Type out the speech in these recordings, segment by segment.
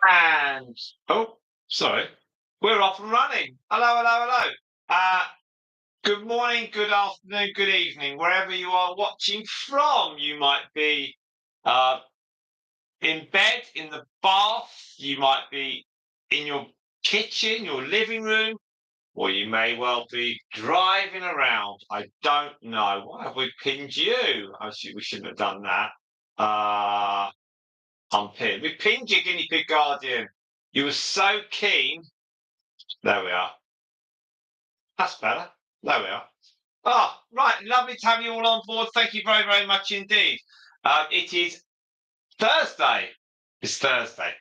And sorry, we're off and running. Hello, hello, hello. Good morning, good afternoon, good evening, wherever you are watching from. You might be uh, in bed, in the bath, you might be in your kitchen, your living room, or you may well be driving around. I don't know. Why have we pinned you? We shouldn't have done that. Unpinned. We pinned you, Guinea Pig Guardian. You were so keen. There we are. That's better. There we are. Oh, right. Lovely to have you all on board. Thank you very, very much indeed. It is Thursday. It's Thursday.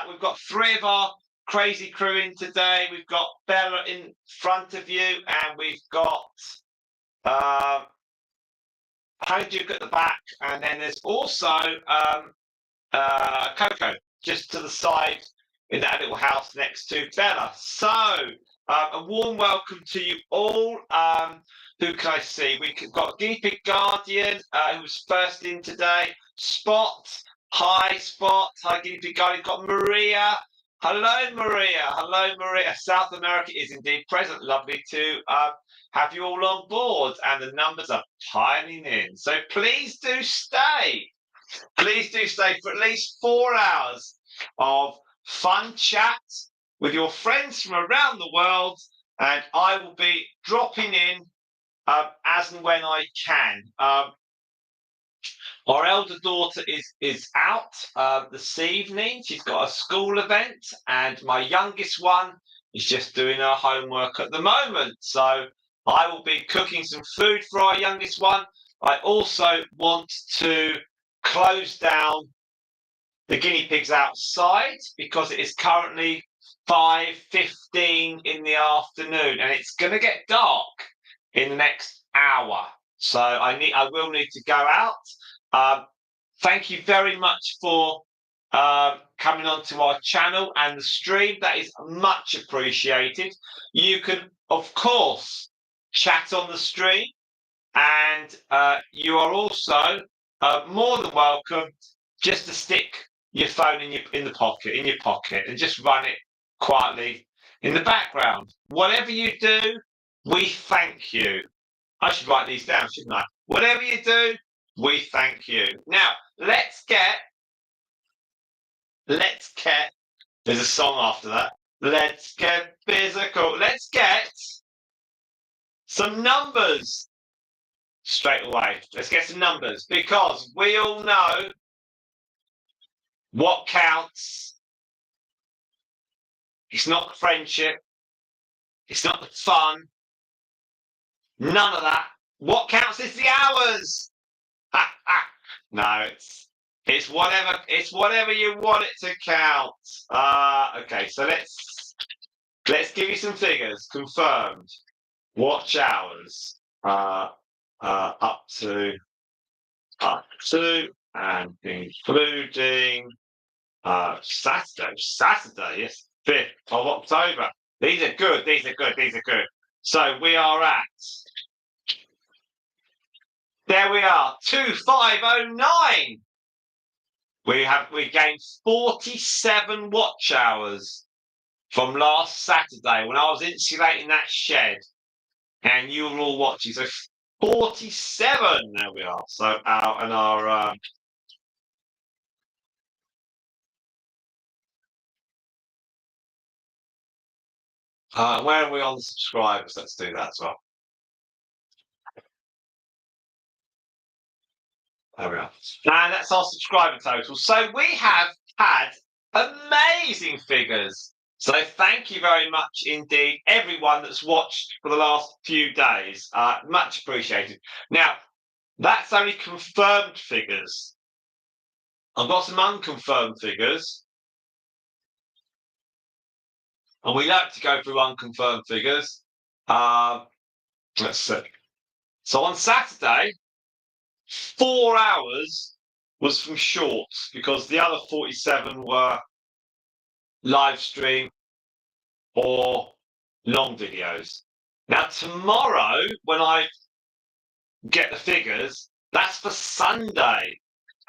We've got three of our crazy crew in today. We've got Bella in front of you, and we've got Honeyduke at the back, and then there's also Coco just to the side in that little house next to Bella. So, a warm welcome to you all. Who can I see? We've got Guinea Pig Guardian, who was first in today. Spot. Hi, Spot. Hi, Guinea Pig Guardian. We've got Maria. Hello, Maria. Hello, Maria. South America is indeed present. Lovely to have you all on board. And the numbers are piling in. So please do stay. Please do stay for at least 4 hours of fun chat with your friends from around the world, and I will be dropping in as and when I can. Our elder daughter is out this evening. She's got a school event, and my youngest one is just doing her homework at the moment. So I will be cooking some food for our youngest one. I also want to close down the guinea pigs outside because it is currently 5:15 in the afternoon, and it's going to get dark in the next hour. So I will need to go out. Thank you very much for coming onto our channel and the stream. That is much appreciated. You can, of course, chat on the stream, and you are also more than welcome just to stick your phone in your pocket, and just run it quietly in the background. Whatever you do, we thank you. I should write these down, shouldn't I? Whatever you do, we thank you. Now, let's get. There's a song after that. Let's get physical. Let's get some numbers straight away. Let's get some numbers, because we all know what counts. It's not the friendship. It's not the fun. None of that. What counts is the hours. No, it's whatever you want it to count. Okay, so let's give you some figures. Confirmed. Watch hours. Up to, and including Saturday, yes, 5th of October. These are good. So we are at. There we are, 2509. We gained 47 watch hours from last Saturday when I was insulating that shed, and you were all watching. So 47. There we are. So our where are we on the subscribers? Let's do that as well. There we are. And that's our subscriber total. So we have had amazing figures. So thank you very much indeed, everyone that's watched for the last few days. Much appreciated. Now, that's only confirmed figures. I've got some unconfirmed figures. And we like to go through unconfirmed figures. Let's see. So on Saturday, 4 hours was from shorts, because the other 47 were live stream or long videos. Now, tomorrow, when I get the figures, that's for Sunday.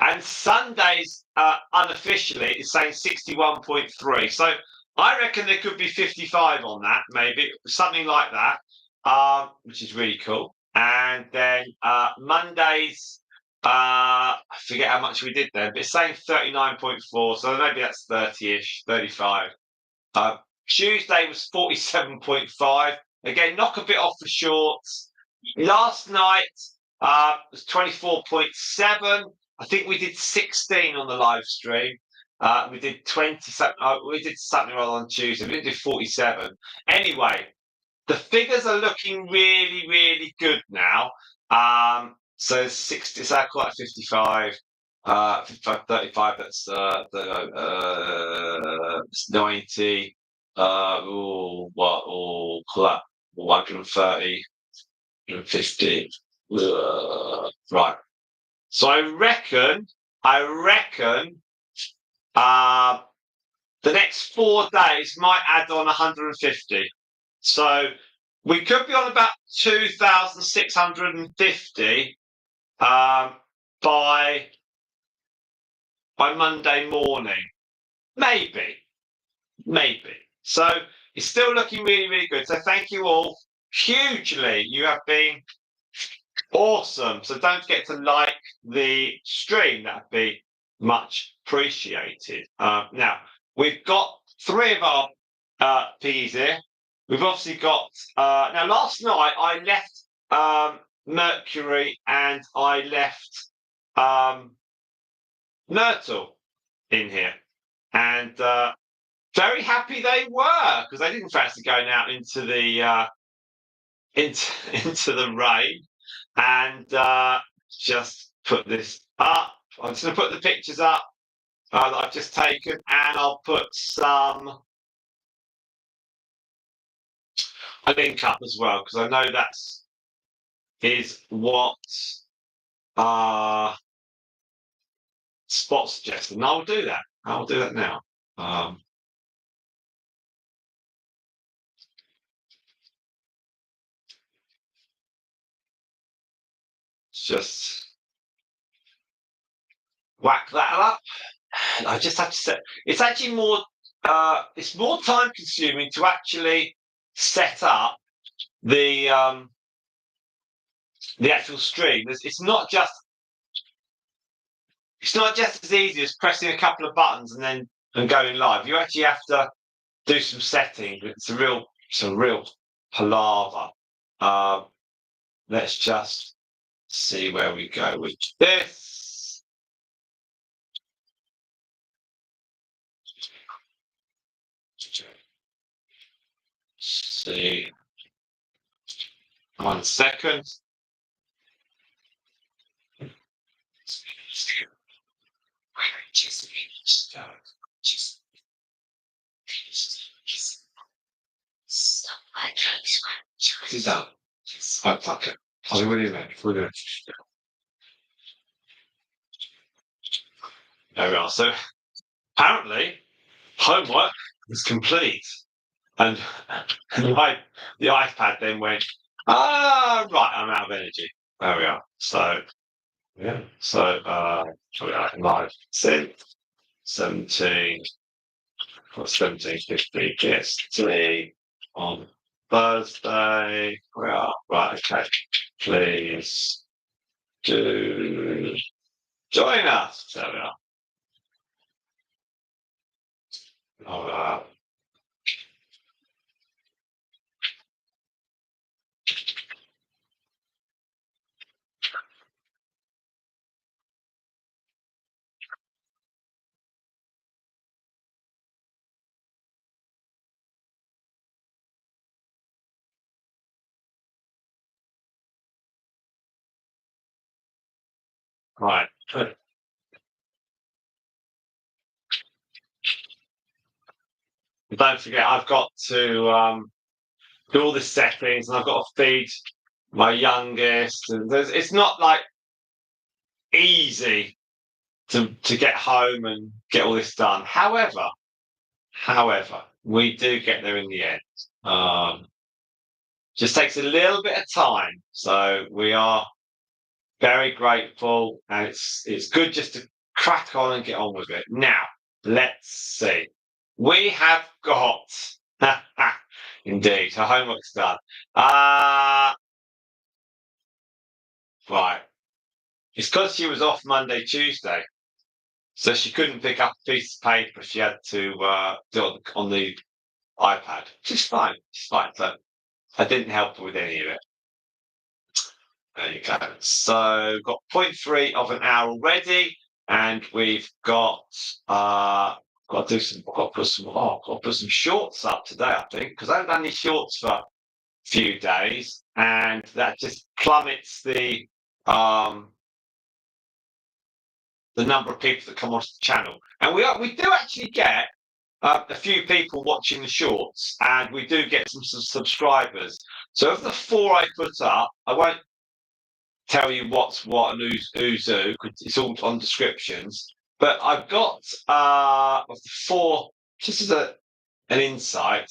And Sundays, unofficially, it's saying 61.3. So I reckon there could be 55 on that, maybe something like that, which is really cool. And then Mondays, I forget how much we did there, but it's saying 39.4. So maybe that's 30-ish, 35. Tuesday was 47.5. Again, knock a bit off the shorts. Last night was 24.7. I think we did 16 on the live stream. We did 20 something. We did something on Tuesday. We didn't do 47. Anyway, the figures are looking really, really good now. So 60, so quite 55. 55, 35, that's it's 90. What? 130, 150. Right. So I reckon the next 4 days might add on 150. So we could be on about 2,650 by Monday morning. Maybe. So it's still looking really, really good. So thank you all hugely. You have been awesome. So don't forget to like the stream. That'd be much appreciated. Now, we've got 3 of our piggies here. We've obviously got... now, last night I left Mercury and I left Myrtle in here. And very happy they were, because they didn't fancy going out into the into the rain. And just put this up. I'm just going to put the pictures up that I've just taken, and I'll put a link up as well, because I know that's what Spot suggested, and I'll do that. I'll do that now. Just whack that up. I just have to set. It's actually more. It's more time consuming to actually set up the actual stream. It's not just as easy as pressing a couple of buttons and going live. You actually have to do some settings. It's a real palaver. Let's just see where we go with this. See. 1 second. Sit down. Okay. I'll be with you then. There we are. So apparently homework is complete. And the iPad then went, right, I'm out of energy. There we are. So yeah. So live sent 17 or 17:50 GST on Thursday. We are right. Okay, please do join us. There we are. Right. Don't forget, I've got to do all the settings, and I've got to feed my youngest. And it's not like easy to get home and get all this done. However, we do get there in the end. Just takes a little bit of time. So we are Very grateful, and it's good just to crack on and get on with it. Now, let's see. We have got indeed her homework's done. Right. It's because she was off Monday, Tuesday, so she couldn't pick up a piece of paper. She had to do it on the iPad, which is fine. It's fine. So I didn't help her with any of it. There you go. So got point 3 of an hour already, and we've got got to do some got to put some shorts up today, I think, because I haven't done any shorts for a few days, and that just plummets the number of people that come onto the channel. And we do actually get a few people watching the shorts, and we do get some subscribers. So of the 4 I put up, I won't tell you what's what and who's who, because it's all on descriptions. But I've got of the 4, just as an insight,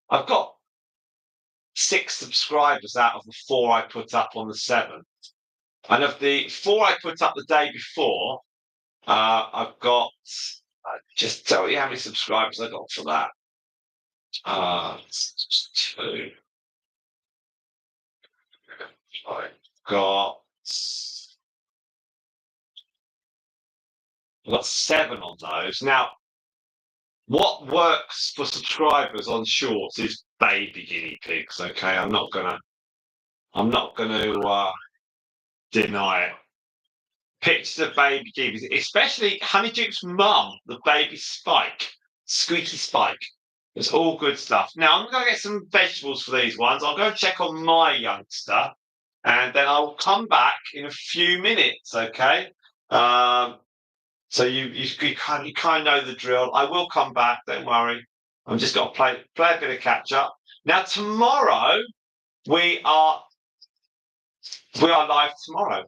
I've got 6 subscribers out of the 4 I put up on the 7th. And of the 4 I put up the day before, I've got just tell you how many subscribers I got for that. It's 2. I've got 7 on those. Now, what works for subscribers on shorts is baby guinea pigs. Okay, I'm not gonna deny it. Pictures of baby guinea pigs, especially Honeyduke's mum, the baby Spike, Squeaky Spike. It's all good stuff. Now I'm going to get some vegetables for these ones. I'll go check on my youngster, and then I'll come back in a few minutes. Okay. So you kind of know the drill. I will come back. Don't worry. I'm just got to play a bit of catch up. Now tomorrow we are live tomorrow.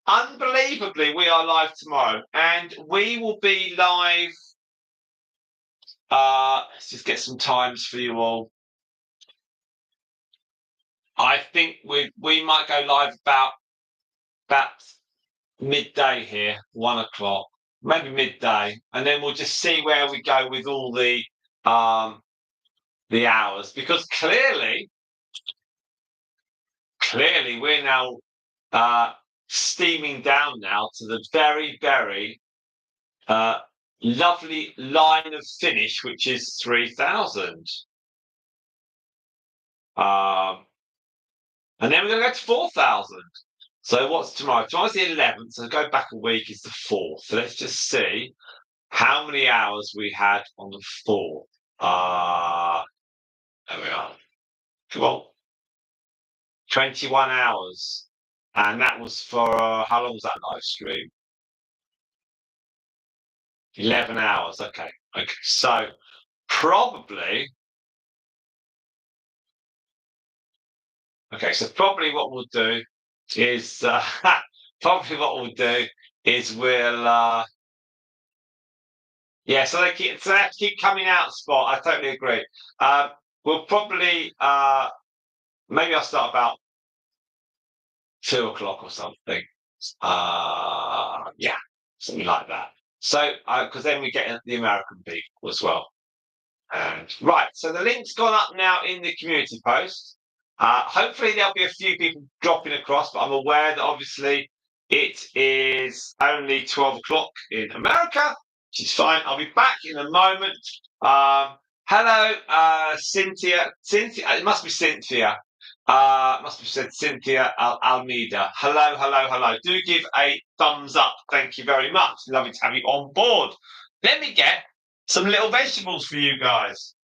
Unbelievably, we are live tomorrow, and we will be live. Let's just get some times for you all. I think we might go live about midday here, 1 o'clock, maybe midday, and then we'll just see where we go with all the hours, because clearly we're now steaming down now to the very, very lovely line of finish, which is 3,000. And then we're going to go to 4,000. So what's tomorrow? Tomorrow's the 11th, so go back a week is the 4th. So let's just see how many hours we had on the 4th. There we are. Come on. 21 hours. And that was for, how long was that live stream? 11 hours. Okay. So probably what we'll do is we'll so they keep coming out, Spot. I totally agree. We'll probably maybe I'll start about 2 o'clock or something. Something like that. So because then we get the American people as well. And right, so the link's gone up now in the community post. Hopefully there'll be a few people dropping across, but I'm aware that obviously it is only 12 o'clock in America, which is fine. I'll be back in a moment. Hello, Cynthia. It must be Cynthia. Must have said Cynthia Almeida. Hello. Do give a thumbs up. Thank you very much. Lovely to have you on board. Let me get some little vegetables for you guys.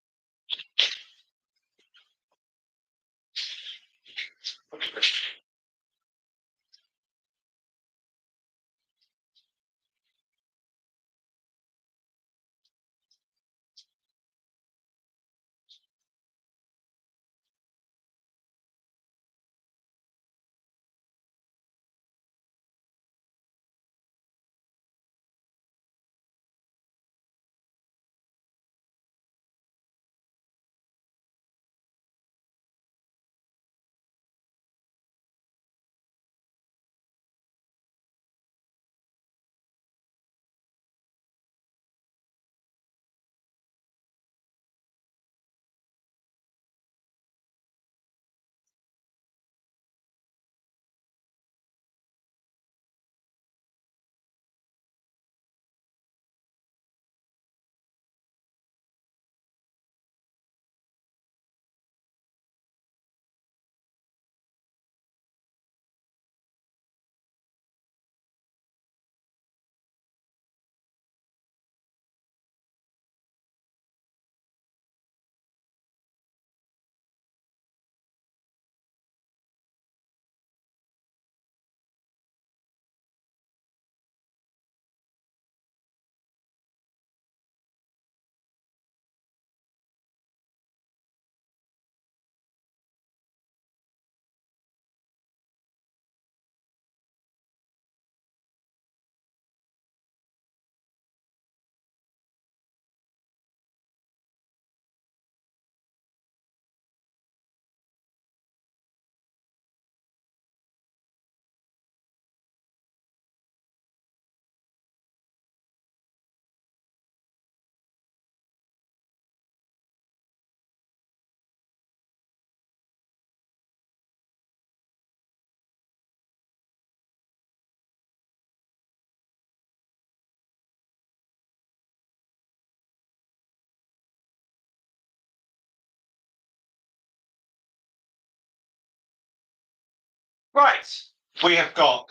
Right. We have got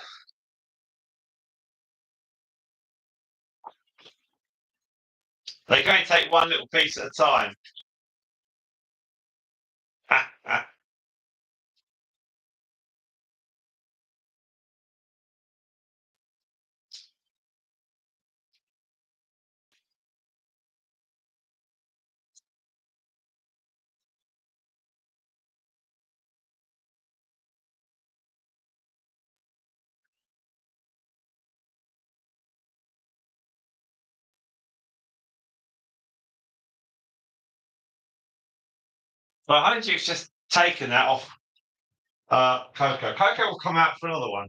they're going to take one little piece at a time. Well, Honeyduke's just taken that off Coco. Coco will come out for another one.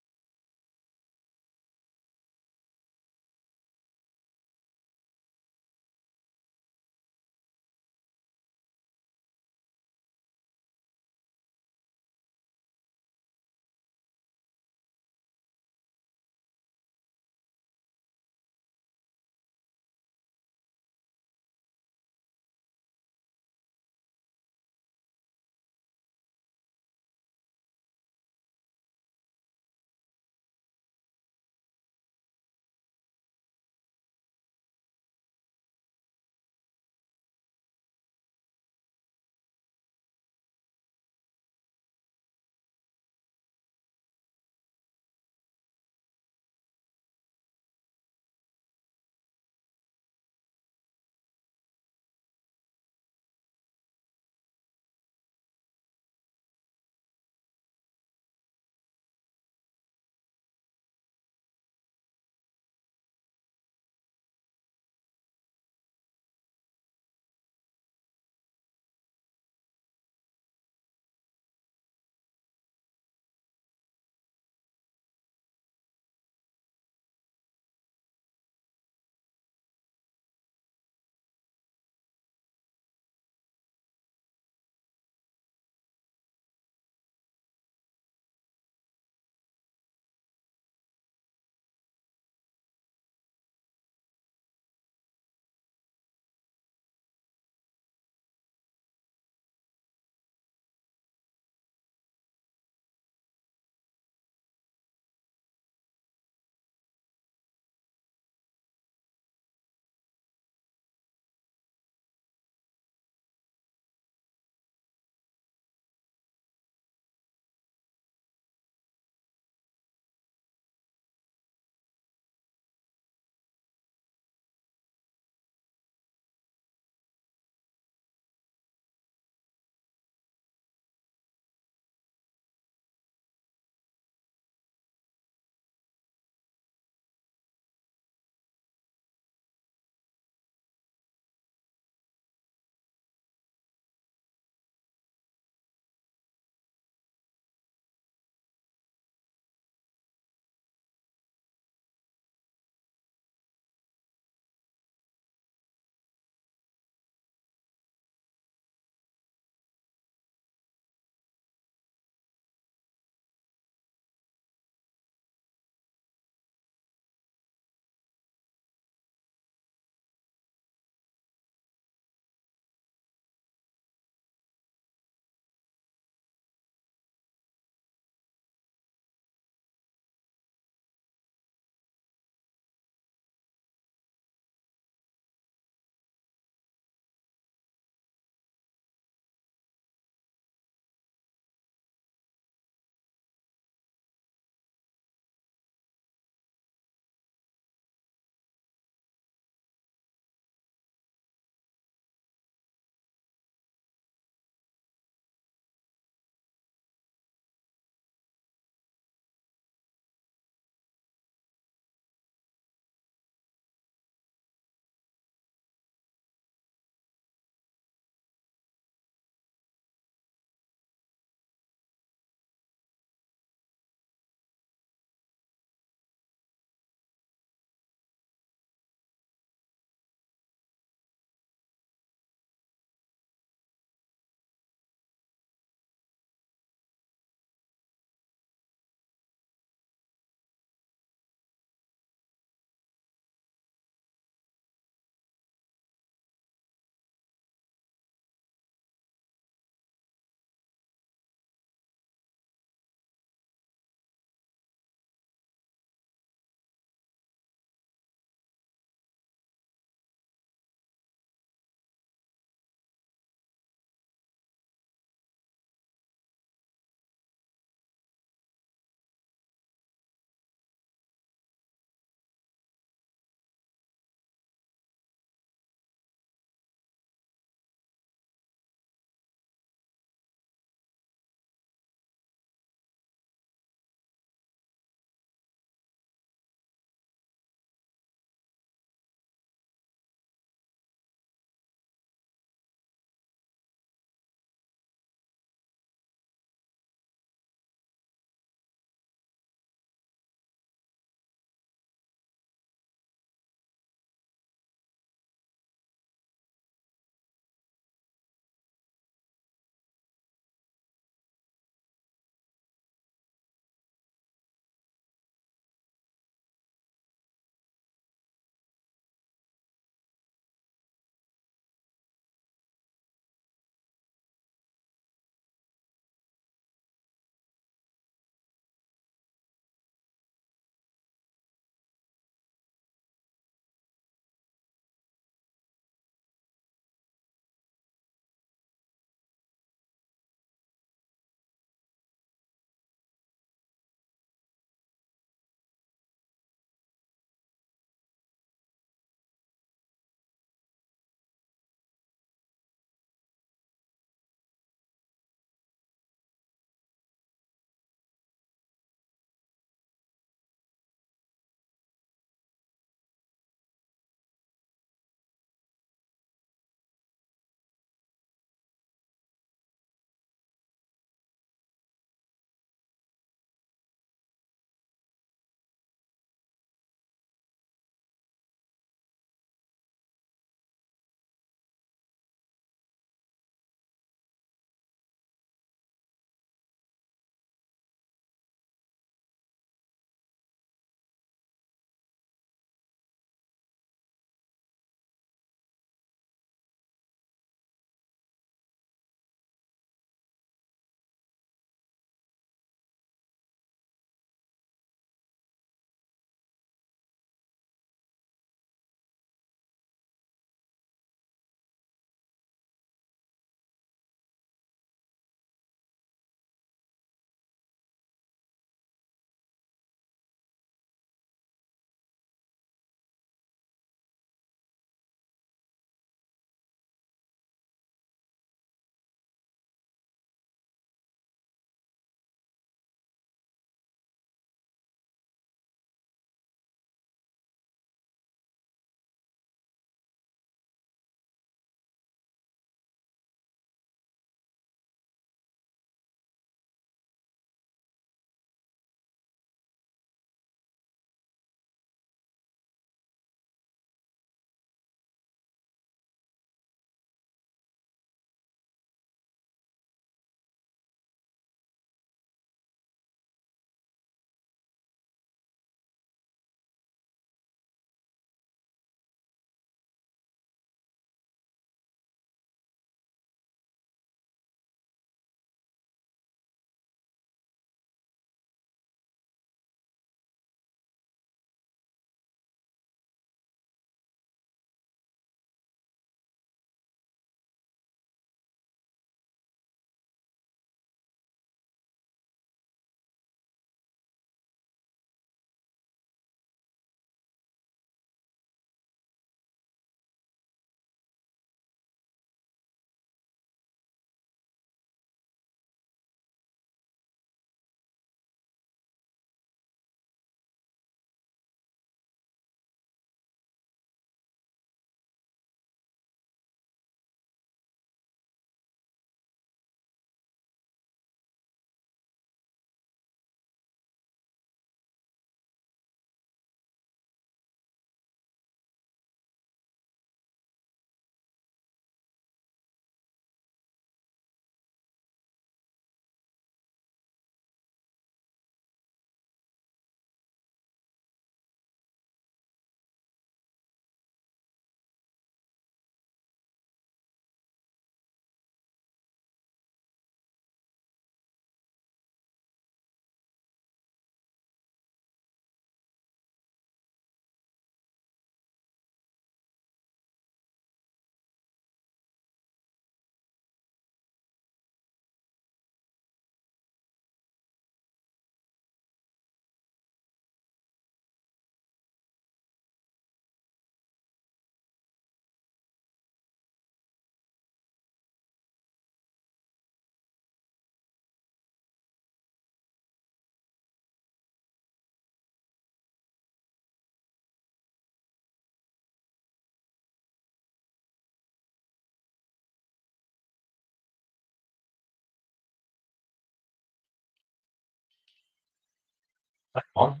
On.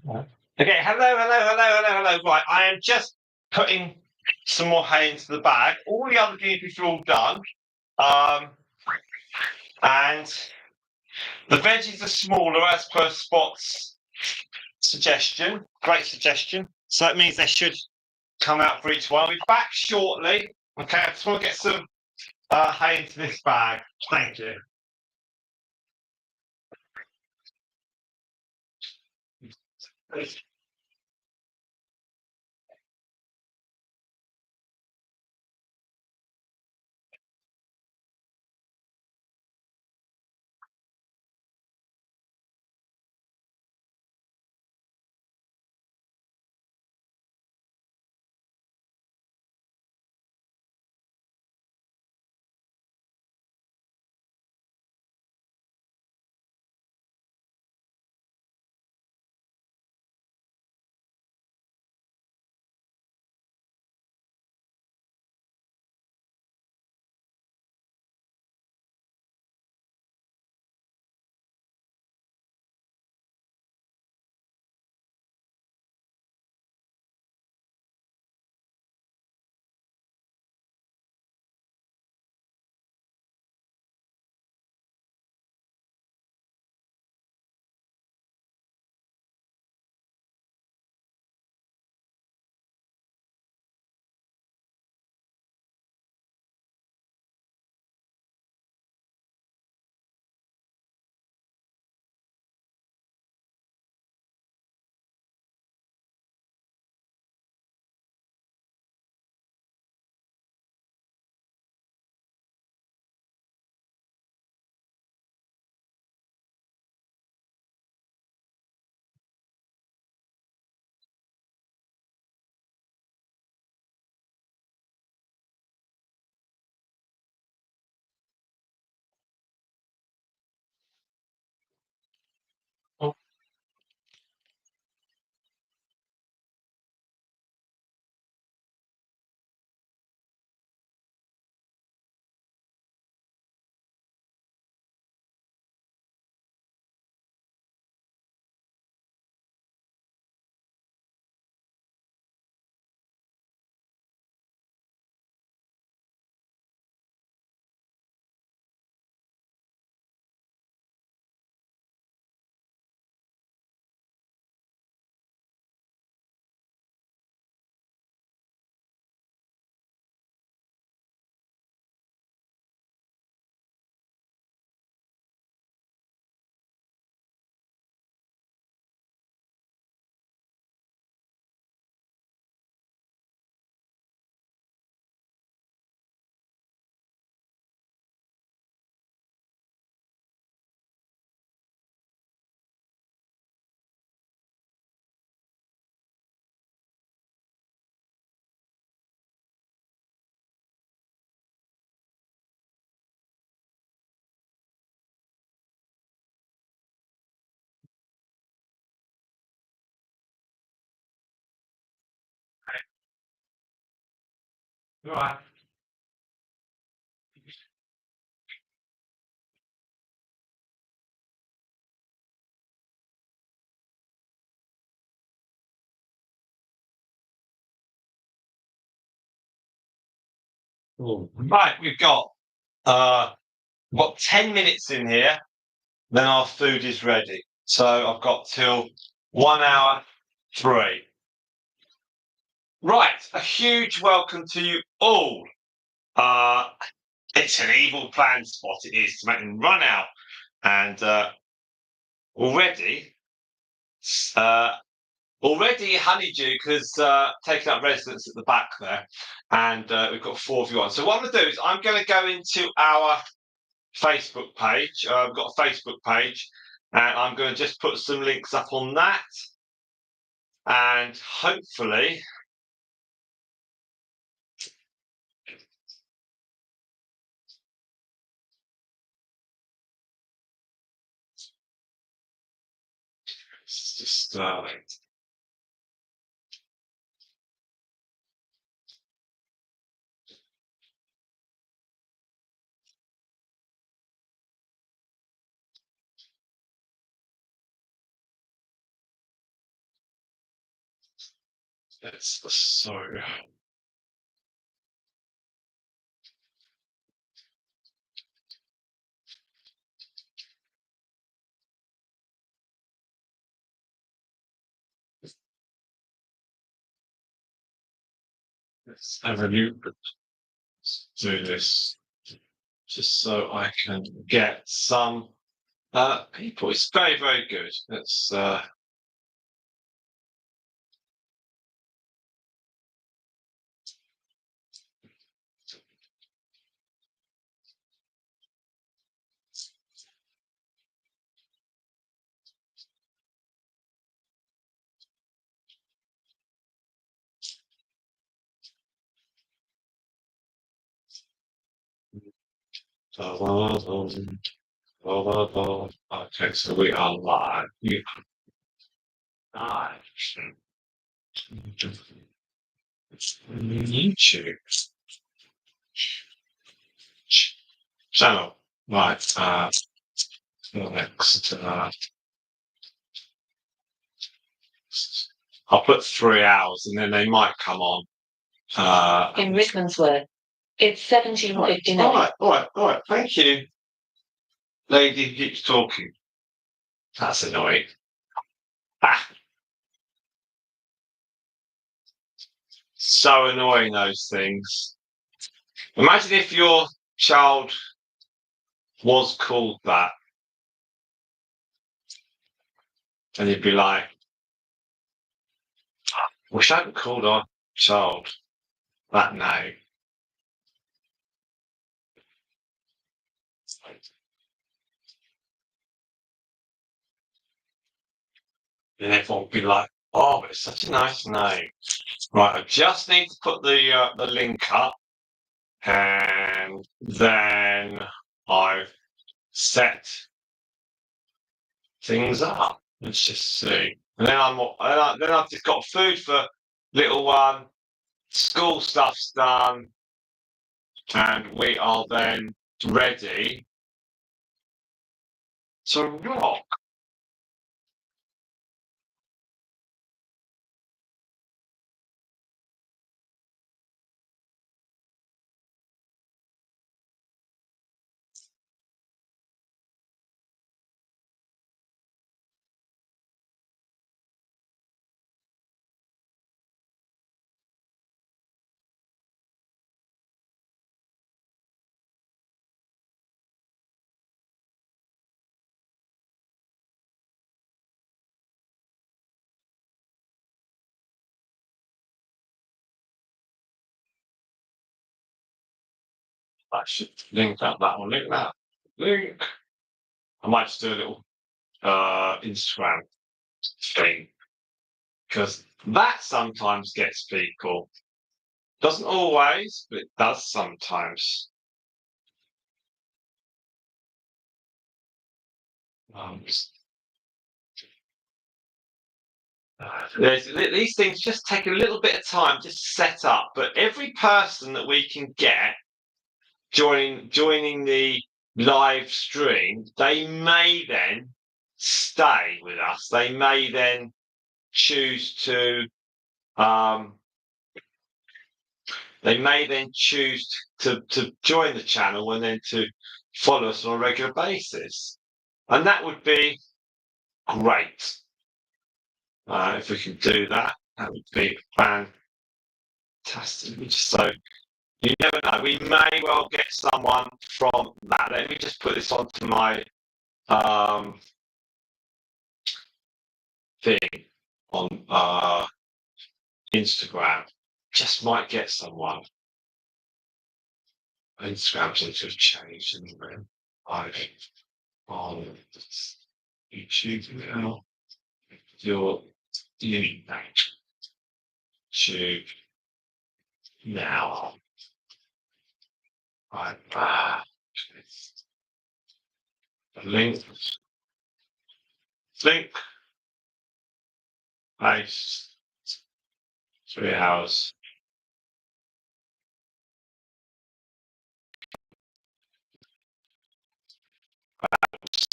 Okay, hello. Right, I am just putting some more hay into the bag. All the other guinea pigs are all done. Um, and the veggies are smaller as per Spot's suggestion. Great suggestion. So that means they should come out for each one. I'll be back shortly. Okay, I just want to get some hay into this bag. Thank you. Right. Right, we've got 10 minutes in here, then our food is ready. So I've got till 1 hour 3. Right, a huge welcome to you all. It's an evil plan, Spot. It is to make them run out, and already, uh, already Honeyduke has taken up residence at the back there, and we've got 4 of you on. So what I'm going to do is I'm going to go into our Facebook page. I've got a Facebook page, and I'm going to just put some links up on that, and hopefully. It's just It's so. Let's have a look. Let's do this just so I can get some people. It's very, very good. It's okay, so we are live. We are live. YouTube channel. Right. Next. I'll put 3 hours and then they might come on. In Rickmansworth. It's 17:59. All right. Thank you. Lady keeps talking. That's annoying. Ah, so annoying, those things. Imagine if your child was called that and you'd be like, wish I hadn't called our child that name. And everyone would be like, oh, it's such a nice name. Right, I just need to put the link up and then I've set things up. Let's just see. And then then I've just got food for little one, school stuff's done, and we are then ready to rock. I should link up that one. Link that. Link. I might just do a little Instagram thing because that sometimes gets people. Doesn't always, but it does sometimes. These things just take a little bit of time to set up, but every person that we can get joining the live stream, they may then stay with us. They may then choose to um, to join the channel and then to follow us on a regular basis. And that would be great. If we can do that, that would be fantastic. So you never know. We may well get someone from that. Let me just put this onto my thing on Instagram. Just might get someone. Instagram seems to have changed anyway. I've on YouTube now. Your YouTube now. Right. Link. Nice. 3 hours.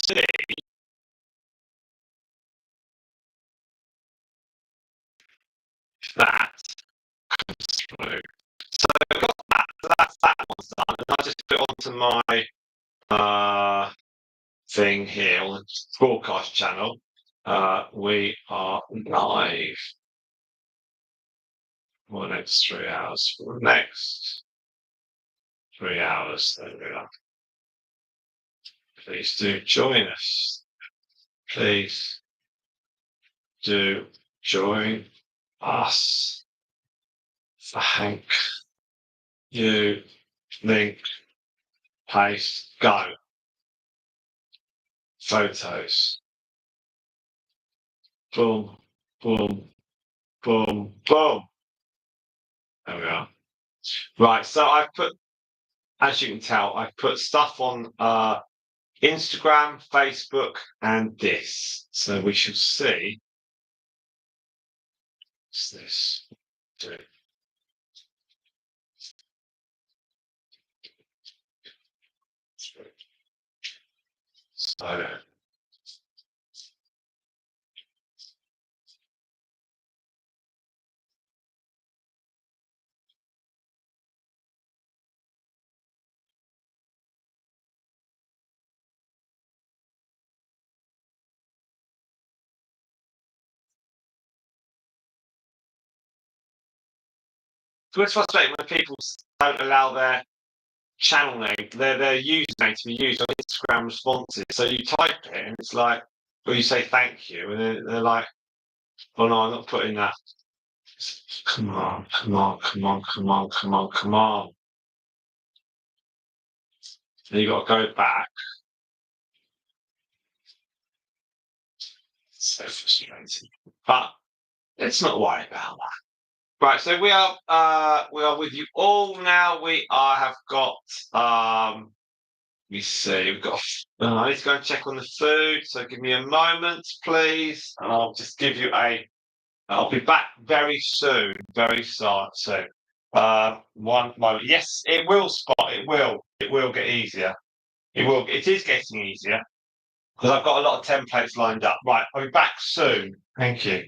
See that So we've got that. So that one's done. And I just put it onto my thing here on the broadcast channel. We are live for the next 3 hours. For the next 3 hours. There we are. Please do join us. Please do join us. Thank you. Link. Paste. Go. Photos. Boom. Boom. Boom. Boom. There we are. Right. So I've put, as you can tell, I've put stuff on Instagram, Facebook, and this. So we shall see. What's this? So it's frustrating when people don't allow their channel name, their username to be used on Instagram responses. So you type it and it's like, or you say thank you, and then they're like, oh no, I'm not putting that. Come on, come on, come on, come on, come on, come on. Then you got to go back. So frustrating. But let's not worry about that. Right, so we are with you all now. We are have got let me see, we've got I need to go and check on the food, so give me a moment, please. And I'll just give you I'll be back very soon, very soon. One moment. Yes, it will spot, it will get easier. It is getting easier because I've got a lot of templates lined up. Right, I'll be back soon. Thank you.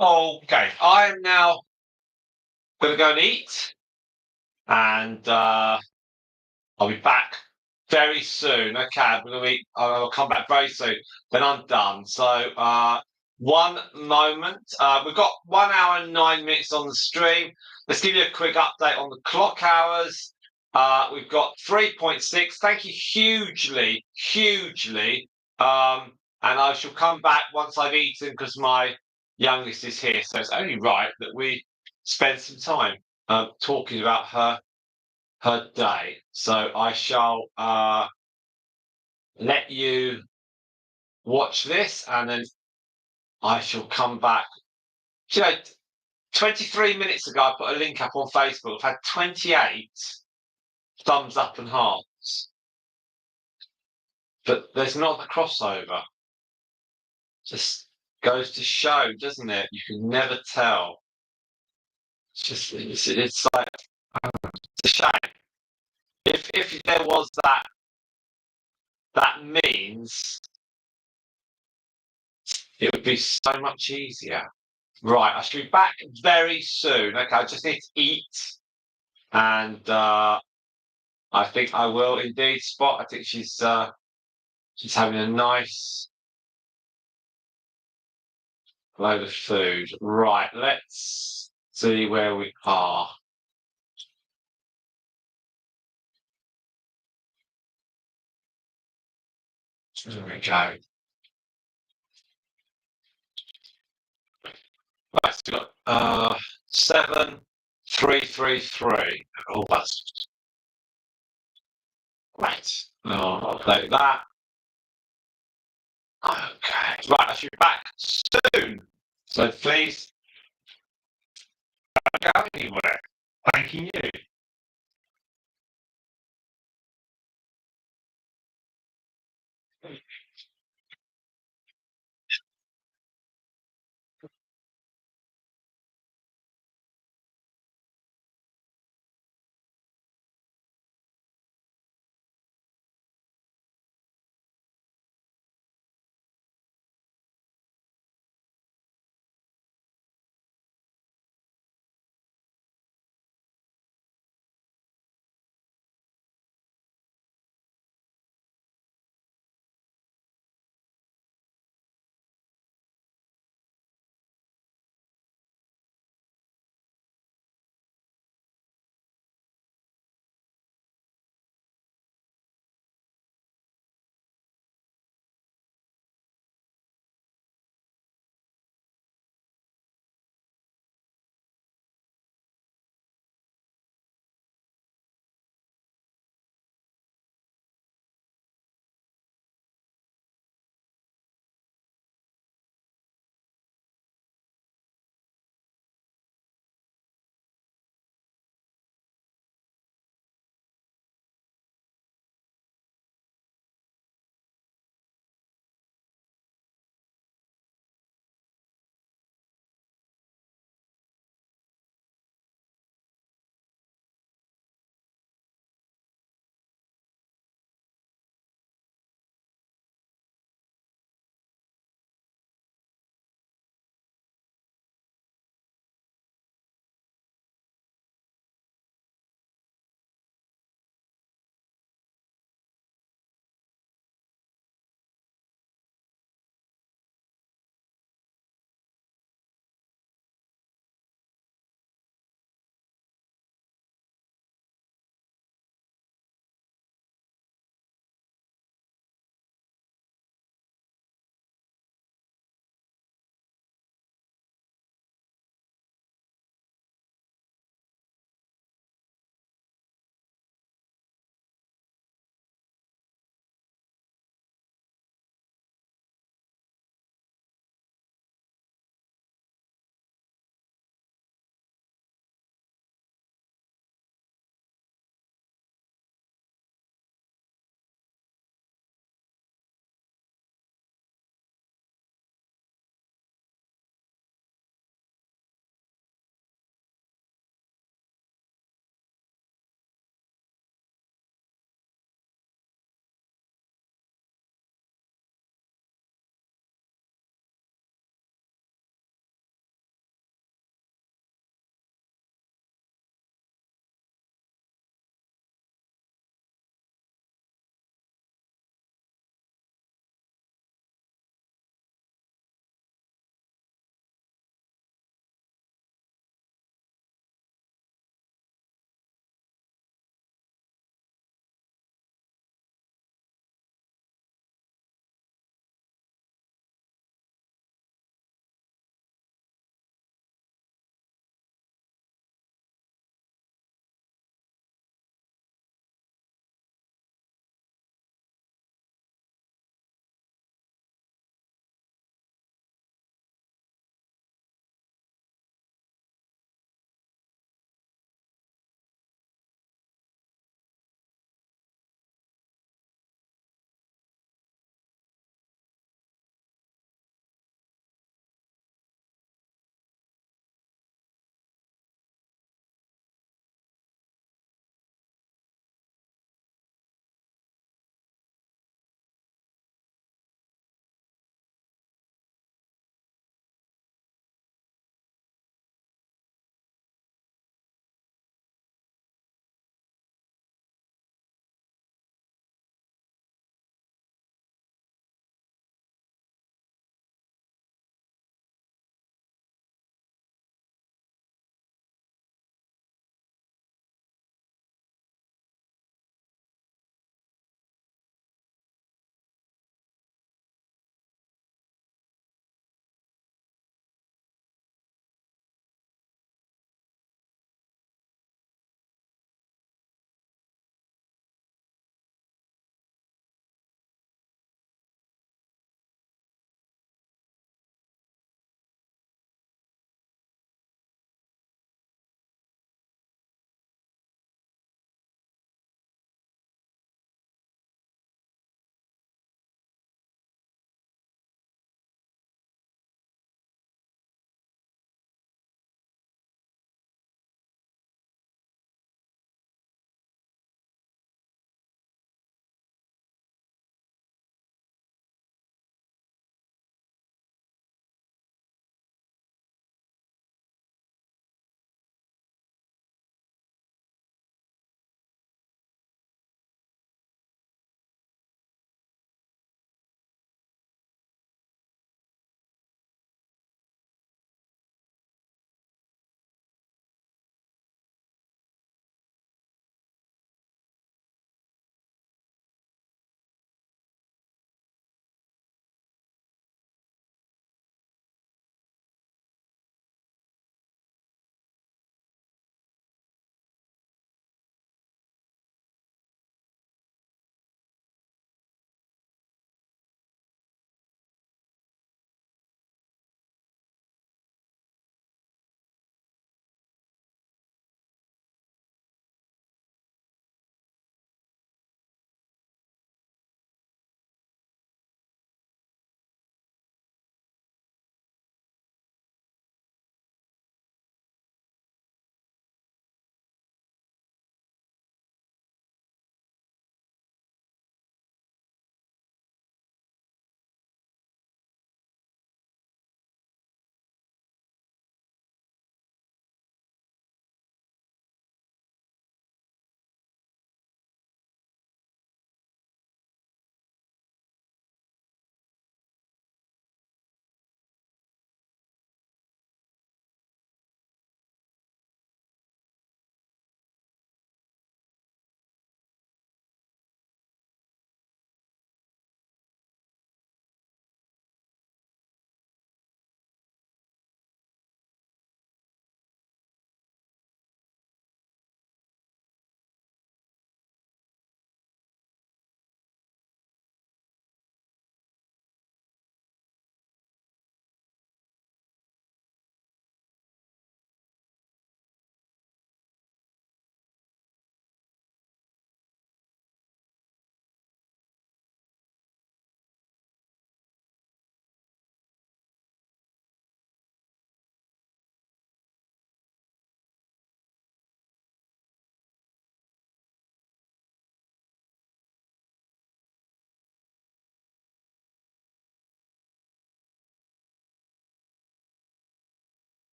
Okay, I am now going to go and eat, and I'll be back very soon. Okay, I'm going to eat. I'll come back very soon. Then I'm done. So, one moment. We've got 1 hour and 9 minutes on the stream. Let's give you a quick update on the clock hours. We've got 3.6. Thank you hugely, hugely. And I shall come back once I've eaten because my youngest is here. So it's only right that we spend some time talking about her day. So I shall let you watch this, and then I shall come back. You know, 23 minutes ago, I put a link up on Facebook. I've had 28 thumbs up and hearts, but there's not the crossover. Just goes to show, doesn't it? You can never tell. It's like it's a shame. If there was that means, it would be so much easier. Right, I should be back very soon. Okay, I just need to eat, and I think I will indeed. Spot. I think she's having a nice load of food. Right, let's see where we are. There we go. Right, so we've got 7,333. Oh, that's right. I'll update that. Okay. Right, I should be back soon. So please don't go anywhere. Thanking you.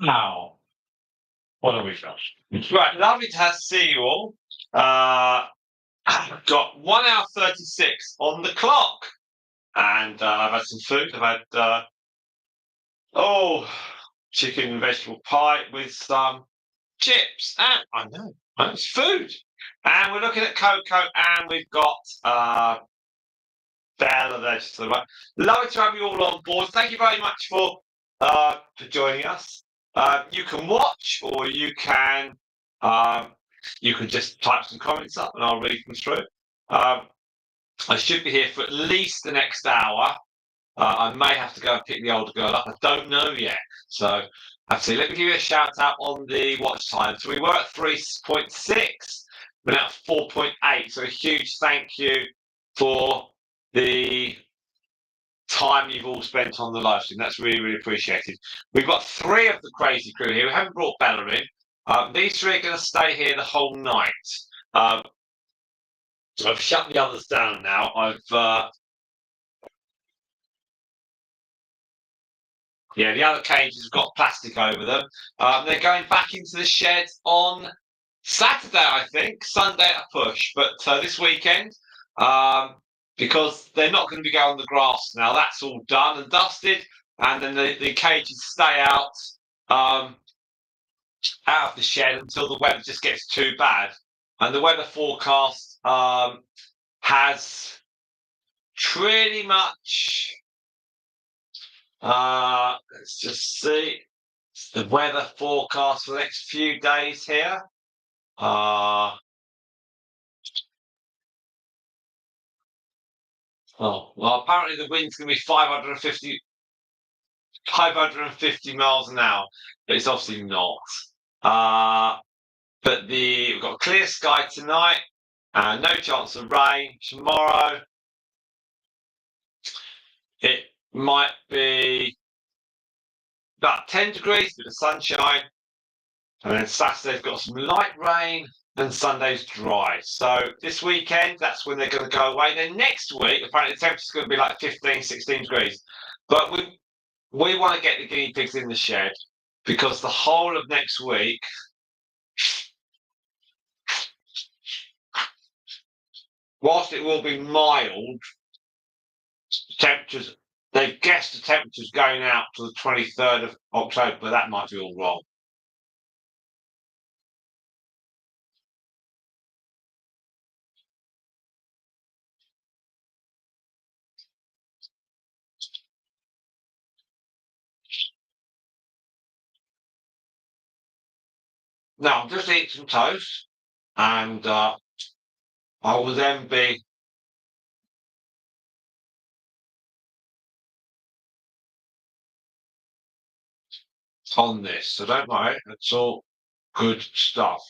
Now, what have we got? Right, lovely to see you all. I've got 1 hour 36 on the clock, and I've had some food. I've had chicken and vegetable pie with some chips. And I know, it's food. And we're looking at Coco, and we've got Bella there just to the right. Lovely to have you all on board. Thank you very much for joining us. You can watch, or you can just type some comments up, and I'll read them through. I should be here for at least the next hour. I may have to go and pick the older girl up. I don't know yet. So actually, let me give you a shout out on the watch time. So we were at 3.6. We're now at 4.8. So a huge thank you for the time you've all spent on the live stream. That's really, really appreciated. We've got 3 of the crazy crew here. We haven't brought Bella in. These 3 are going to stay here the whole night. So I've shut the others down now. The other cages have got plastic over them. They're going back into the shed on Saturday, I think. Sunday at a push. But this weekend, because they're not going to be going on the grass now. That's all done and dusted. And then the cages stay out of the shed until the weather just gets too bad. And the weather forecast has pretty much... let's just see. It's the weather forecast for the next few days here. Apparently the wind's going to be 550 miles an hour, but it's obviously not. But we've got a clear sky tonight, no chance of rain. Tomorrow, it might be about 10 degrees with the sunshine, and then Saturday's got some light rain, and Sunday's dry. So this weekend, that's when they're going to go away. Then next week, apparently the temperature's going to be like 15, 16 degrees. But we want to get the guinea pigs in the shed, because the whole of next week, whilst it will be mild, temperatures, they've guessed the temperature's going out to the 23rd of October, but that might be all wrong. Now, I'll just eat some toast, and I will then be on this. So don't worry, it's all good stuff.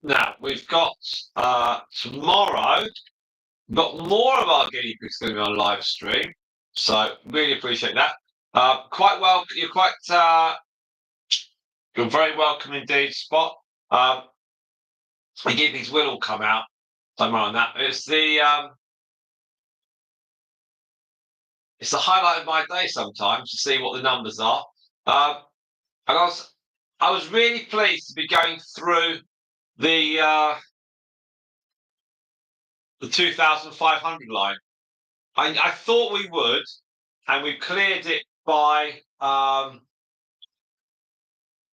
Now, we've got tomorrow, we've got more of our guinea pigs going to be on live stream. So really appreciate that. You're very welcome indeed, Spot. The guinea pigs will all come out. Don't mind on that. It's the highlight of my day sometimes to see what the numbers are. And I was really pleased to be going through the 2,500 line. I thought we would, and we cleared it by the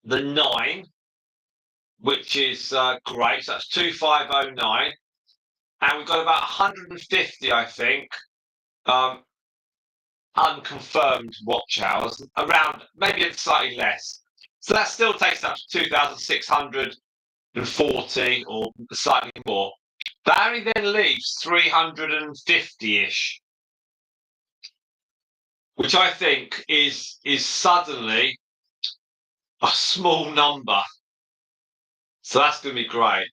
9, which is great. So that's 2,509, and we've got about 150, I think, unconfirmed watch hours, around maybe it's slightly less. So that still takes up to 2,640 or slightly more. Barry then leaves 350-ish, which I think is suddenly a small number. So that's going to be great.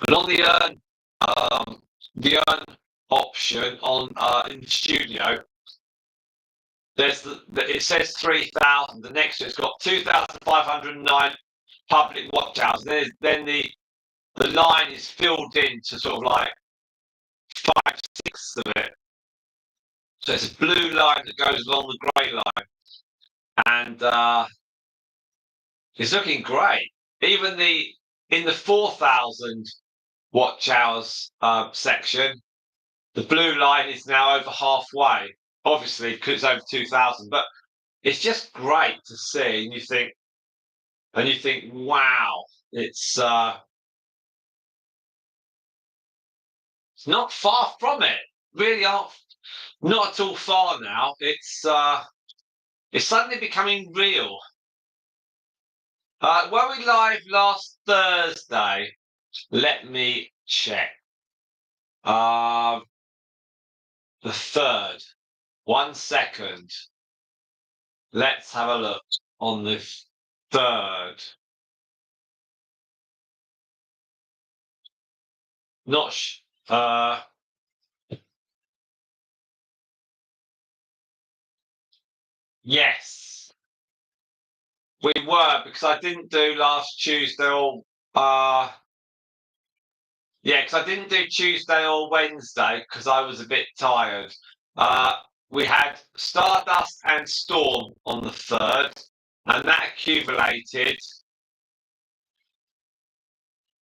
And on the earn option on in the studio, there's it says 3,000. The next it's got 2,509 public watch hours. Then the line is filled in to sort of like 5/6 of it. So it's a blue line that goes along the grey line, and it's looking great. Even in the 4,000 watch hours section, the blue line is now over halfway. Obviously, because it's over 2,000, but it's just great to see. And you think, wow, it's not far from it. Really, aren't not at all far now. It's suddenly becoming real. Were we live last Thursday? Let me check. The 3rd. 1 second. Let's have a look on the 3rd. Not yes, we were, because I didn't do last Tuesday or yeah, because I didn't do Tuesday or Wednesday because I was a bit tired. We had Stardust and Storm on the 3rd, and that accumulated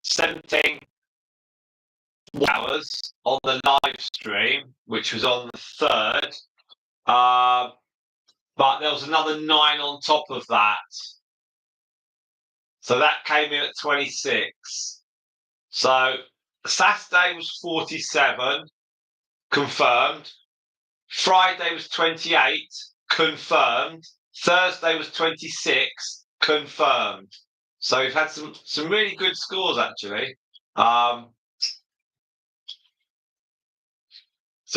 17 hours on the live stream, which was on the 3rd. But there was another 9 on top of that. So that came in at 26. So Saturday was 47, confirmed. Friday was 28, confirmed. Thursday was 26, confirmed. So we've had some really good scores actually. So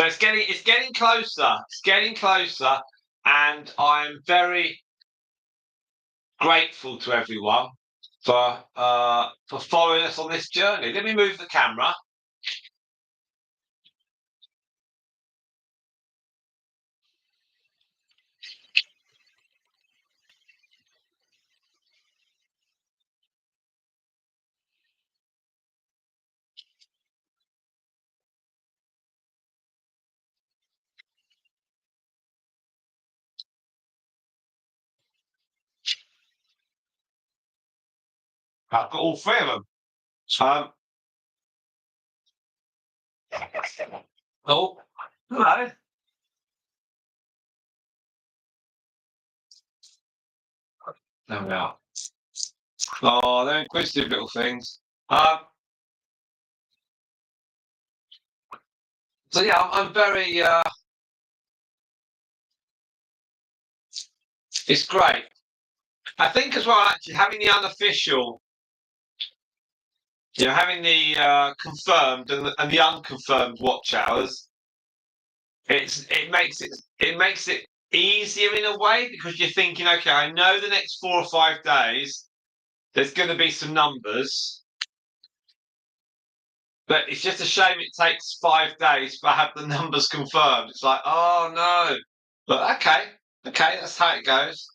it's getting closer. It's getting closer, and I'm very grateful to everyone for following us on this journey. Let me move the camera. I've got all 3 of them. Oh, hello. There we are. Oh, they're inquisitive little things. So yeah, I'm very. It's great. I think as well, actually, having the unofficial, having the confirmed and the unconfirmed watch hours, it makes it easier in a way, because you're thinking, okay, I know the next 4 or 5 days there's going to be some numbers, but it's just a shame it takes 5 days to have the numbers confirmed. It's like, oh no, but okay, that's how it goes.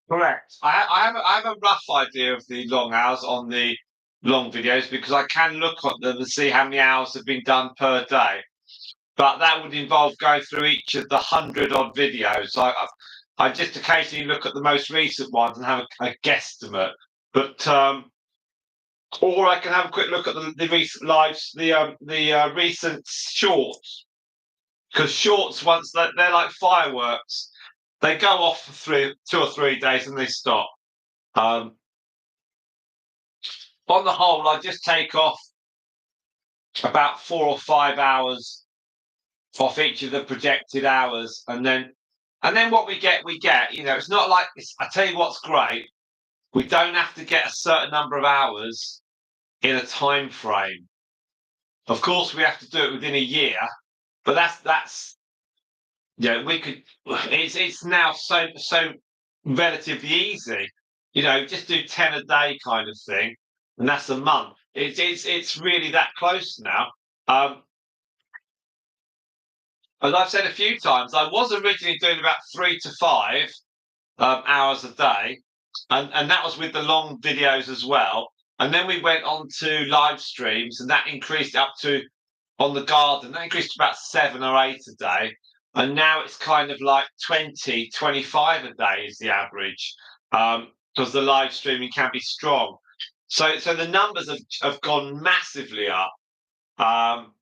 Correct. I have a rough idea of the long hours on the long videos because I can look at them and see how many hours have been done per day. But that would involve going through each of the 100 odd videos. So I just occasionally look at the most recent ones and have a guesstimate. But or I can have a quick look at the recent lives, the recent shorts, because shorts once they're like fireworks, they go off for 2 or 3 days and they stop. Um, on the whole, I just take off about 4 or 5 hours off each of the projected hours, and then what we get, we get. You know, it's not like I tell you what's great. We don't have to get a certain number of hours in a time frame. Of course, we have to do it within a year, but that's yeah, we could. It's now so relatively easy. You know, just do 10 a day kind of thing, and that's a month. It's really that close now. Um, as I've said a few times, I was originally doing about 3 to 5 hours a day, and that was with the long videos as well. And then we went on to live streams, and that increased up to on the garden. That increased to about 7 or 8 a day. And now it's kind of like 20, 25 a day is the average because the live streaming can be strong. So the numbers have gone massively up. Um,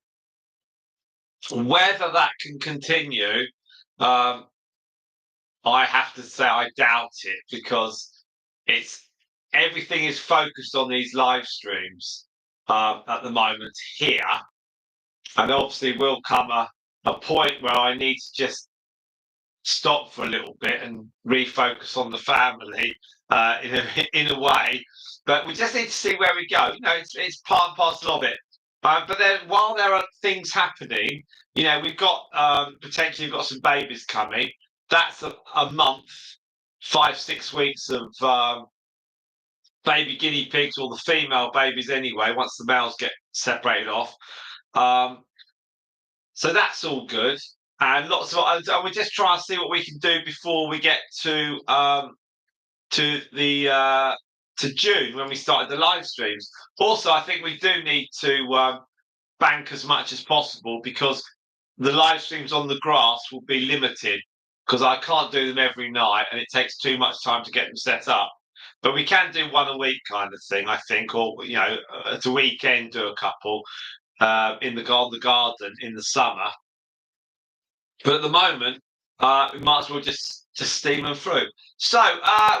whether that can continue, um, I have to say I doubt it because it's everything is focused on these live streams at the moment here, and obviously will come a point where I need to just stop for a little bit and refocus on the family in a way. But we just need to see where we go. You know, it's part and parcel of it. But then, while there are things happening, you know, we've got potentially got some babies coming. That's a month, 5 6 weeks of baby guinea pigs, or the female babies anyway. Once the males get separated off, um, so that's all good. And lots of, and we're just trying to see what we can do before we get to the to June when we started the live streams. Also, I think we do need to bank as much as possible because the live streams on the grass will be limited because I can't do them every night and it takes too much time to get them set up. But we can do one a week kind of thing, I think, or you know, at a weekend do a couple in the garden in the summer. But at the moment, we might as well just steam them through. So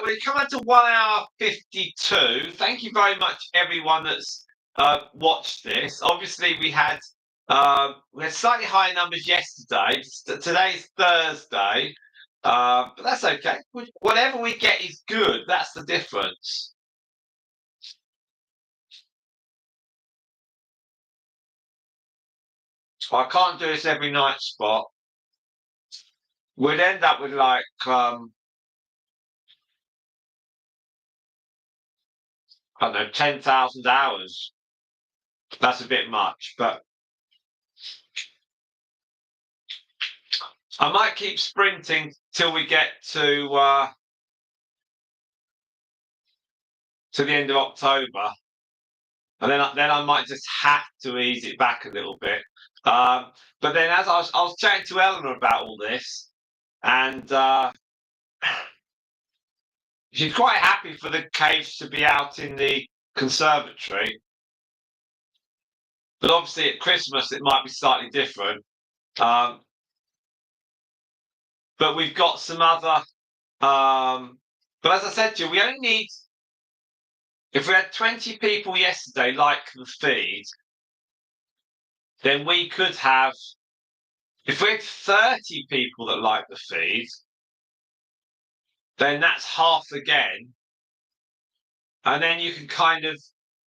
we come on to 1 hour 52. Thank you very much, everyone that's watched this. Obviously, we had slightly higher numbers yesterday. Today's Thursday, but that's okay. Whatever we get is good. That's the difference. I can't do this every night, Spot. We'd end up with like I don't know, 10,000 hours. That's a bit much, but I might keep sprinting till we get to the end of October, and then I might just have to ease it back a little bit. But then, as I was chatting to Eleanor about all this, and she's quite happy for the cage to be out in the conservatory, but obviously at Christmas it might be slightly different. Um, but we've got some other. But as I said to you, we only need if we had 20 people yesterday like the feed, then we could have, if we had 30 people that like the feed, then that's half again. And then you can kind of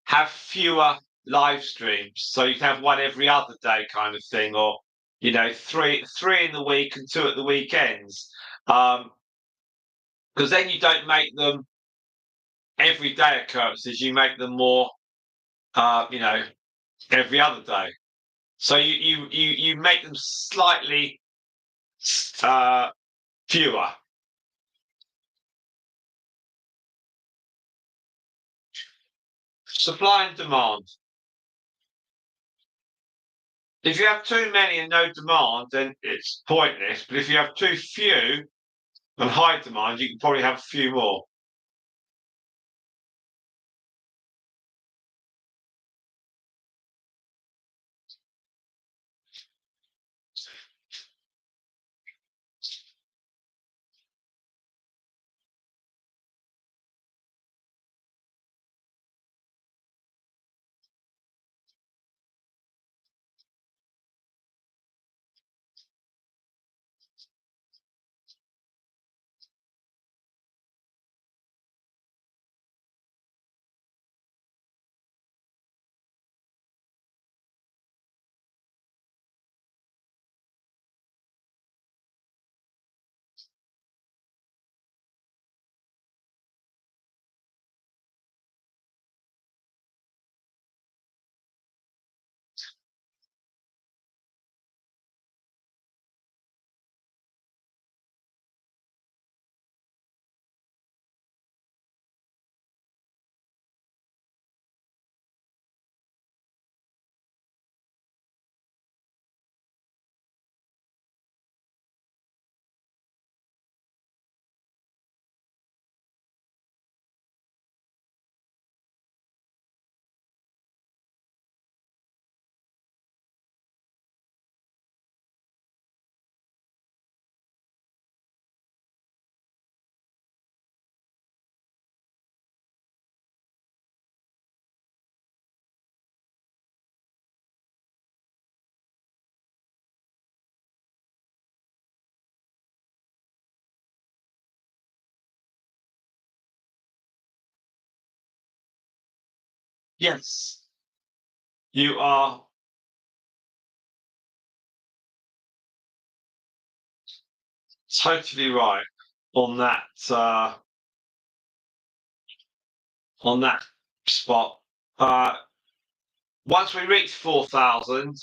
have fewer live streams. So you can have one every other day kind of thing, or, you know, three in the week and two at the weekends. Because then you don't make them everyday occurrences, you make them more, you know, every other day. So you make them slightly fewer. supply and demand. If you have too many and no demand, then it's pointless. But if you have too few and high demand, you can probably have a few more. Yes, you are totally right on that on that spot. Uh, Once we reach 4,000,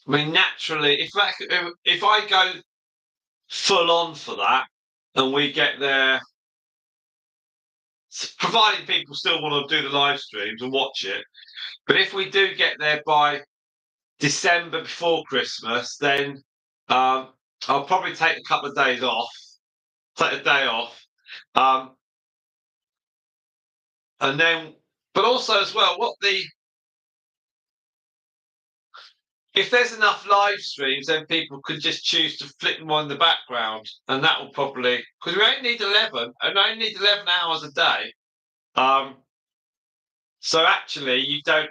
I mean, naturally, if I go full on for that, and we get there, providing people still want to do the live streams and watch it, but if we do get there by December before Christmas, then I'll probably take a couple of days off, take a day off, um, and then, but also as well, if there's enough live streams, then people could just choose to flick them on the background, and that will probably, because we only need 11, and I only need 11 hours a day. So actually, you kind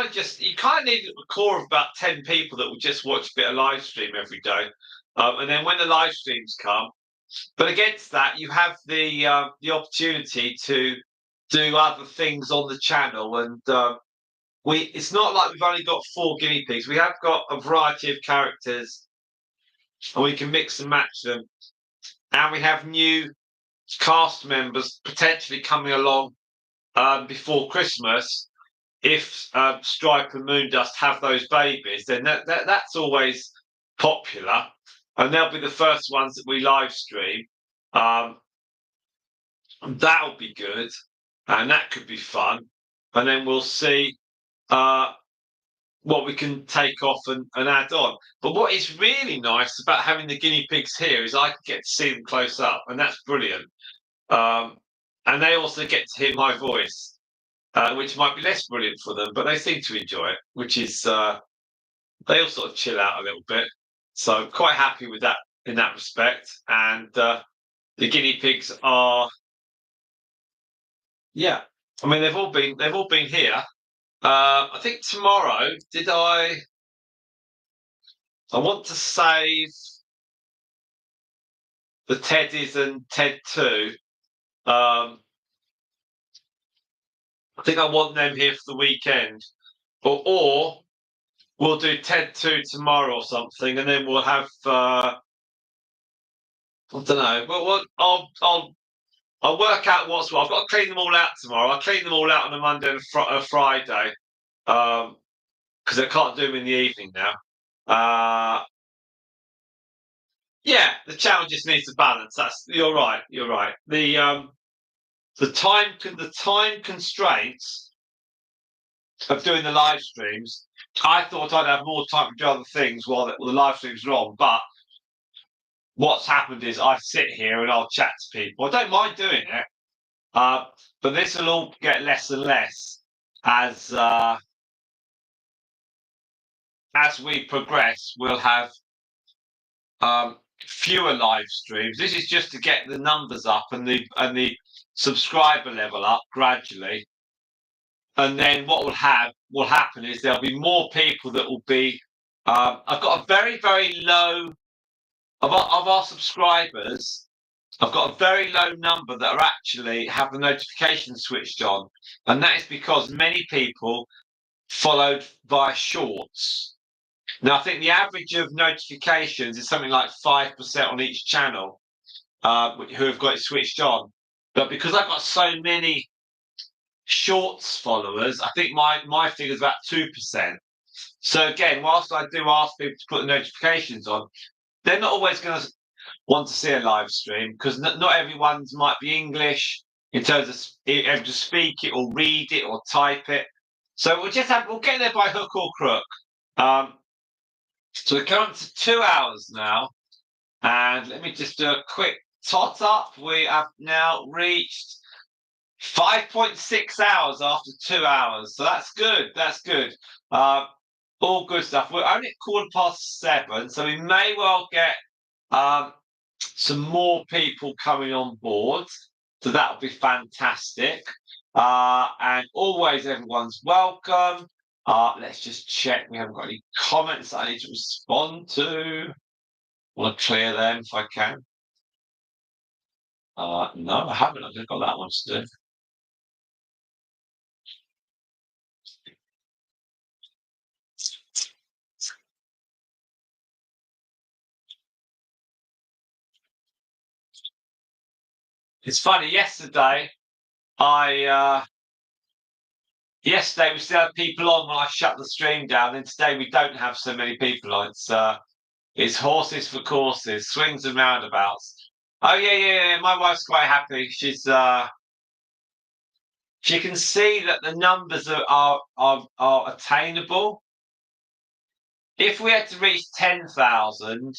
of need a core of about 10 people that will just watch a bit of live stream every day, and then when the live streams come, but against that, you have the opportunity to do other things on the channel, and it's not like we've only got 4 guinea pigs. We have got a variety of characters, and we can mix and match them. And we have new cast members potentially coming along before Christmas. If Stripe and Moondust have those babies, then that's always popular, and they'll be the first ones that we live stream. That'll be good, and that could be fun. And then we'll see what we can take off and add on. But what is really nice about having the guinea pigs here is I can get to see them close up, and that's brilliant. And they also get to hear my voice, which might be less brilliant for them, but they seem to enjoy it, which is they all sort of chill out a little bit. So I'm quite happy with that in that respect. And the guinea pigs are, yeah. I mean, they've all been here. I think tomorrow, I want to save the Teddies and Ted 2. I think I want them here for the weekend. Or we'll do Ted 2 tomorrow or something, and then we'll have I don't know. Well, I'll work out what's what. I've got to clean them all out tomorrow. I'll clean them all out on a Monday and a Friday. Because I can't do them in the evening now. Yeah, the channel just needs to balance. You're right. You're right. the time constraints of doing the live streams, I thought I'd have more time to do other things while the live streams are on. But what's happened is I sit here and I'll chat to people. I don't mind doing it, but this will all get less and less as we progress. We'll have fewer live streams. This is just to get the numbers up and the subscriber level up gradually. And then what will happen is there'll be more people that will be. I've got a very, very low of our subscribers. I've got a very low number that are actually have the notifications switched on, and that is because many people followed via shorts. Now, I think the average of notifications is something like 5% on each channel who have got it switched on. But because I've got so many shorts followers, I think my figure is about 2%. So again, whilst I do ask people to put the notifications on, they're not always going to want to see a live stream because not everyone's might be English in terms of able to speak it or read it or type it. So we'll get there by hook or crook. So we're coming to 2 hours now, and let me just do a quick tot up. We have now reached 5.6 hours after 2 hours, so that's good. That's good. All good stuff. We're only at 7:15, so we may well get some more people coming on board. So that'll be fantastic. And always everyone's welcome. Let's just check. We haven't got any comments I need to respond to. I want to clear them if I can. No, I haven't. I've just got that one to do. It's funny. Yesterday we still had people on when I shut the stream down, and today we don't have so many people on. It's horses for courses, swings and roundabouts. Oh yeah. My wife's quite happy. She can see that the numbers are attainable. If we had to reach 10,000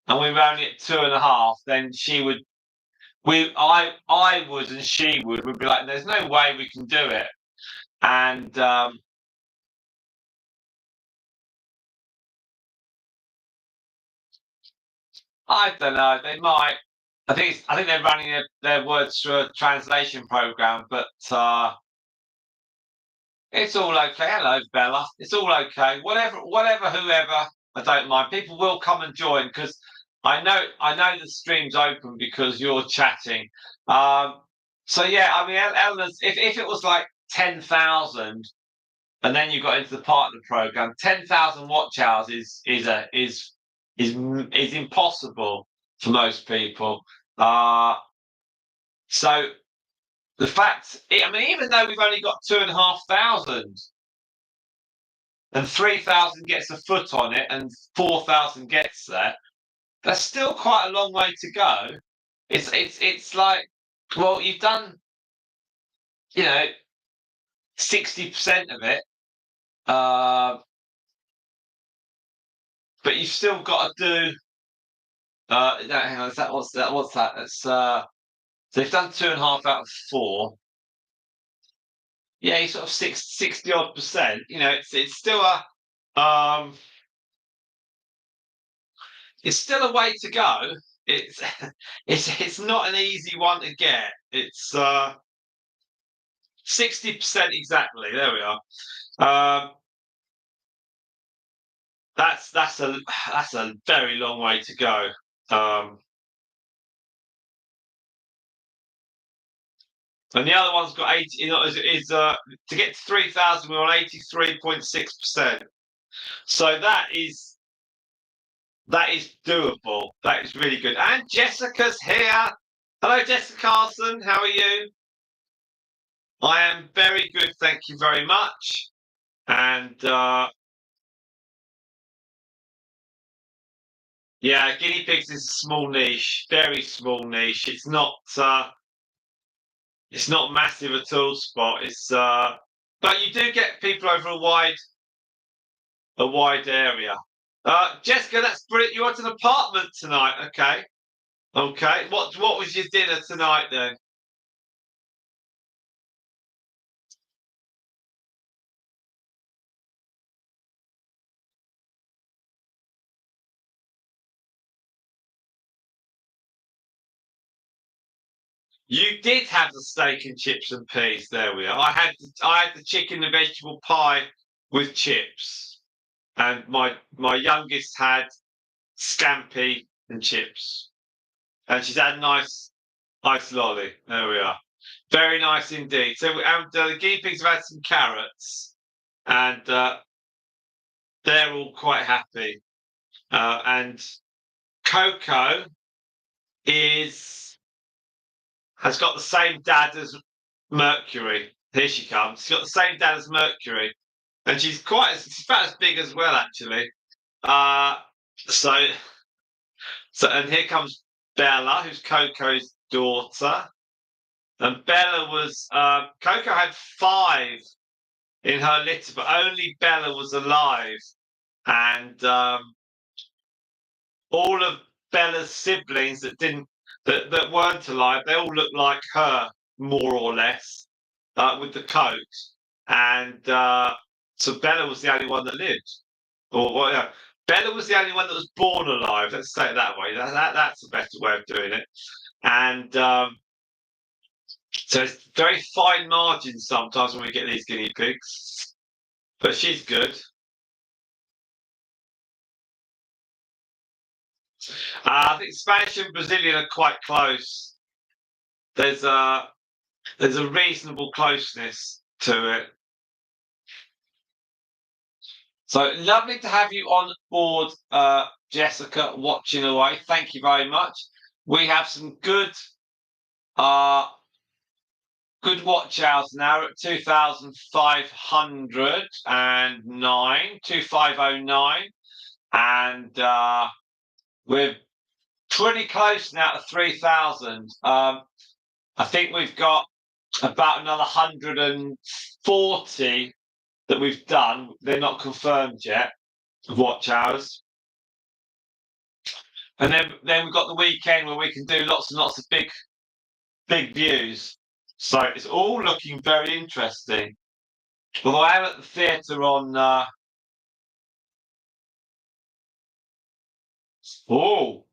and we were only at 2.5, then she would. I would, and she would be like, "There's no way we can do it." And I don't know. They might. I think they're running their words through a translation program, but it's all okay. Hello, Bella. It's all okay. Whatever, whoever. I don't mind. People will come and join because I know the stream's open because you're chatting. So yeah, I mean, Eleanor's. If it was like 10,000, and then you got into the partner program, 10,000 watch hours is impossible for most people. So the fact, I mean, even though we've only got 2,500, and 3,000 gets a foot on it, and 4,000 gets there, that's still quite a long way to go. It's like, well, you've done, 60% of it, but you've still got to do. No, hang on. Is that what's that? What's that? It's so they've done 2.5 out of 4. Yeah, you sort of 60 odd percent. It's still a way to go. It's it's not an easy one to get. It's 60% exactly. There we are. That's a very long way to go. And the other one's got 80. To get to 3,000, we're on 83.6%. So that is doable. That is really good. And Jessica's here. Hello, Jessica Carson. How are you? I am very good, thank you very much. And yeah, guinea pigs is a small niche, very small niche. It's not. It's not massive at all, Spot. But you do get people over a wide area. Jessica, that's brilliant. You want an apartment tonight? Okay, okay. What was your dinner tonight then? You did have the steak and chips and peas. There we are. I had the chicken and vegetable pie with chips, and my youngest had scampi and chips, and she's had a nice lolly. There we are. Very nice indeed. So the guinea pigs have had some carrots, and they're all quite happy. And Coco is has got the same dad as Mercury. Here she comes. She's got the same dad as Mercury, and she's about as big as well, actually. Uh, so and here comes Bella, who's Coco's daughter. And Bella was Coco had five in her litter, but only Bella was alive, and all of Bella's siblings that weren't alive, they all looked like her more or less, with the coat, and so Bella was the only one that lived. Or well, yeah, Bella was the only one that was born alive. Let's say it that way. That's a better way of doing it. And so it's very fine margins sometimes when we get these guinea pigs. But she's good. I think Spanish and Brazilian are quite close. There's a there's a reasonable closeness to it. So lovely to have you on board, Jessica, watching away. Thank you very much. We have some uh, good watch hours now at 2,509, 2,509, and we're pretty close now to 3,000. I think we've got about another 140 that we've done. They're not confirmed yet, watch hours. And then we've got the weekend where we can do lots and lots of big views. So it's all looking very interesting. Although I am at the theatre on oh,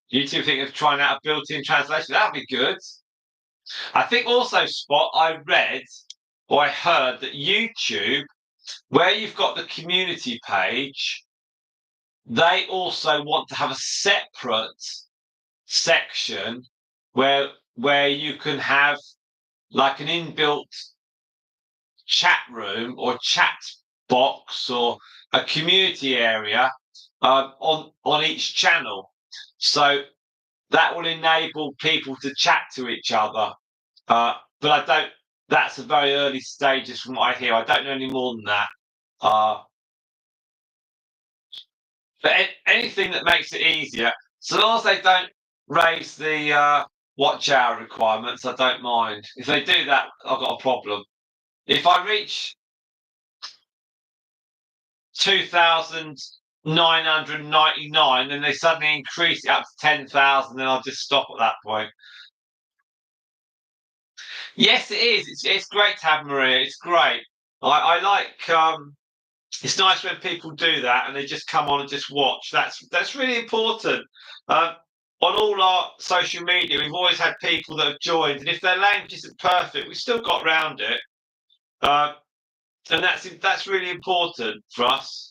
you two think of trying out a built-in translation. That'd be good. I think also, Spot, I read or I heard that YouTube, where you've got the community page, they also want to have a separate section where you can have like an inbuilt chat room or chat box or a community area on each channel. So that will enable people to chat to each other. But I don't. That's a very early stages from what I hear. I don't know any more than that. Uh, but anything that makes it easier, so long as they don't raise the watch hour requirements, I don't mind. If they do that, I've got a problem. If I reach 2,999, then they suddenly increase it up to 10,000, then I'll just stop at that point. Yes, it is. It's great to have Maria. It's great. I like. It's nice when people do that and they just come on and just watch. That's really important. Um, on all our social media, we've always had people that have joined, and if their language isn't perfect, we've still got round it. Uh, and that's really important for us.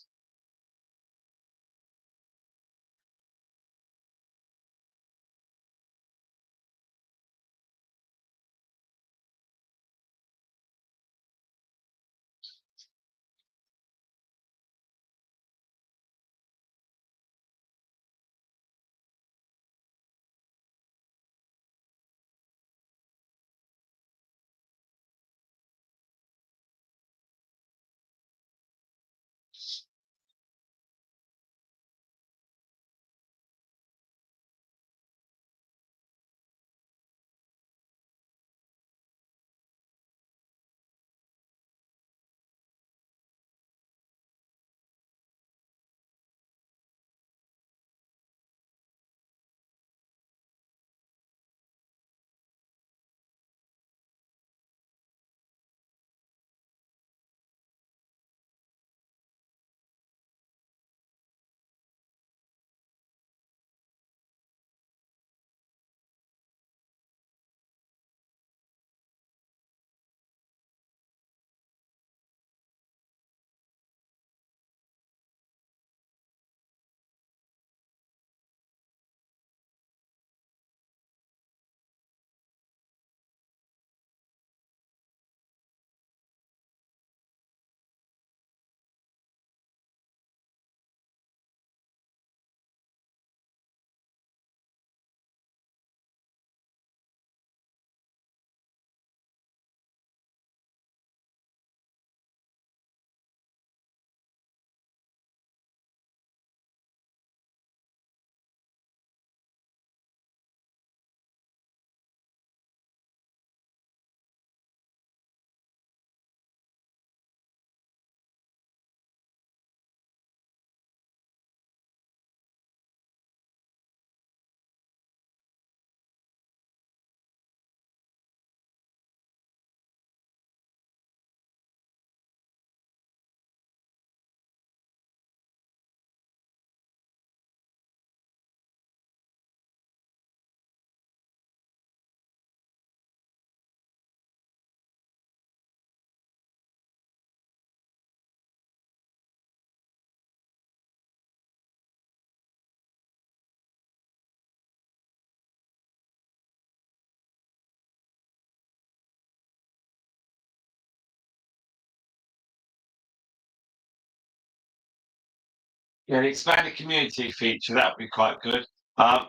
Yeah, the expanded community feature, that would be quite good. Um,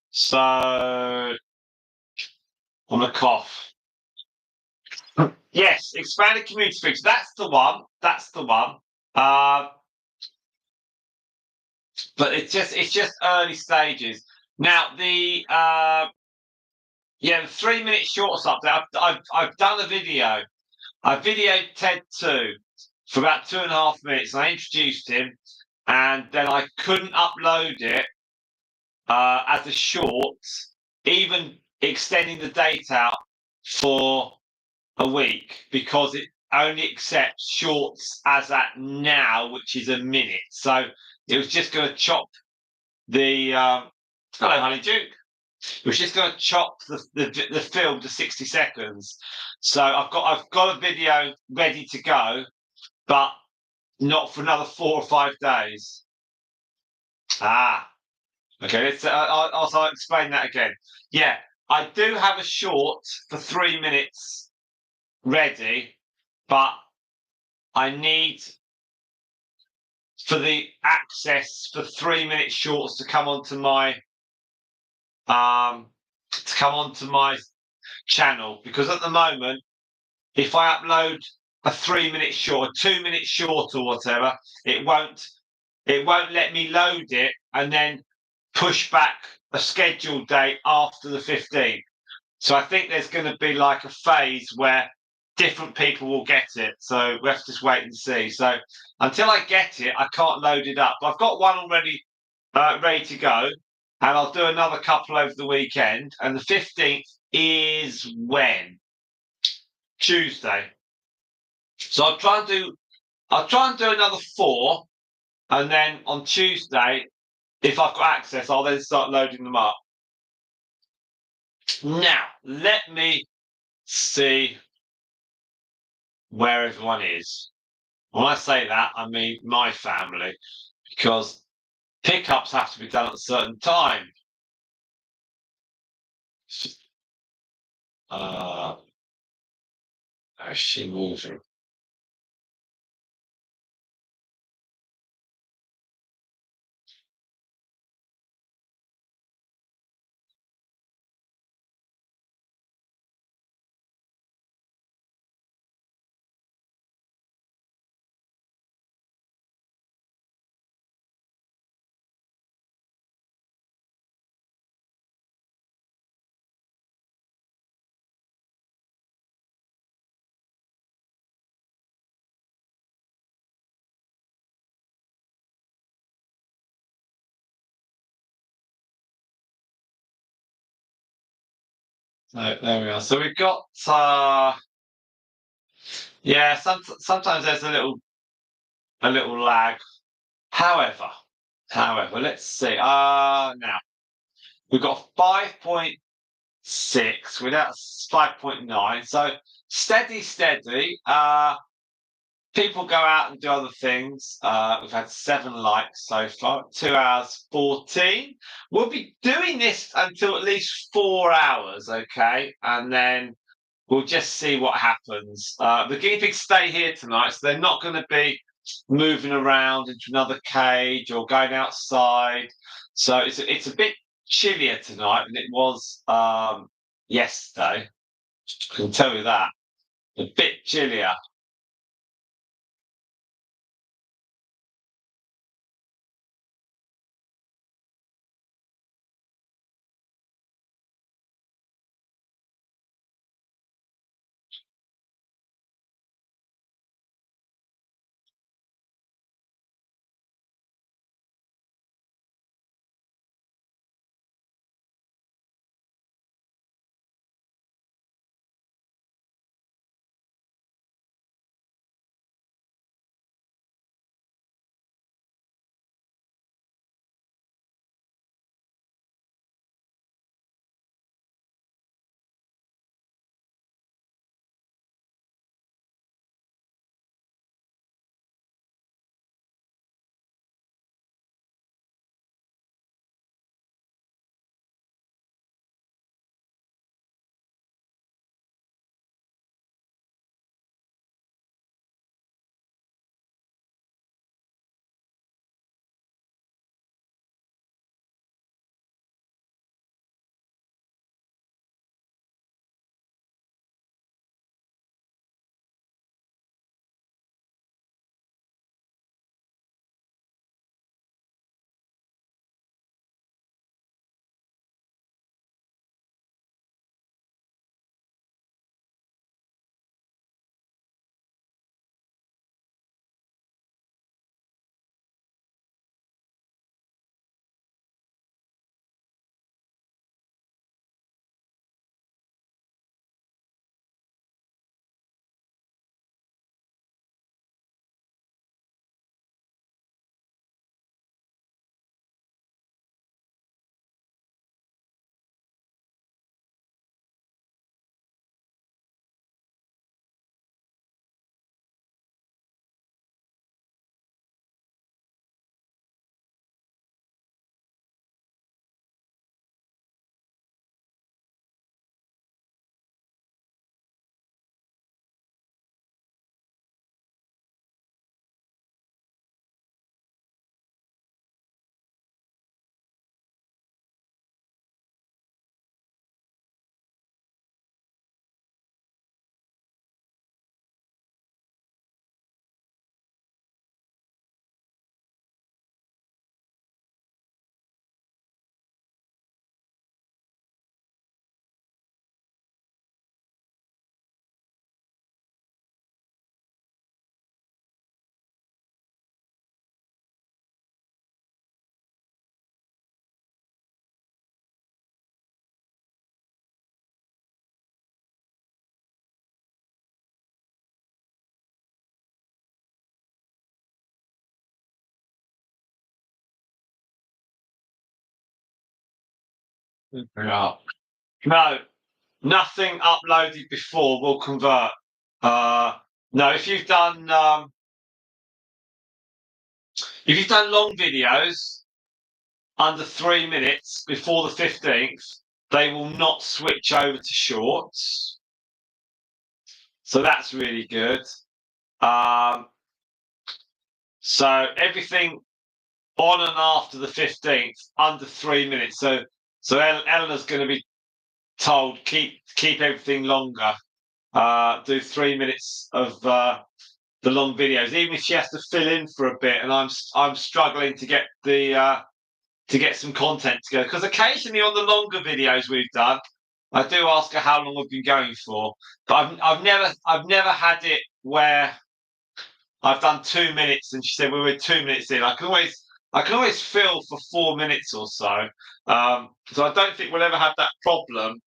so, on the cough. Yes, expanded community feature. That's the one. That's the one. Uh, but it's just early stages. Now the 3 minute shorts update. I've done a video. I videoed Ted 2 for about 2.5 minutes. And I introduced him, and then I couldn't upload it as a short, even extending the date out for a week because it only accepts shorts as at now, which is a minute. So it was just going to chop the hello, Honeyduke. It was just going to chop the film to 60 seconds. So I've got a video ready to go, but not for another 4 or 5 days. Ah, okay. I'll explain that again. Yeah, I do have a short for 3 minutes ready, but I need for the access for 3 minute shorts to come onto my channel, because at the moment, if I upload a 3 minute short, a 2 minute short or whatever, it won't let me load it and then push back a scheduled date after the 15th. So I think there's going to be like a phase where different people will get it. So we have to just wait and see. So until I get it, I can't load it up. I've got one already ready to go, and I'll do another couple over the weekend. And the 15th is when? Tuesday. So I'll try and do another 4, and then on Tuesday, if I've got access, I'll then start loading them up. Now, let me see where everyone is. When I say that, I mean my family, because pickups have to be done at a certain time. How's she moving? So there we are. So we've got yeah. Sometimes there's a little lag. However, let's see. Now we've got 5.6 without 5.9. So steady. People go out and do other things. We've had 7 likes so far, 2 hours 14. We'll be doing this until at least 4 hours, okay? And then we'll just see what happens. The guinea pigs stay here tonight, so they're not going to be moving around into another cage or going outside. So it's a bit chillier tonight than it was yesterday. I can tell you that. A bit chillier. Yeah. No, nothing uploaded before will convert. No, if you've done long videos under 3 minutes before the 15th, they will not switch over to shorts. So that's really good. So everything on and after the 15th, under 3 minutes. So Eleanor's going to be told keep everything longer. Do 3 minutes of the long videos, even if she has to fill in for a bit. And I'm struggling to get to get some content together, because occasionally on the longer videos we've done, I do ask her how long we've been going for, but I've never had it where I've done 2 minutes and she said we were 2 minutes in. I can always fill for 4 minutes or so. So I don't think we'll ever have that problem.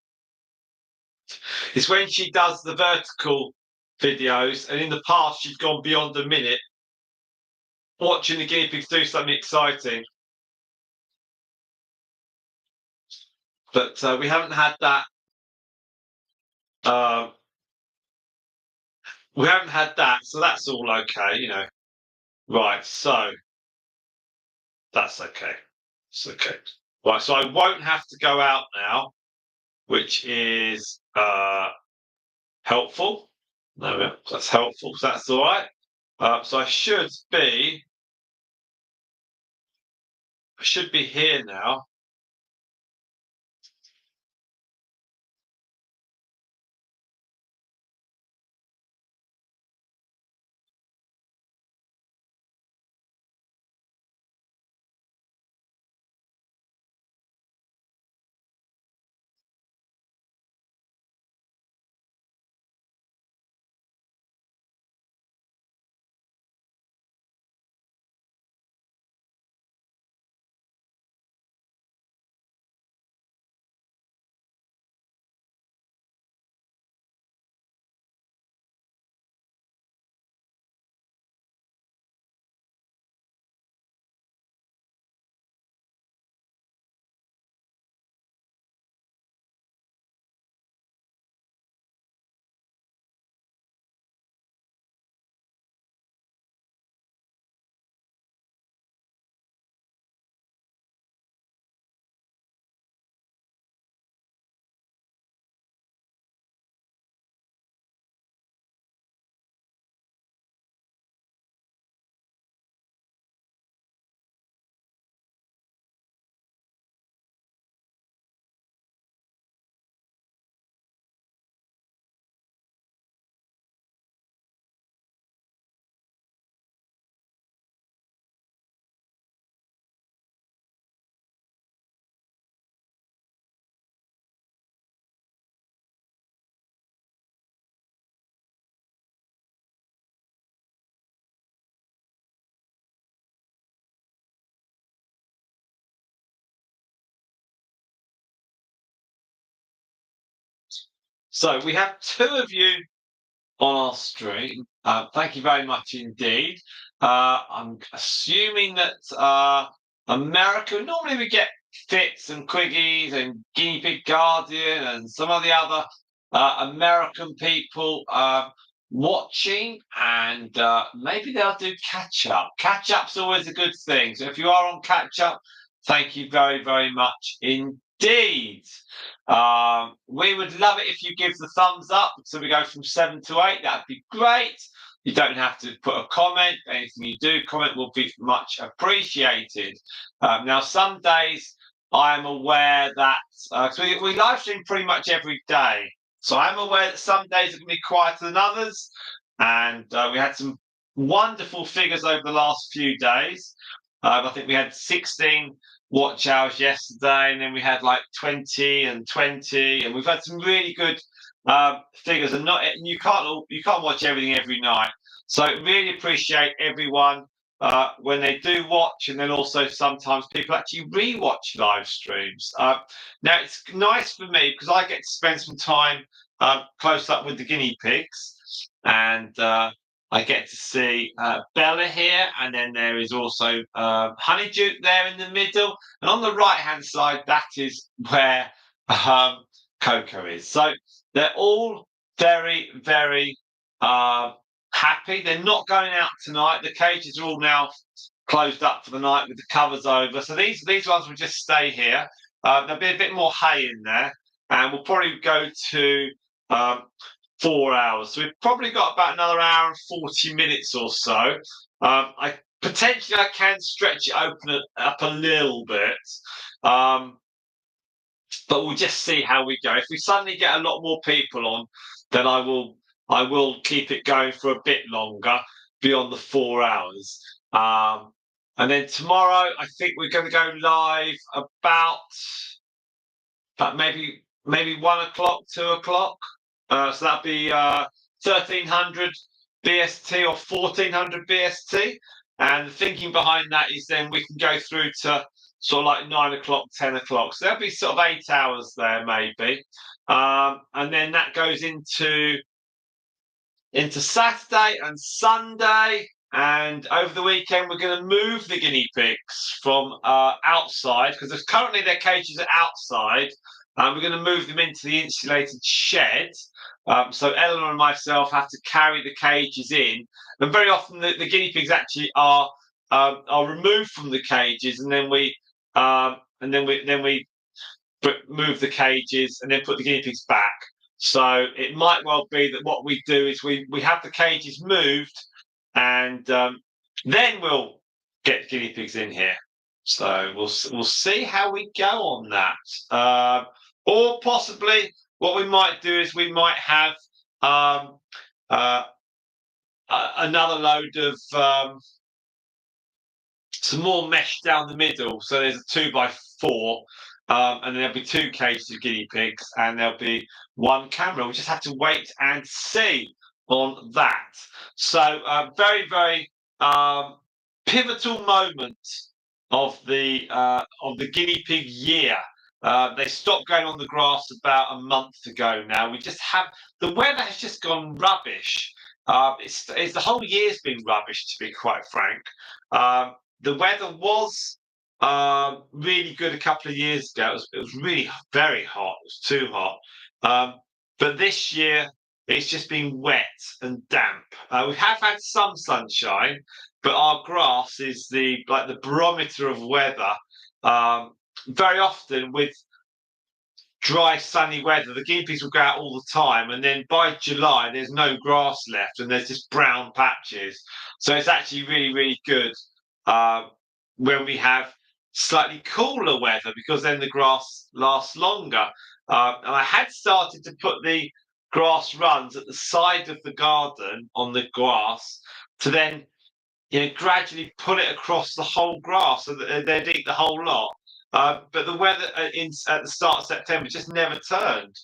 It's when she does the vertical videos, and in the past she's gone beyond a minute watching the guinea pigs do something exciting. But we haven't had that. We haven't had that, so that's all okay, you know. Right, so that's okay. It's okay. Right, so I won't have to go out now, which is helpful. No, that's helpful. So that's all right. So I should be here now. So we have two of you on our stream. Thank you very much indeed. I'm assuming that America, normally we get Fitz and Quiggies and Guinea Pig Guardian and some of the other American people watching, and maybe they'll do catch up. Catch up's always a good thing. So if you are on catch up, thank you very, very much indeed. We would love it if you give the thumbs up, so we go from 7 to 8. That'd be great. You don't have to put a comment. Anything you do comment will be much appreciated. Now, some days I am aware that we live stream pretty much every day, so I'm aware that some days are going to be quieter than others. And we had some wonderful figures over the last few days. I think we had 16 watch hours yesterday, and then we had like 20 and 20, and we've had some really good figures. And you can't watch everything every night. So really appreciate everyone when they do watch, and then also sometimes people actually rewatch live streams. Now it's nice for me because I get to spend some time close up with the guinea pigs, and I get to see Bella here, and then there is also Honeyduke there in the middle. And on the right-hand side, that is where Coco is. So they're all very, very happy. They're not going out tonight. The cages are all now closed up for the night with the covers over. So these ones will just stay here. There'll be a bit more hay in there, and we'll probably go to 4 hours. So we've probably got about another hour and 40 minutes or so. I can stretch it up a little bit. But we'll just see how we go. If we suddenly get a lot more people on, then I will keep it going for a bit longer beyond the 4 hours. And then tomorrow, I think we're going to go live about maybe 1 o'clock, 2 o'clock. So that'll be 1300 BST or 1400 BST. And the thinking behind that is then we can go through to sort of like 9 o'clock, 10 o'clock. So there'll be sort of 8 hours there, maybe. And then that goes into Saturday and Sunday. And over the weekend, we're going to move the guinea pigs from outside, because currently their cages are outside. We're going to move them into the insulated shed. So Eleanor and myself have to carry the cages in. And very often the guinea pigs actually are removed from the cages, and then we move the cages and then put the guinea pigs back. So it might well be that what we do is we have the cages moved, and then we'll get the guinea pigs in here. So we'll see how we go on that. Or possibly what we might do is we might have another load of some more mesh down the middle. So there's a 2x4, and there'll be 2 cages of guinea pigs, and there'll be 1 camera. We just have to wait and see on that. So very, very pivotal moment of the guinea pig year. They stopped going on the grass about a month ago now. The weather has just gone rubbish. It's the whole year's been rubbish, to be quite frank. The weather was really good a couple of years ago. It was really very hot. It was too hot. But this year, it's just been wet and damp. We have had some sunshine, but our grass is the barometer of weather. Very often with dry, sunny weather, the guinea pigs will go out all the time, and then by July, there's no grass left, and there's just brown patches. So it's actually really, really good when we have slightly cooler weather, because then the grass lasts longer. And I had started to put the grass runs at the side of the garden on the grass to then gradually pull it across the whole grass so that they'd eat the whole lot. But the weather at the start of September just never turned,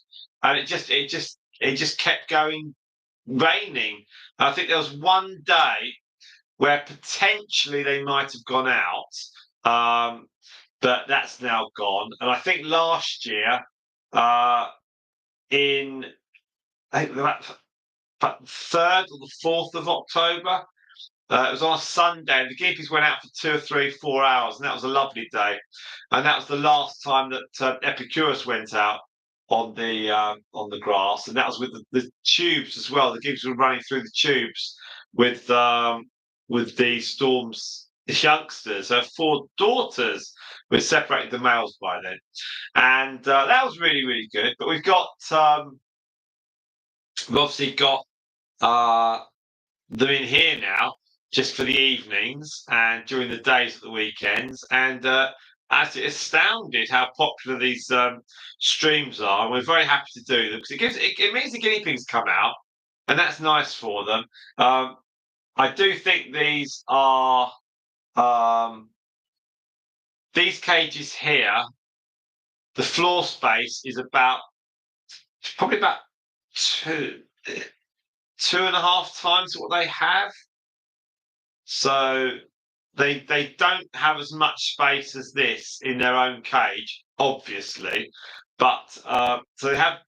and it just kept going raining. And I think there was one day where potentially they might have gone out, but that's now gone. And I think last year, in I think the 3rd or the 4th of October, it was on a Sunday, and the guinea pigs went out for 2 or 3, 4 hours, and that was a lovely day. And that was the last time that Epicurus went out on the grass, and that was with the tubes as well. The guinea pigs were running through the tubes with the Storm's youngsters. Her 4 daughters. We separated the males by then, and that was really, really good. But we've obviously got them in here now, just for the evenings and during the days at the weekends. And actually astounded how popular these streams are. And we're very happy to do them, because it means the guinea pigs come out, and that's nice for them. I do think these are these cages here. The floor space is probably about 2.5 times what they have. So they don't have as much space as this in their own cage, obviously, but so they have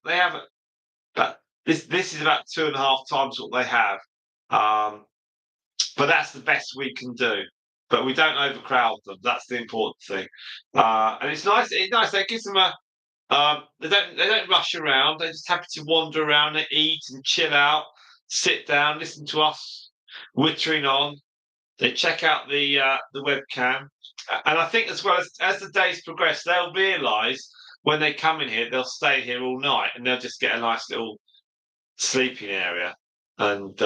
but this is about 2.5 times what they have. but that's the best we can do. But we don't overcrowd them. That's the important thing. And it's nice. It's nice. It gives them a. They don't rush around. They're just happy to wander around and eat and chill out, sit down, listen to us wittering on. They check out the webcam, and I think as well as the days progress, they'll realise when they come in here, they'll stay here all night, and they'll just get a nice little sleeping area. And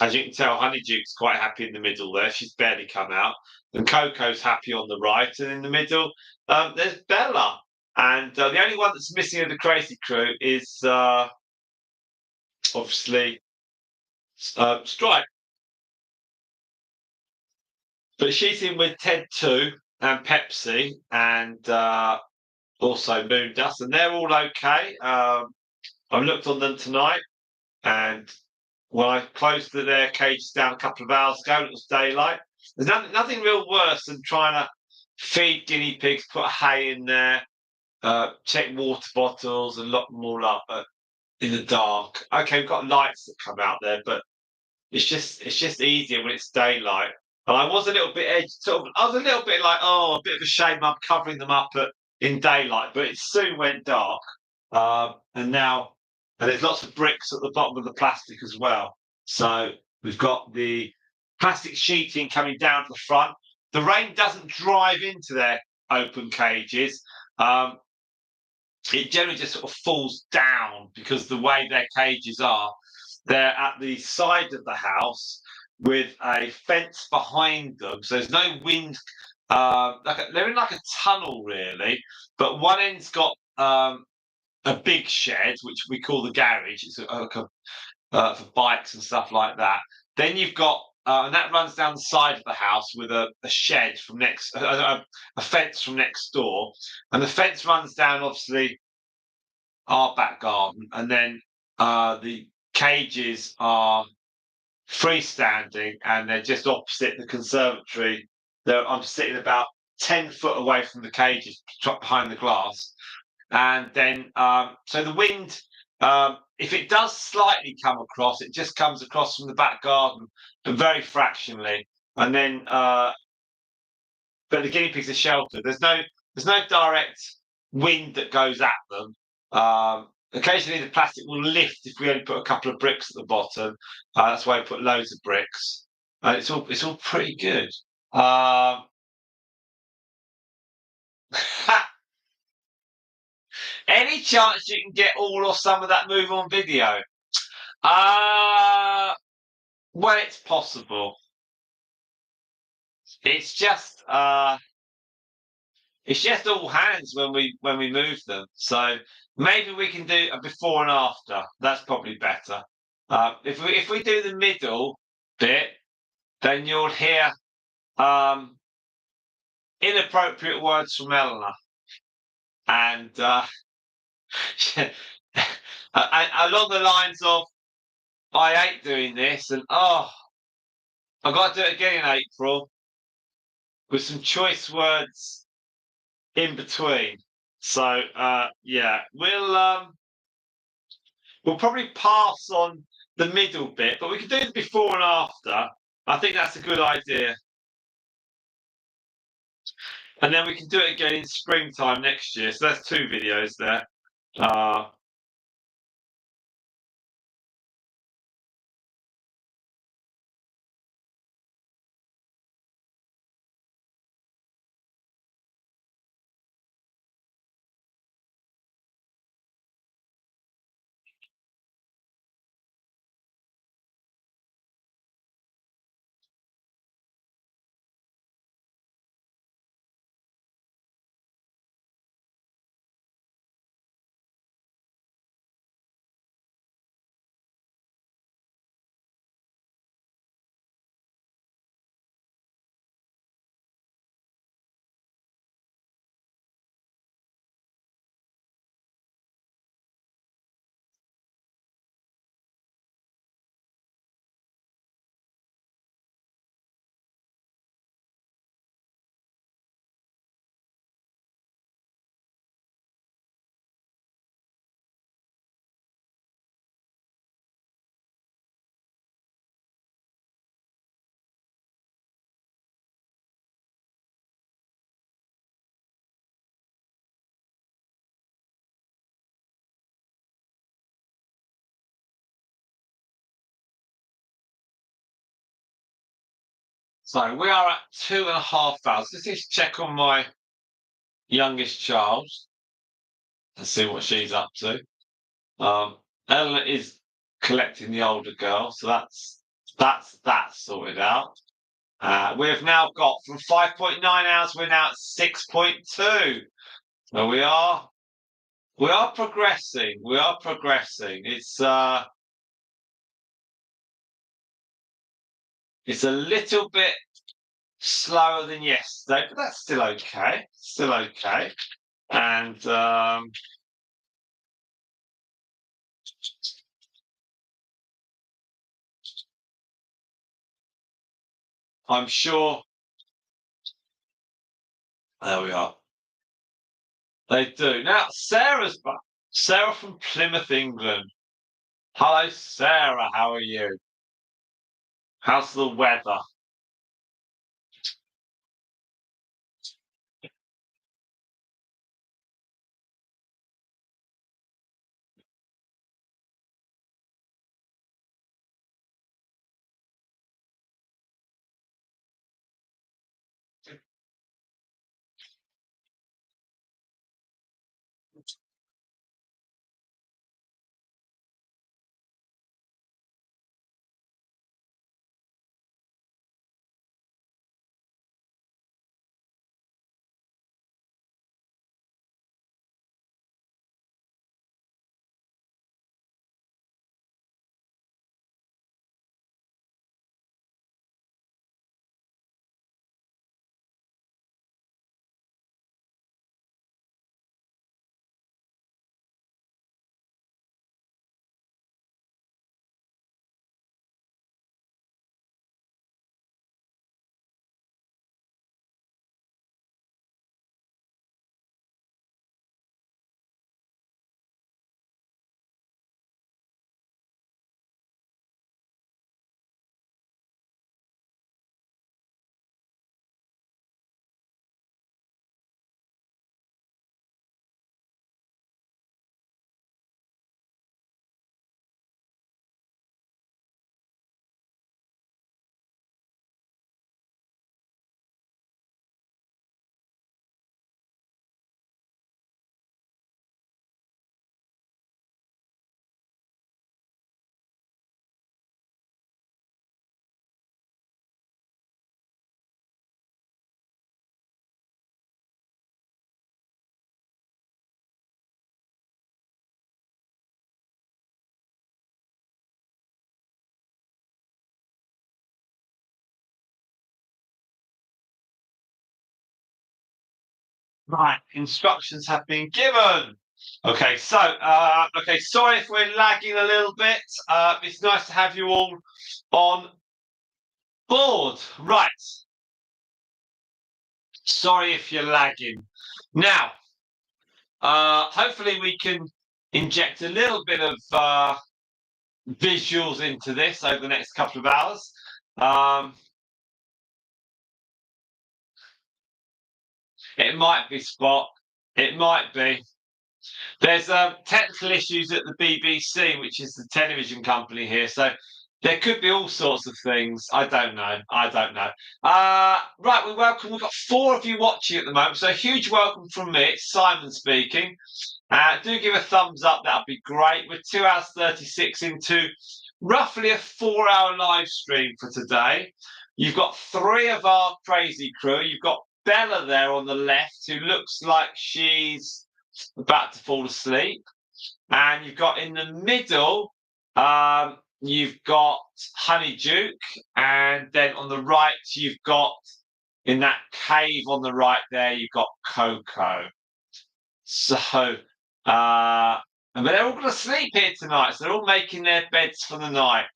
as you can tell, Honeyduke's quite happy in the middle there. She's barely come out. And Coco's happy on the right. And in the middle, there's Bella. And the only one that's missing of the crazy crew is obviously Stripe. But she's in with Ted too, and Pepsi, and also Moon Dust. And they're all okay. I've looked on them tonight. And when I closed their cages down a couple of hours ago, it was daylight. There's nothing real worse than trying to feed guinea pigs, put hay in there, check water bottles, and lock them all up in the dark. Okay, we've got lights that come out there, but it's just easier when it's daylight. And I was a little bit I was a little bit like, oh, a bit of a shame I'm covering them up in daylight, but it soon went dark. And now, and there's lots of bricks at the bottom of the plastic as well. So we've got the plastic sheeting coming down to the front. The rain doesn't drive into their open cages. It generally just sort of falls down because the way their cages are, they're at the side of the house with a fence behind them. So there's no wind. They're in like a tunnel, really, but one end's got a big shed, which we call the garage. It's for bikes and stuff like that. Then you've got, and that runs down the side of the house with a shed from a fence from next door, and the fence runs down obviously our back garden, and then the cages are freestanding, and they're just opposite the conservatory. I'm sitting about 10 foot away from the cages, behind the glass, and then so the wind, if it does slightly come across, it just comes across from the back garden, but very fractionally. And then, but the guinea pigs are sheltered. There's no direct wind that goes at them. Occasionally, the plastic will lift if we only put a couple of bricks at the bottom. That's why I put loads of bricks. It's all pretty good. Any chance you can get all or some of that move on video? Well, it's possible. It's just all hands when we move them. So maybe we can do a before and after. That's probably better. If we do the middle bit, then you'll hear inappropriate words from Eleanor, and along the lines of, "I hate doing this," and "Oh, I've got to do it again in April," with some choice words in between. So yeah, we'll probably pass on the middle bit, but we can do the before and after. I think that's a good idea. And then we can do it again in springtime next year. So that's 2 videos there. So we are at 2.5 hours. Let's just check on my youngest child and see what she's up to. Ella is collecting the older girl, so that's sorted out. We've now got from 5.9 hours, we're now at 6.2. So we are progressing. We are progressing. It's a little bit slower than yesterday, but that's still okay. Still okay. And I'm sure there we are. They do. Now Sarah's back. Sarah from Plymouth, England. Hello, Sarah. How are you? How's the weather? Right, instructions have been given. Okay, so okay, sorry if we're lagging a little bit. It's nice to have you all on board. Right. Sorry if you're lagging. Now, hopefully we can inject a little bit of visuals into this over the next couple of hours. It might be Spot. It might be. There's technical issues at the BBC, which is the television company here. So there could be all sorts of things. I don't know. I don't know. Right, we've got 4 of you watching at the moment. So a huge welcome from me. It's Simon speaking. Do give a thumbs up. That'd be great. We're 2 hours 36 into roughly a 4-hour live stream for today. You've got 3 of our crazy crew. You've got Bella there on the left, who looks like she's about to fall asleep. And you've got in the middle, you've got Honeyduke. And then on the right, you've got in that cave on the right there, you've got Coco. So, but they're all going to sleep here tonight. So they're all making their beds for the night.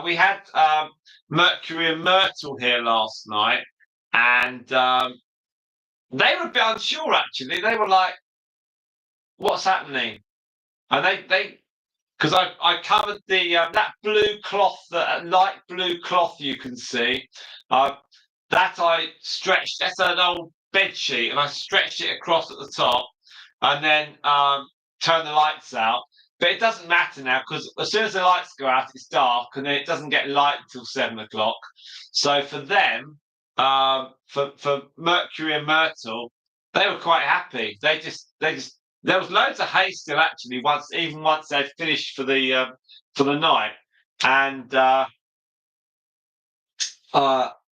We had Mercury and Myrtle here last night. And they were a bit unsure, actually. They were like, what's happening? And they because I covered the that blue cloth, that light blue cloth you can see, that I stretched. That's an old bed sheet, and I stretched it across at the top, and then turned the lights out. But it doesn't matter now because as soon as the lights go out, it's dark, and then it doesn't get light until 7 o'clock. So for them, for Mercury and Myrtle, they were quite happy. They just there was loads of hay still actually. Once they'd finished for the night, and uh,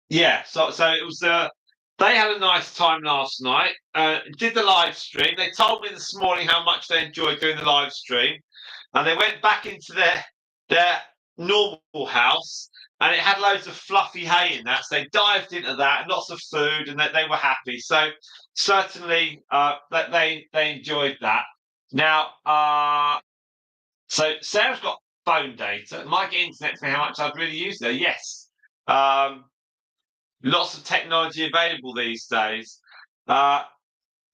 yeah, so it was. They had a nice time last night. Did the live stream. They told me this morning how much they enjoyed doing the live stream, and they went back into their normal house, and it had loads of fluffy hay in that. So they dived into that, and lots of food, and they were happy. So certainly, that they enjoyed that. Now, so Sarah's got phone data. Might get internet for how much I've really used her. Yes. Um, Lots of technology available these days. Uh,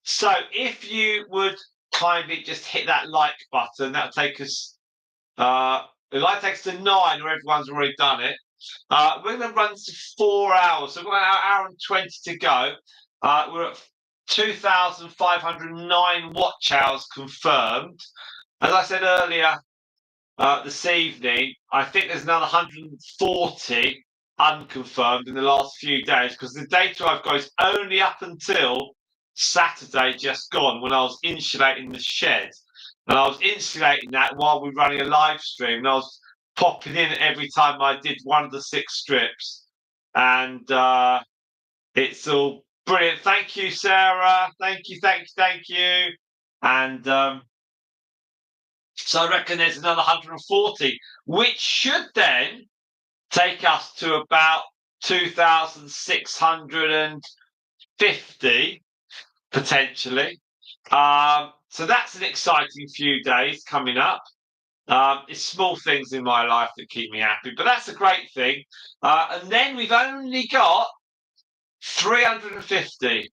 so if you would kindly just hit that like button, that'll take us. It might take us to 9, or everyone's already done it. We're going to run to 4 hours, so we've got an hour and 20 to go. We're at 2,509 watch hours confirmed. As I said earlier, this evening, I think there's another 140 unconfirmed in the last few days, because the data I've got is only up until Saturday just gone, when I was insulating the shed. And I was insulating that while we were running a live stream. And I was popping in every time I did one of the 6 strips. And it's all brilliant. Thank you, Sarah. Thank you, thank you, thank you. And so I reckon there's another 140, which should then take us to about 2,650 potentially. So that's an exciting few days coming up. It's small things in my life that keep me happy, but that's a great thing. And then we've only got 350.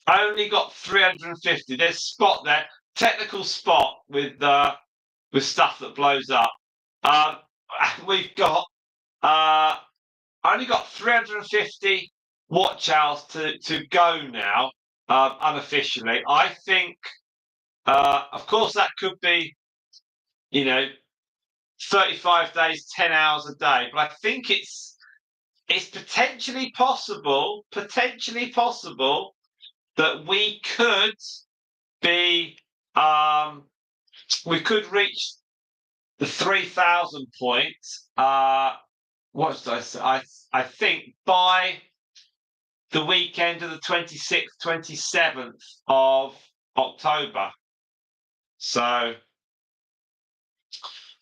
Only got 350. There's spot there, technical spot with stuff that blows up. We've got only got 350 watch hours to go now, unofficially. I think, of course, that could be, 35 days, 10 hours a day, but I think it's potentially possible that be, um, we could reach the 3,000 point. What did I say? I think by the weekend of the 26th, 27th of October. So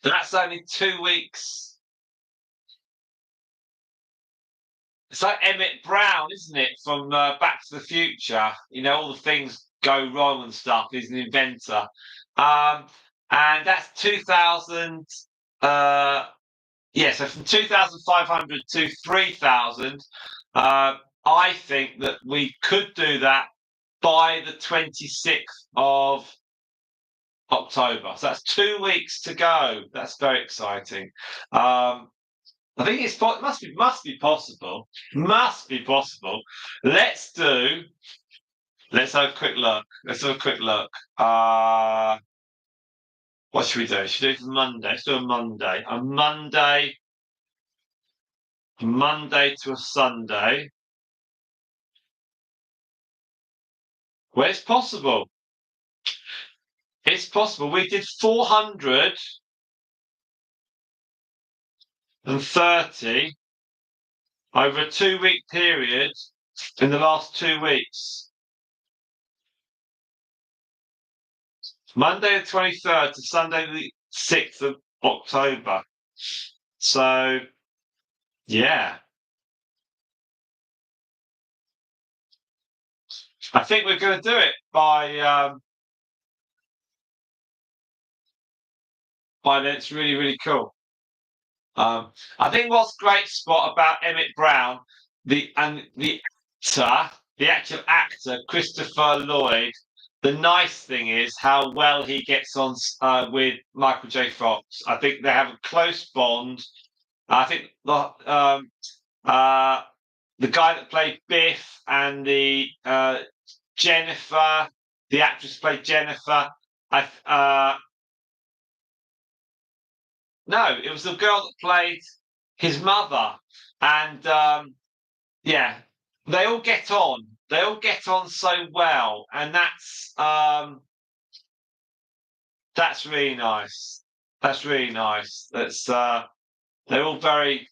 that's only 2 weeks. It's like Emmett Brown, isn't it, from Back to the Future? All the things go wrong and stuff. He's an inventor. And that's 2,000. So from 2,500 to 3,000, I think that we could do that by the 26th of October. So that's 2 weeks to go. That's very exciting. I think must be possible. Must be possible. Let's have a quick look. What should we do? Should we do it for Monday? Let's do a Monday. Monday to a Sunday. Well, it's possible. It's possible. We did 430 over a 2-week period in the last 2 weeks. Monday the 23rd to Sunday the 6th of October. So, yeah. I think we're going to do it by then. It's really, really cool. I think what's great spot about Emmett Brown, the actual actor, Christopher Lloyd. The nice thing is how well he gets on with Michael J. Fox. I think they have a close bond. I think the guy that played Biff and the Jennifer, the actress played Jennifer. No, it was the girl that played his mother, and yeah, they all get on. They all get on so well, and that's really nice. That's really nice. They're all very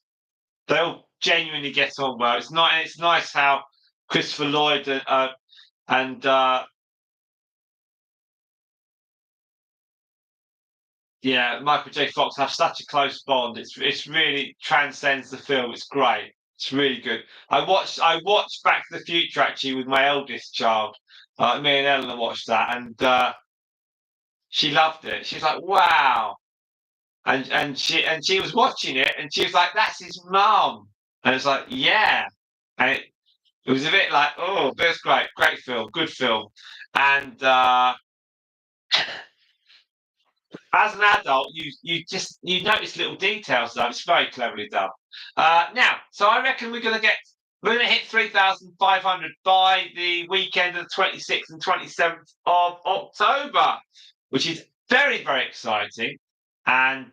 they all genuinely get on well. It's nice how Christopher Lloyd and yeah, Michael J. Fox have such a close bond. It's really transcends the film. It's great. It's really good. I watched Back to the Future actually with my eldest child. Me and Eleanor watched that, and she loved it. She's like, "Wow!" And she was watching it, and she was like, "That's his mum." And it's like, "Yeah." And it was a bit like, "Oh, that's great, great film, good film." And as an adult, you notice little details though. It's very cleverly done. Now, so I reckon we're gonna hit 3,500 by the weekend of the 26th and 27th of October, which is very very exciting. And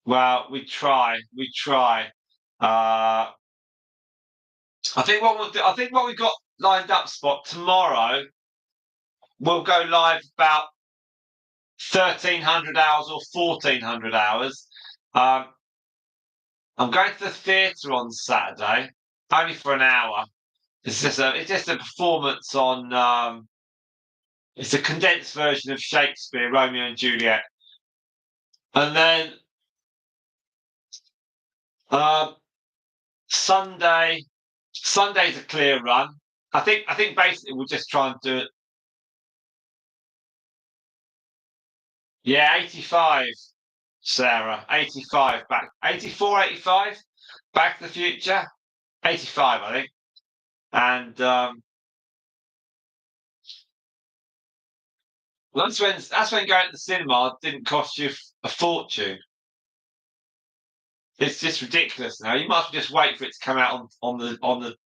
well, we try. Uh, I think what we've got lined up, Spot, tomorrow. We'll go live about 1,300 hours or 1,400 hours. Um, I'm going to the theatre on Saturday, only for an hour. It's just a performance on. It's a condensed version of Shakespeare, Romeo and Juliet, and then uh, Sunday. Sunday's a clear run. I think basically we'll just try and do it. Yeah, 85, Sarah. 85 back. 84, 85. Back to the Future. 85, I think. And well, that's when going to the cinema didn't cost you a fortune. It's just ridiculous now. You must just wait for it to come out on the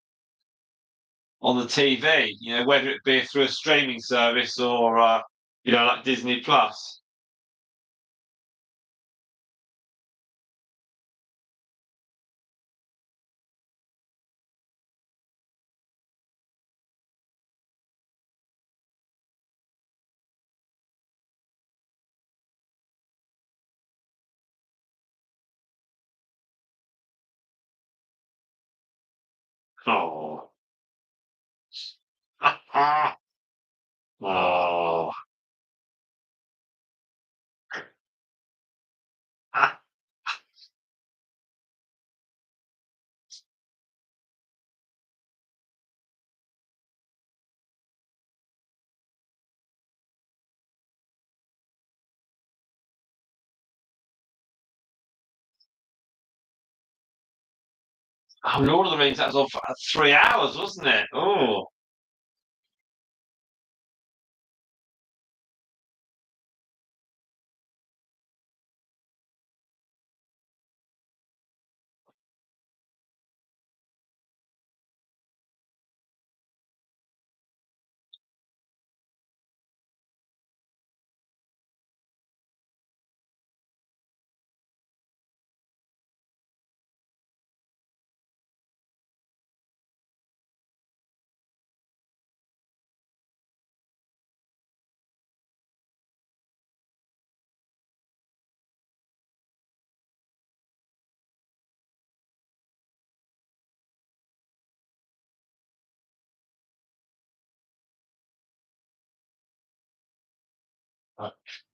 TV. Whether it be through a streaming service or like Disney Plus. Oh, oh. Oh, Lord of the Rings. That was all for 3 hours, wasn't it? Oh,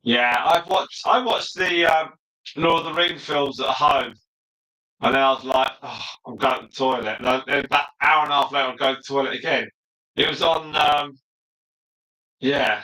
yeah. I watched the Lord of the Rings films at home. And then I was like, oh, I'm going to the toilet. And then about hour and a half later, I'm going to the toilet again. It was on, yeah.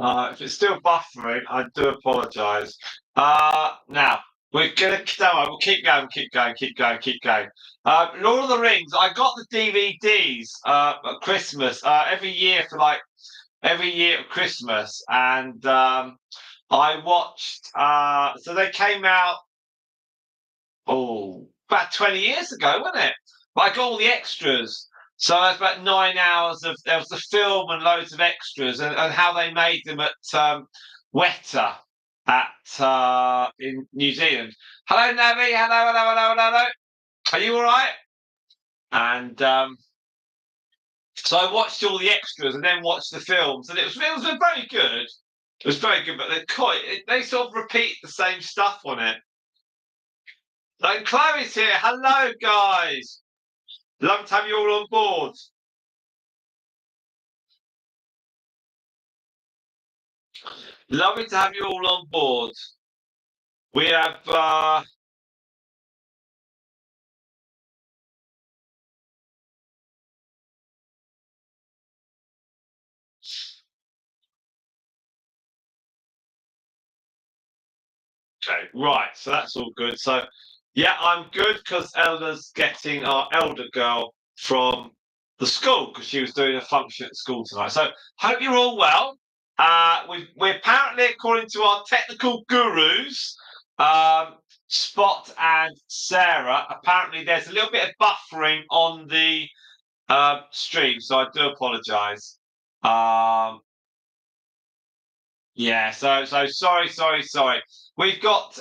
If it's still buffering, I do apologise. Now we're gonna no, we'll keep going, keep going, keep going, keep going. Lord of the Rings. I got the DVDs at Christmas every year for like every year at Christmas, and I watched. So they came out about 20 years ago, wasn't it? But I got all the extras. So that's about 9 hours of there was the film and loads of extras and how they made them at Weta at in New Zealand. Hello, Navi. Hello, hello, hello, hello, hello. Are you all right? And so I watched all the extras and then watched the films, and it was very good. It was very good, but they sort of repeat the same stuff on it. And Chloe's here. Hello, guys. Love to have you all on board. Lovely to have you all on board. We have okay, right. So that's all good. So yeah, I'm good because Elder's getting our elder girl from the school because she was doing a function at school tonight. So hope you're all well. We're apparently, according to our technical gurus, Spot and Sarah, apparently there's a little bit of buffering on the stream, so I do apologise. Yeah, so sorry. We've got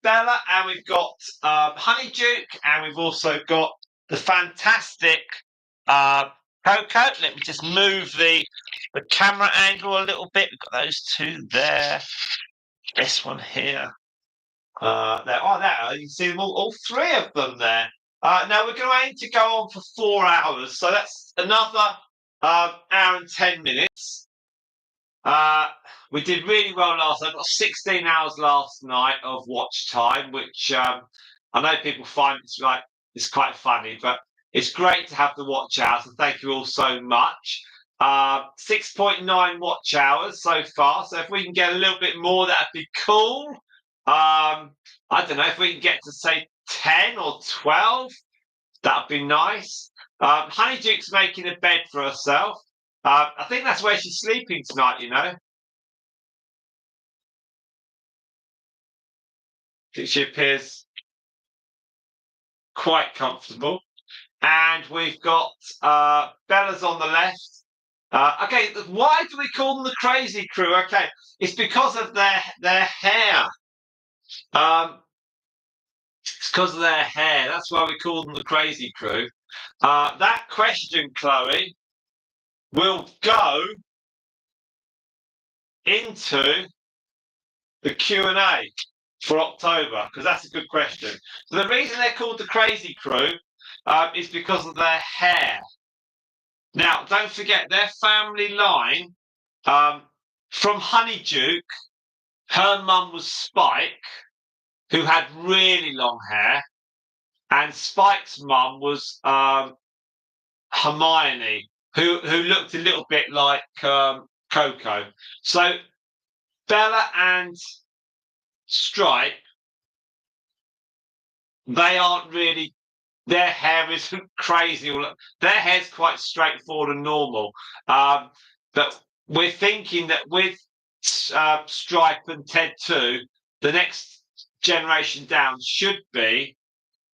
Bella and we've got Honeyduke and we've also got the fantastic uh, Coco. Let me just move the camera angle a little bit. We've got those two there. This one here. There. Oh, there. You can see them all three of them there. Now we're going to aim to go on for 4 hours, so that's another hour and 10 minutes. Uh, we did really well last night. I got 16 hours last night of watch time, which I know people find it's quite funny, but it's great to have the watch hours. And thank you all so much. 6.9 watch hours so far. So if we can get a little bit more, that'd be cool. I don't know if we can get to say 10 or 12. That'd be nice. Honeyduke's making a bed for herself. I think that's where she's sleeping tonight, you know. I think she appears quite comfortable. And we've got Bella's on the left. Okay, why do we call them the crazy crew? Okay, it's because of their hair. It's because of their hair. That's why we call them the crazy crew. That question, Chloe, will go into the Q&A for October because that's a good question. So the reason they're called the Crazy Crew is because of their hair. Now, don't forget their family line from Honeyduke. Her mum was Spike, who had really long hair, and Spike's mum was Hermione, who looked a little bit like Coco. So Bella and Stripe, they aren't really. Their hair isn't crazy. Their hair's quite straightforward and normal. But we're thinking that with Stripe and Ted too, the next generation down should be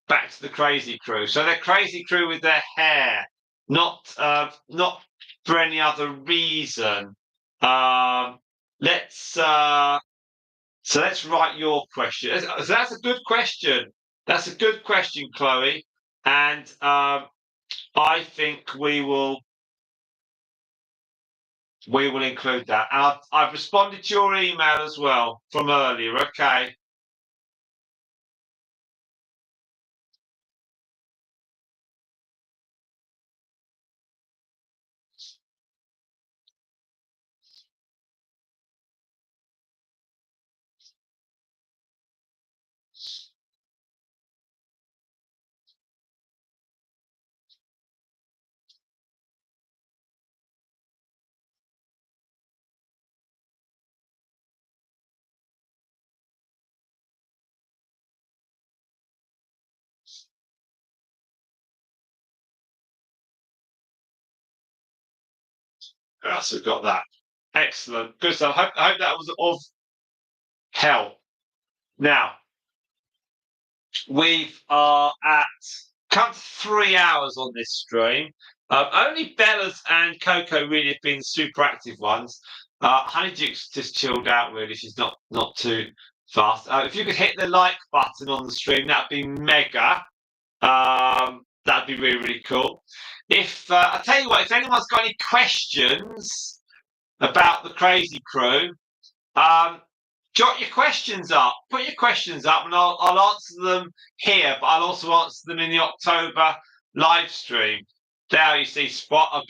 back to the crazy crew. So they're crazy crew with their hair, not for any other reason. Let's so let's write your question. So that's a good question. That's a good question, Chloe. And I think we will include that. And I've responded to your email as well from earlier. Okay. So we've got that. Excellent. Good stuff. I hope that was of help. Now, we are at come 3 hours on this stream. Only Bella's and Coco really have been super active ones. Honeyduke's just chilled out, really. She's not too fast. If you could hit the like button on the stream, that'd be mega. That'd be really, really cool. If I tell you what, if anyone's got any questions about the Crazy Crew, jot your questions up. Put your questions up, and I'll answer them here. But I'll also answer them in the October live stream. There you see, Spot.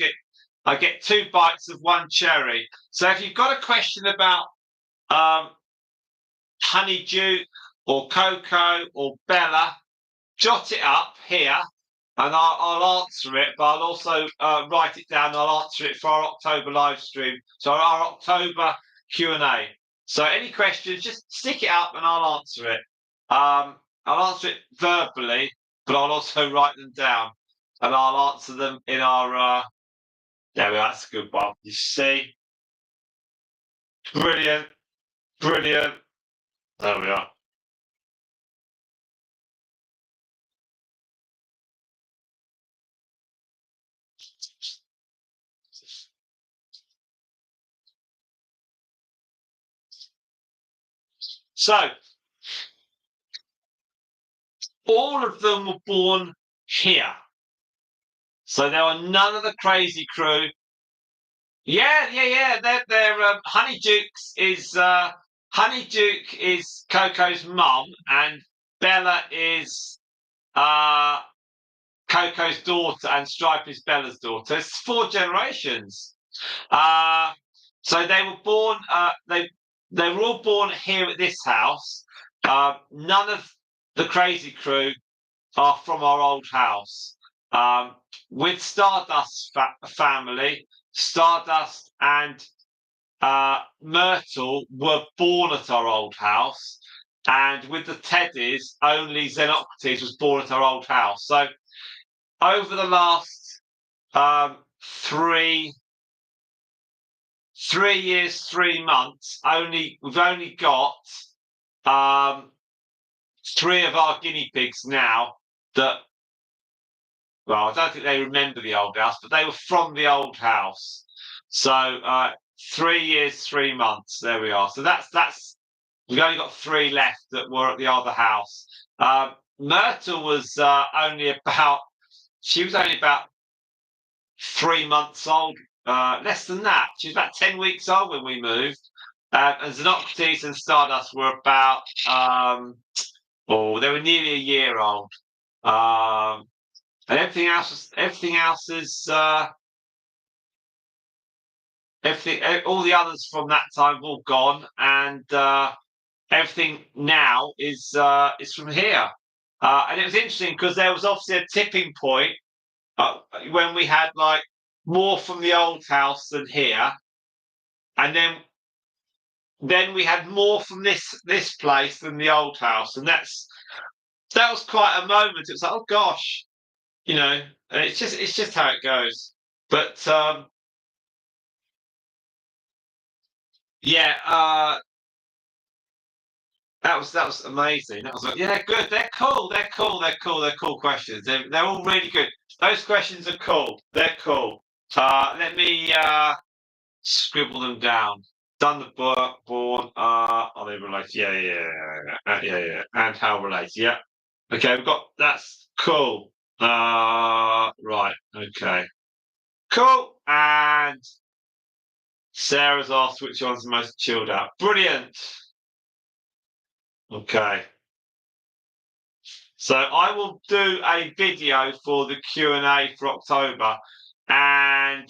I get 2 bites of 1 cherry. So if you've got a question about Honeyduke or Coco or Bella, jot it up here, and I'll answer it. But I'll also write it down. And I'll answer it for our October live stream. So our October Q&A. So any questions, just stick it up and I'll answer it. I'll answer it verbally, but I'll also write them down, and I'll answer them in our. There we are. That's a good one. You see, brilliant, brilliant. There we are. So, all of them were born here. So there were none of the Crazy Crew. Yeah. They're Honeyduke is Coco's mum, and Bella is Coco's daughter, and Stripe is Bella's daughter. It's 4 generations. So they were born. They were all born here at this house. None of the Crazy Crew are from our old house. With Stardust's family, Stardust and Myrtle were born at our old house, and with the Teddies, only Xenocrates was born at our old house. So over the last 3 years, 3 months, we've only got 3 of our guinea pigs now that, well, I don't think they remember the old house, but they were from the old house. So 3 years, 3 months. There we are. So that's we've only got 3 left that were at the other house. Myrtle was only about 3 months old. Less than that. She was about 10 weeks old when we moved. And Xenocrates and Stardust were about they were nearly a year old. And everything else is all the others from that time have all gone, and everything now is from here. And it was interesting because there was obviously a tipping point when we had like more from the old house than here, and then we had more from this place than the old house, and that was quite a moment. It was like, oh gosh, and it's just how it goes. But yeah, that was amazing. That was like, yeah, good. They're cool. They're cool questions. They're all really good. Those questions are cool. They're cool. Let me scribble them down. Done the book, born. Are they related? Yeah. And how related? Yeah. Okay, that's cool. Right. Okay. Cool. And Sarah's asked which one's the most chilled out. Brilliant. Okay. So I will do a video for the Q&A for October, and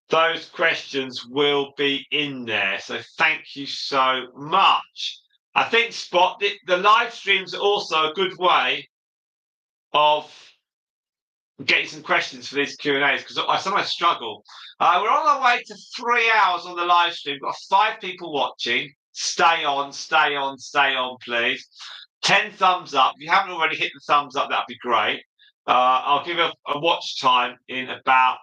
those questions will be in there. So thank you so much. I think, Spot, the live streams are also a good way of getting some questions for these Q&As, because I sometimes struggle. We're on our way to 3 hours on the live stream. We've got 5 people watching. Stay on, please. 10 thumbs up. If you haven't already hit the thumbs up, that'd be great. I'll give a watch time in about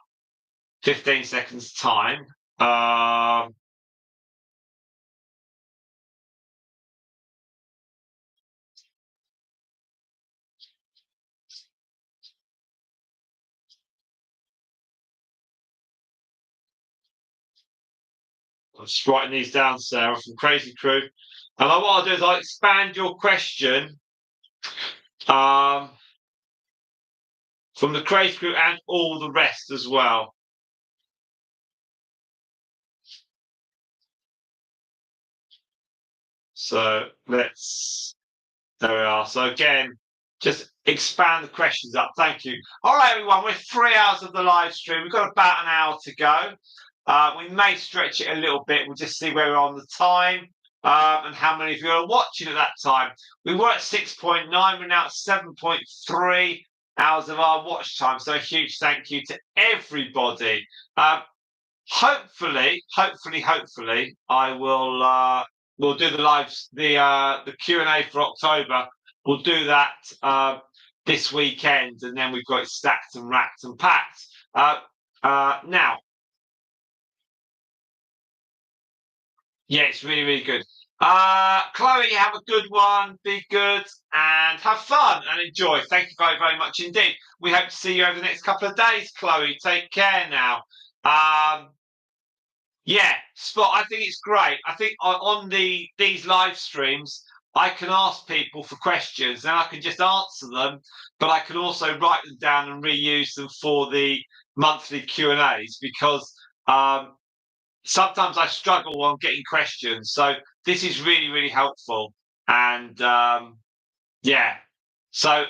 15 seconds time. Uh, I'm just writing these down, Sarah, from Crazy Crew. And what I'll do is I'll expand your question um, from the Crazy Crew and all the rest as well. So there we are. So again, just expand the questions up. Thank you. All right, everyone, we're 3 hours of the live stream. We've got about an hour to go. We may stretch it a little bit. We'll just see where we're on the time and how many of you are watching at that time. We were at 6.9. We're now at 7.3 hours of our watch time. So a huge thank you to everybody. Hopefully, I will. We'll do the Q&A for October. We'll do that this weekend, and then we've got it stacked and racked and packed. Now, yeah, it's really, really good. Chloe, have a good one. Be good and have fun and enjoy. Thank you very, very much indeed. We hope to see you over the next couple of days, Chloe. Take care now. Yeah, Spot. I think it's great. I think on these live streams, I can ask people for questions, and I can just answer them. But I can also write them down and reuse them for the monthly Q and A's because sometimes I struggle on getting questions. So this is really, really helpful. And yeah, so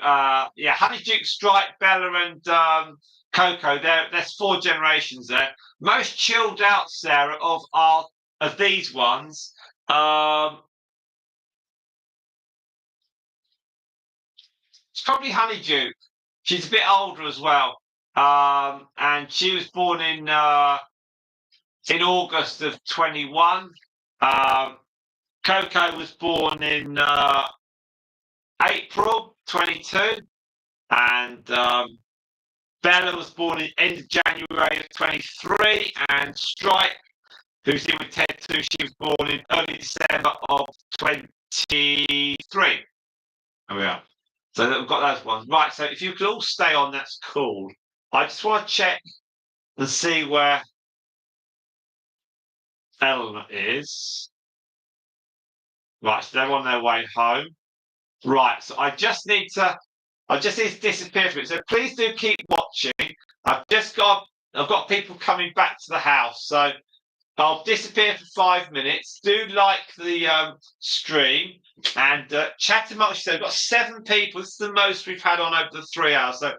yeah, Honeyduke, Stripe, Bella, and Coco. There's 4 generations there. Most chilled out, Sarah, of these ones. It's probably Honeyduke. She's a bit older as well, and she was born in August of 21. Coco was born in April 22, and Bella was born in end of January of 23, and Stripe, who's in with Ted too, she was born in early December of 23. There we are. So we've got those ones. Right, so if you could all stay on, that's cool. I just want to check and see where Eleanor is. Right, so they're on their way home. Right, so I just need to disappear from it. So please do keep watching. I've got people coming back to the house. So I'll disappear for 5 minutes. Do like the stream and chat amongst you. We've got 7 people. This is the most we've had on over the 3 hours. So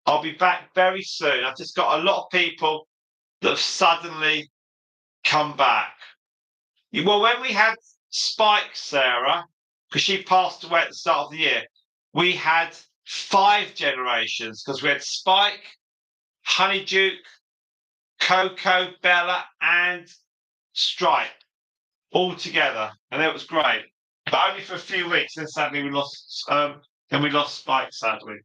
I'll be back very soon. I've just got a lot of people that have suddenly come back. Well, when we had Spike, Sarah, because she passed away at the start of the year, we had 5 generations because we had Spike, Honeyduke, Coco, Bella, and Stripe all together, and it was great. But only for a few weeks. Then sadly we lost. Then we lost Spike. Sadly.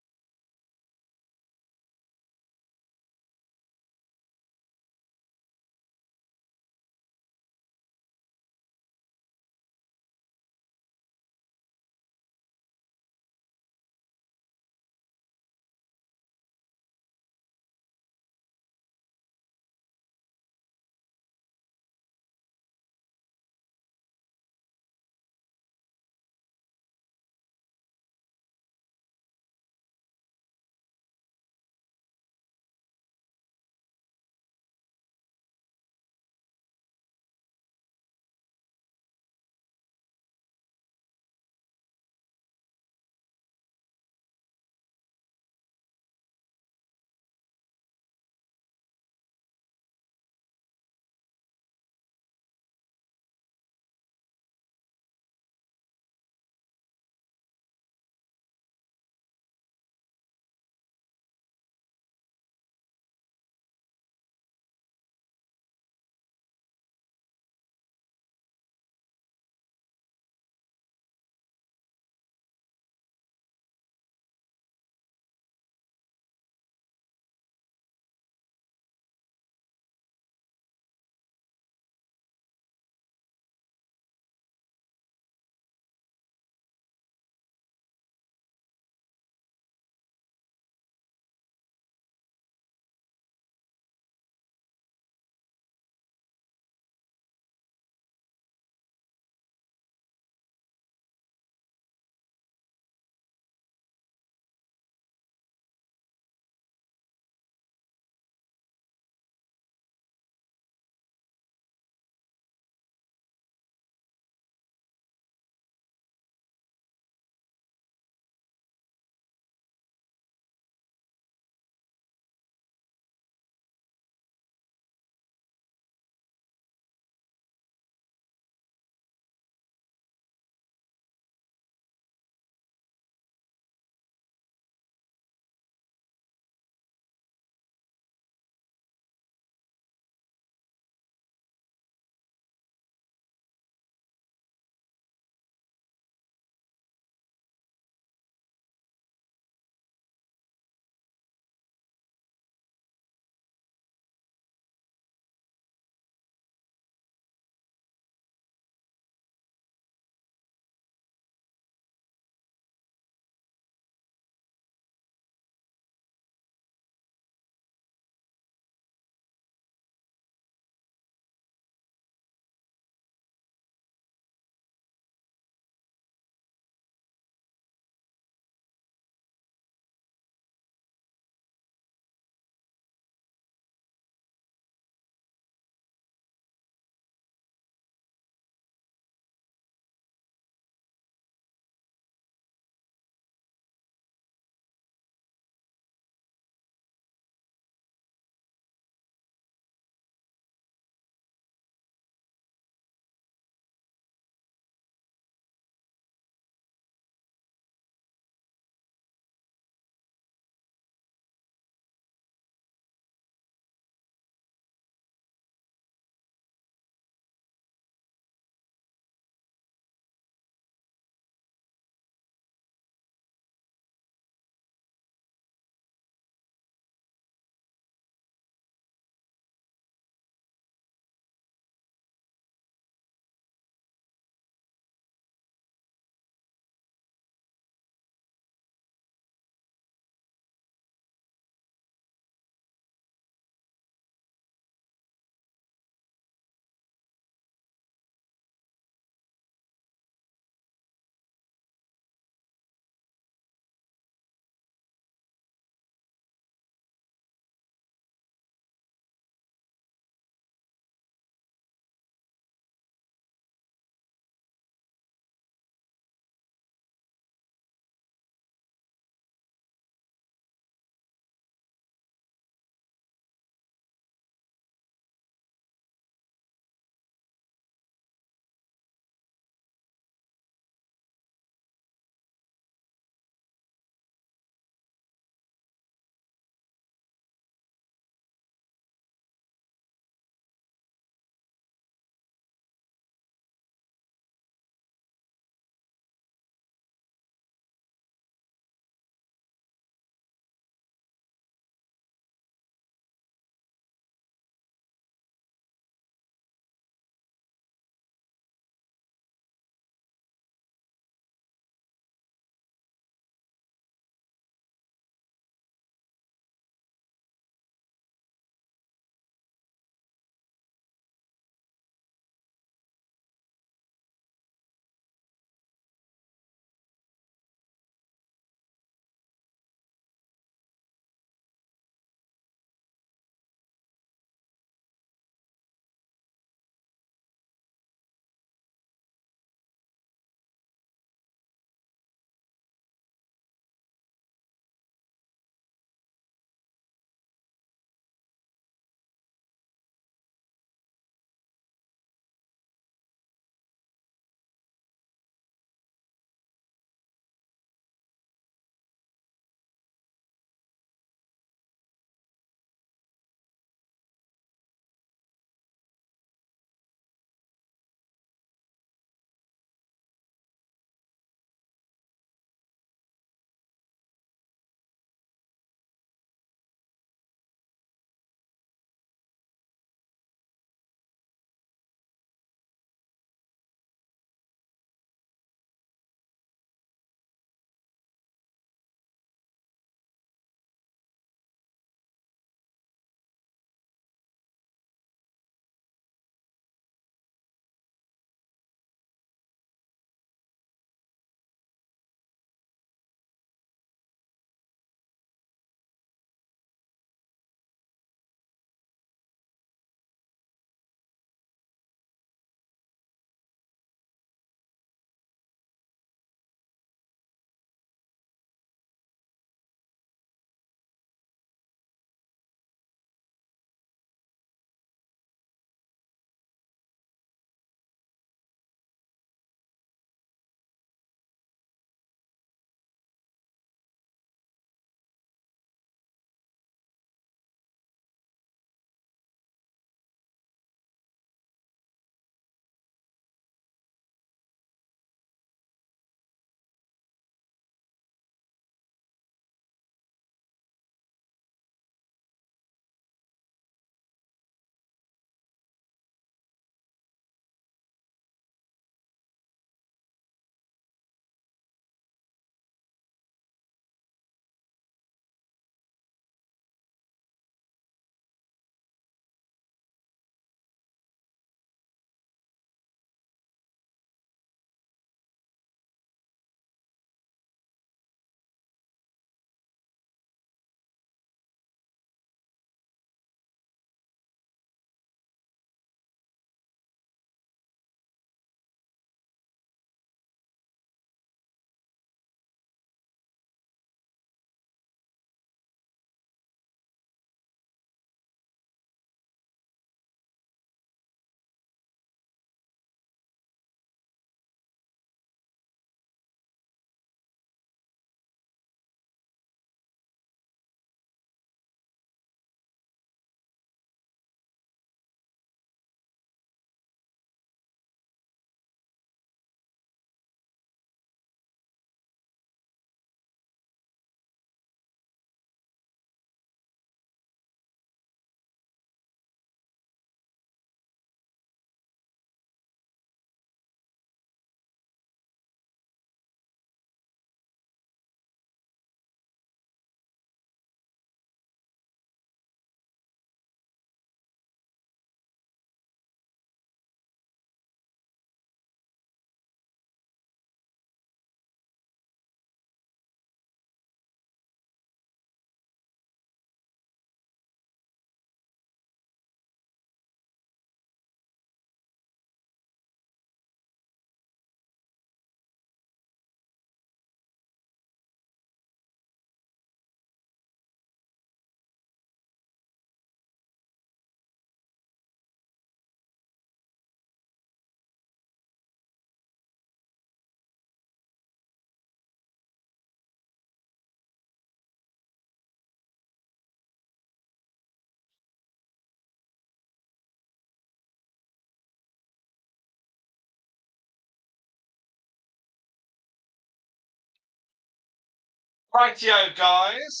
Rightio, guys.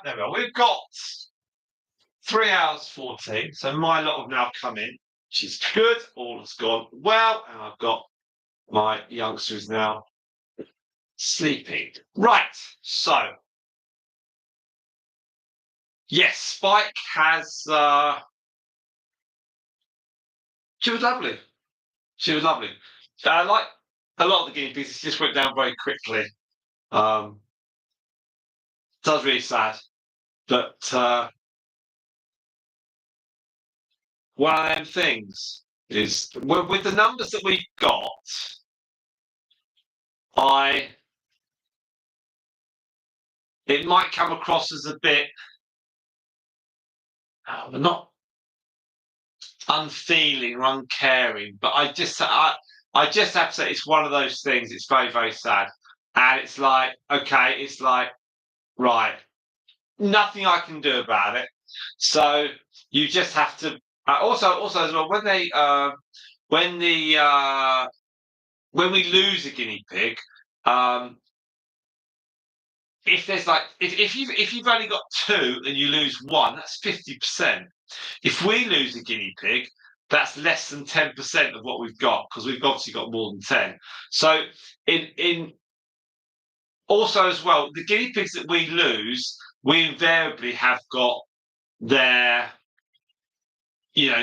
There we are. We've got 3 hours 14. So my lot have now come in, which is good. All has gone well. And I've got my youngsters now sleeping. Right. So, yes, Spike has. She was lovely. She was lovely. Like a lot of the guinea pigs, it just went down very quickly. That was really sad. But one of them things is with the numbers that we've got, it might come across as a bit not unfeeling or uncaring, but I just have to say it's one of those things. It's very, very sad. And it's like, okay, it's like, right, nothing I can do about it. So you just have to also as well when when we lose a guinea pig, if there's like if you've only got two and you lose one, that's 50%. If we lose a guinea pig, that's less than 10% of what we've got because we've obviously got more than 10. So in also as well, the guinea pigs that we lose, we invariably have got their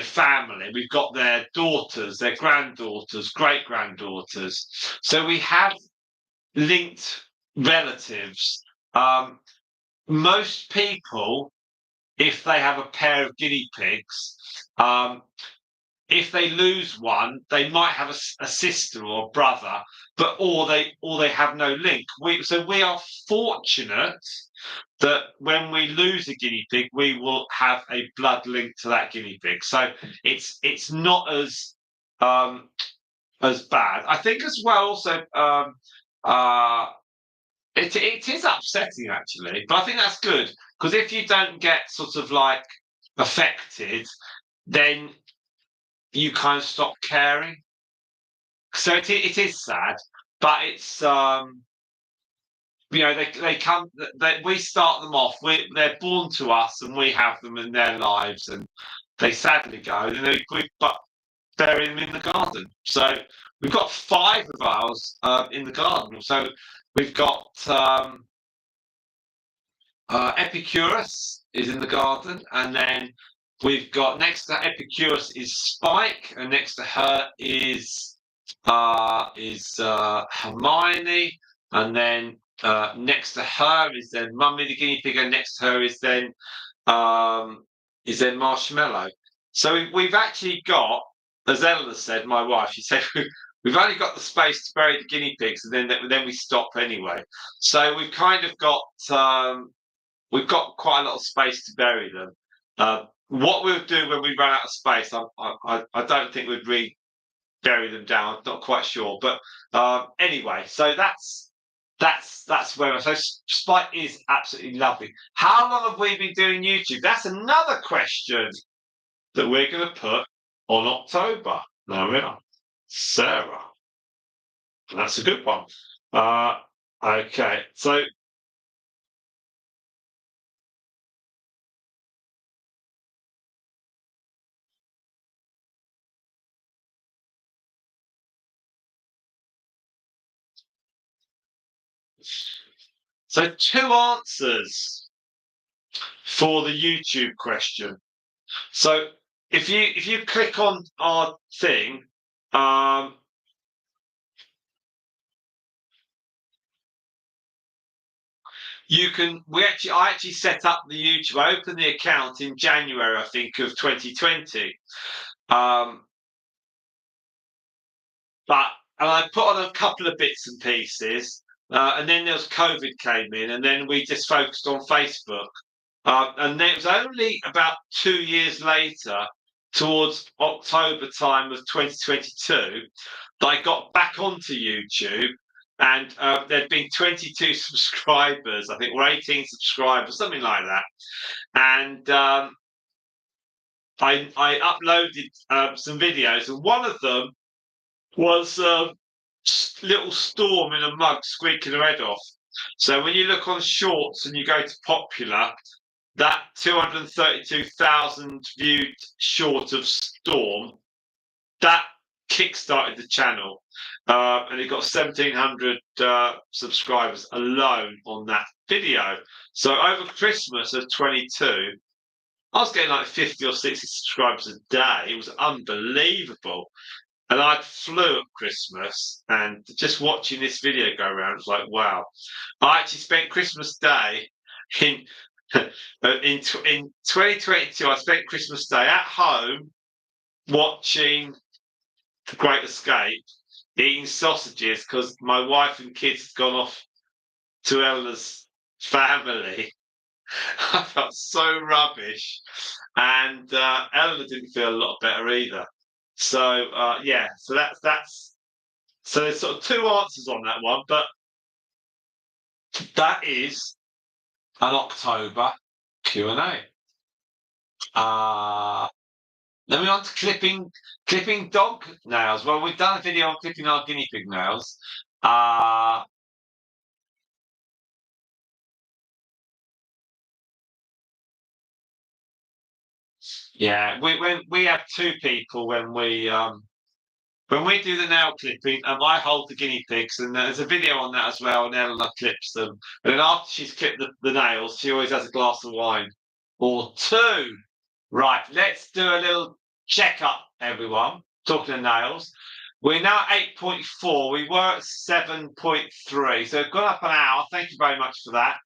family. We've got their daughters, their granddaughters, great granddaughters. So we have linked relatives. Most people, if they have a pair of guinea pigs, if they lose one, they might have a sister or a brother, but or they have no link. So we are fortunate that when we lose a guinea pig, we will have a blood link to that guinea pig. So it's not as bad. I think as well. Also, it is upsetting actually, but I think that's good because if you don't get sort of like affected, then you kind of stop caring. So it is sad, but it's they come we start them off. They're born to us, and we have them in their lives, and they sadly go, and we but bury them in the garden. So we've got 5 of ours in the garden. So we've got Epicurus is in the garden, and then we've got next to Epicurus is Spike, and next to her is Hermione, and then next to her is then Mummy the guinea pig, and next to her is then Marshmallow. So we've actually got, as Ella said, my wife, she said we've only got the space to bury the guinea pigs, and then we stop anyway. So we've kind of got we've got quite a lot of space to bury them. What we'll do when we run out of space, I don't think we'd bury them down. I'm not quite sure, but anyway, so that's where. So Spike is absolutely lovely. How long have we been doing YouTube? That's another question that we're going to put on October. There we are, Sarah. That's a good one. Okay, so. So 2 answers for the YouTube question. So if you click on our thing, you can. I actually set up the YouTube. I opened the account in January, I think, of 2020. And I put on a couple of bits and pieces, and then there was COVID came in, and then we just focused on Facebook. And then it was only about 2 years later, towards October time of 2022, that I got back onto YouTube, and there'd been 22 subscribers, I think, or 18 subscribers, something like that. And I uploaded some videos, and one of them was little Storm in a mug squeaking her head off. So when you look on Shorts and you go to popular, that 232,000 viewed short of Storm, that kickstarted the channel, and it got 1,700 subscribers alone on that video. So over Christmas of 22, I was getting like 50 or 60 subscribers a day. It was unbelievable. And I flew at Christmas, and just watching this video go around, it was like, wow. I actually spent Christmas Day in in 2022. I spent Christmas Day at home watching The Great Escape, eating sausages because my wife and kids had gone off to Eleanor's family. I felt so rubbish, and Eleanor didn't feel a lot better either. So yeah, so that's so there's sort of two answers on that one, but that is an October Q&A. Then we're on to clipping dog nails. Well, we've done a video on clipping our guinea pig nails. Yeah, we have two people when we do the nail clipping, and I hold the guinea pigs, and there's a video on that as well, and Eleanor clips them. And then after she's clipped the nails, she always has a glass of wine or two. Right, let's do a little checkup, everyone. Talking of nails. We're now at 8.4. We were at 7.3. So we've gone up an hour. Thank you very much for that.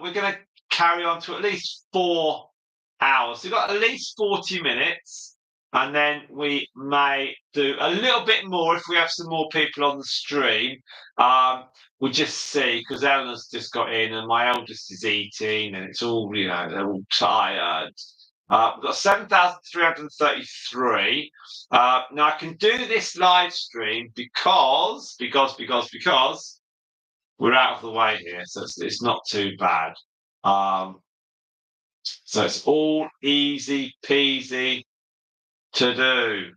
We're going to carry on to at least 4 hours. So we've got at least 40 minutes. And then we may do a little bit more if we have some more people on the stream. We'll just see, because Eleanor's just got in and my eldest is eating and it's all, they're all tired. We've got 7,333. Now I can do this live stream because we're out of the way here, so it's not too bad. So it's all easy peasy to do.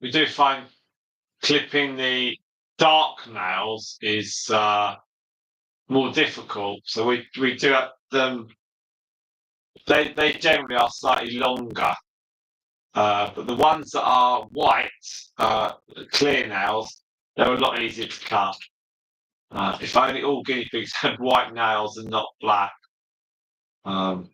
We do find clipping the dark nails is more difficult. So we do have them. They generally are slightly longer But the ones that are white, clear nails, they're a lot easier to cut. If only all guinea pigs had white nails and not black. Um,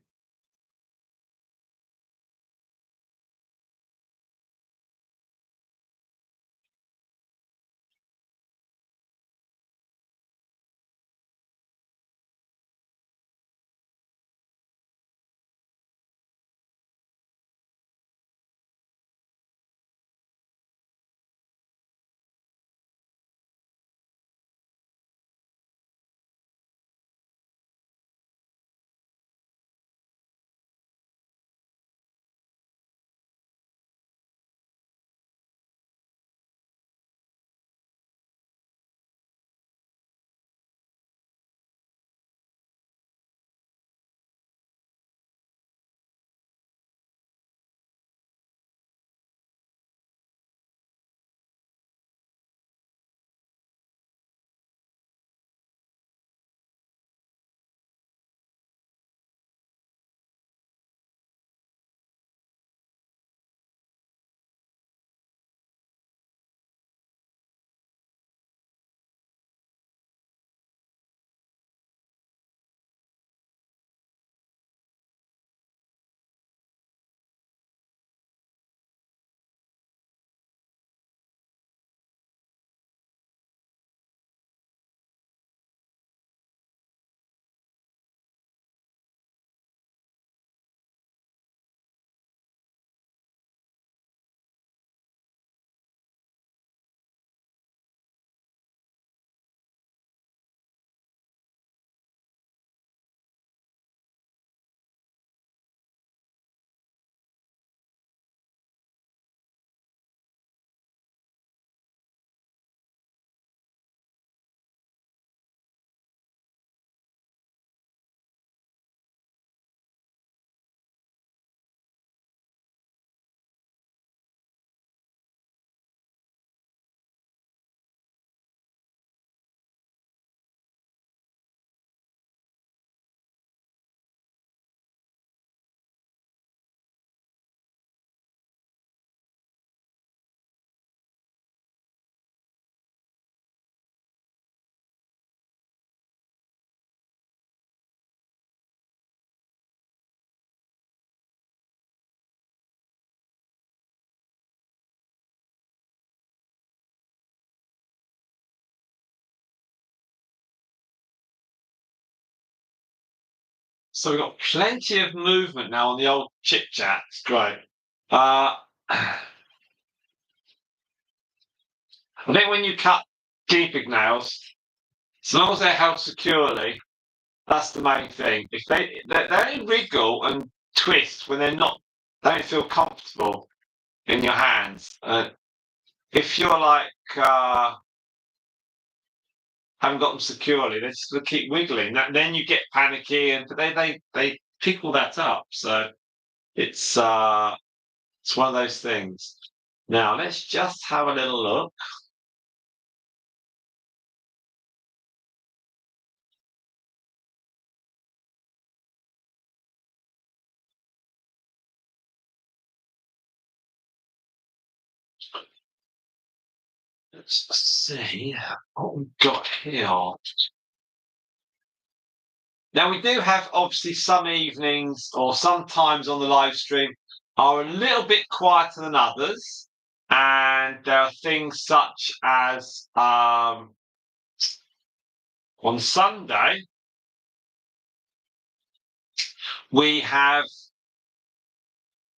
so we've got plenty of movement now on the old chit chat. It's great. Uh, I think when you cut guinea pig nails, as long as they're held securely, that's the main thing. If they only wriggle and twist when they're not, they don't feel comfortable in your hands. If you're like haven't got them securely, they're just going to keep wiggling. Then you get panicky, and they pick all that up. So it's it's one of those things. Now let's just have a little look. Let's see what we've got here. Now we do have obviously some evenings or sometimes on the live stream are a little bit quieter than others, and there are things such as on Sunday we have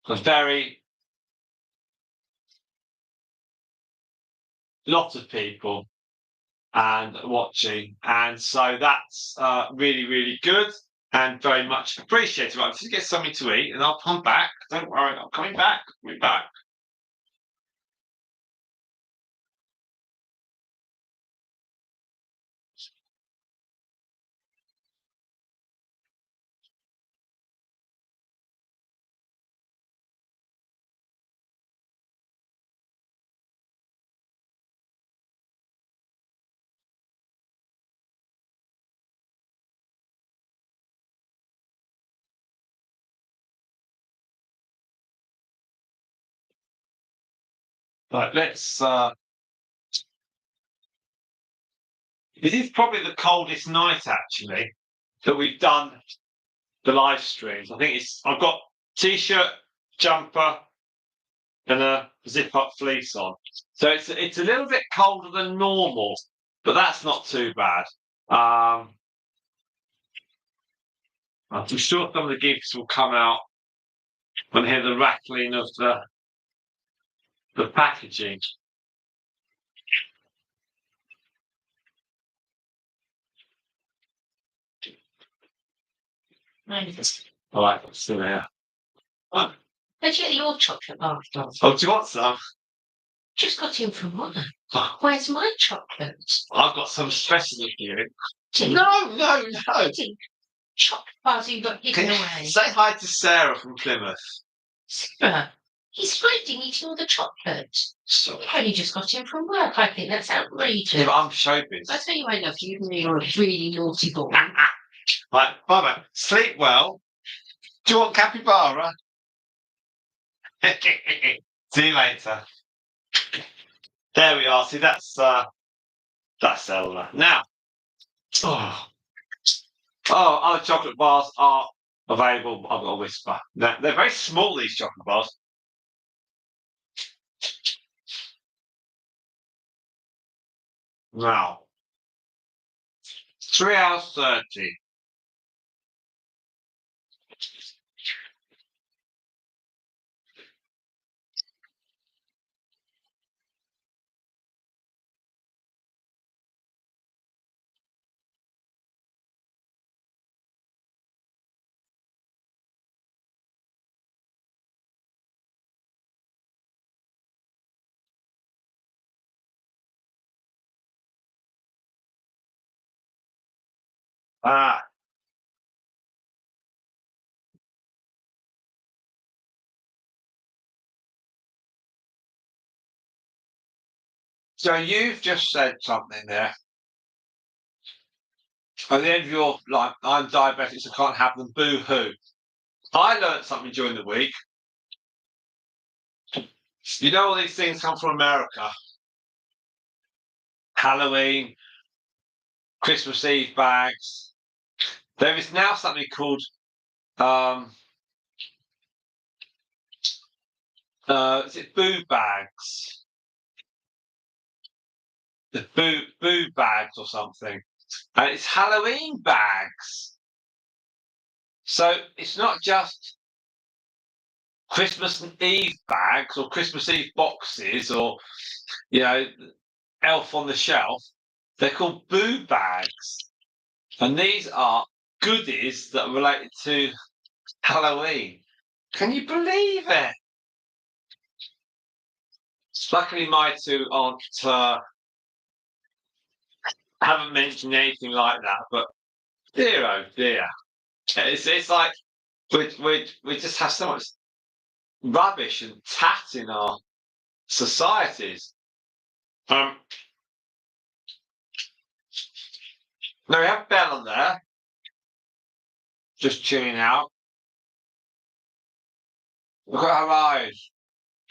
a very lot of people and watching, and so that's really good and very much appreciated. Right, I'm just get something to eat, and I'll come back. Don't worry, I'm coming back. Coming back. Right, let's. It is probably the coldest night actually that we've done the live streams. I think it's. I've got t-shirt, jumper, and a zip-up fleece on, so it's a little bit colder than normal, but that's not too bad. I'm sure some of the gifts will come out when I hear the rattling of the packaging. All right, still here. Oh, Where'd you get your chocolate bar from? oh, do you want some? Just got in from work. Oh, Where's my chocolate? I've got some special for you. Tea. No. Tea. Chocolate bars you got hidden away. Say hi to Sarah from Plymouth. Sarah, he's hiding eating all the chocolate. So, You only just got in from work. I think that's outrageous. yeah, but I'm showbiz. I tell you, I love you. You're a really naughty boy. Right, bye. Sleep well. Do you want capybara? See you later. There we are. See, that's Elna. Now, other chocolate bars are available. I've got a whisper. They're very small, these chocolate bars. Now, 3 hours 30. Ah, so you've just said something there. At the end of your life, I'm diabetic, so I can't have them. Boo hoo. I learned something during the week. You know, all these things come from America. Halloween, Christmas Eve bags. There is now something called is it boo bags? The boo bags or something. And it's Halloween bags. So it's not just Christmas Eve bags or Christmas Eve boxes or Elf on the Shelf. They're called boo bags. And these are goodies that are related to Halloween. Can you believe it? Luckily, my two aren't haven't mentioned anything like that. But dear, oh dear, it's like we just have so much rubbish and tat in our societies. Now we have Bella there, just chilling out. Look at her eyes.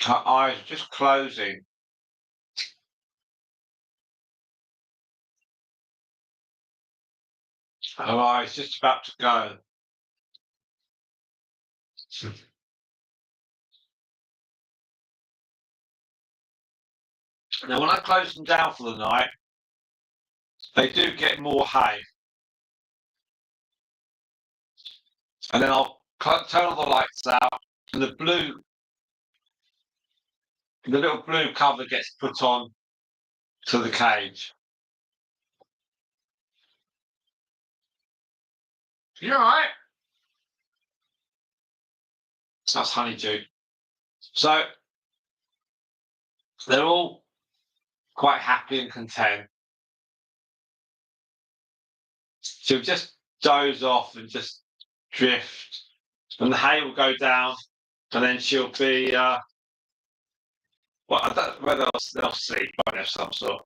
Her eyes just closing. Her eyes just about to go. Now, when I close them down for the night, they do get more hay. And then I'll turn all the lights out, and the little blue cover gets put on to the cage. You all right? That's Honeyduke. So they're all quite happy and content. She'll just doze off and just drift, and the hay will go down, and then she'll be. Well, I don't know whether they'll sleep, but of some sort.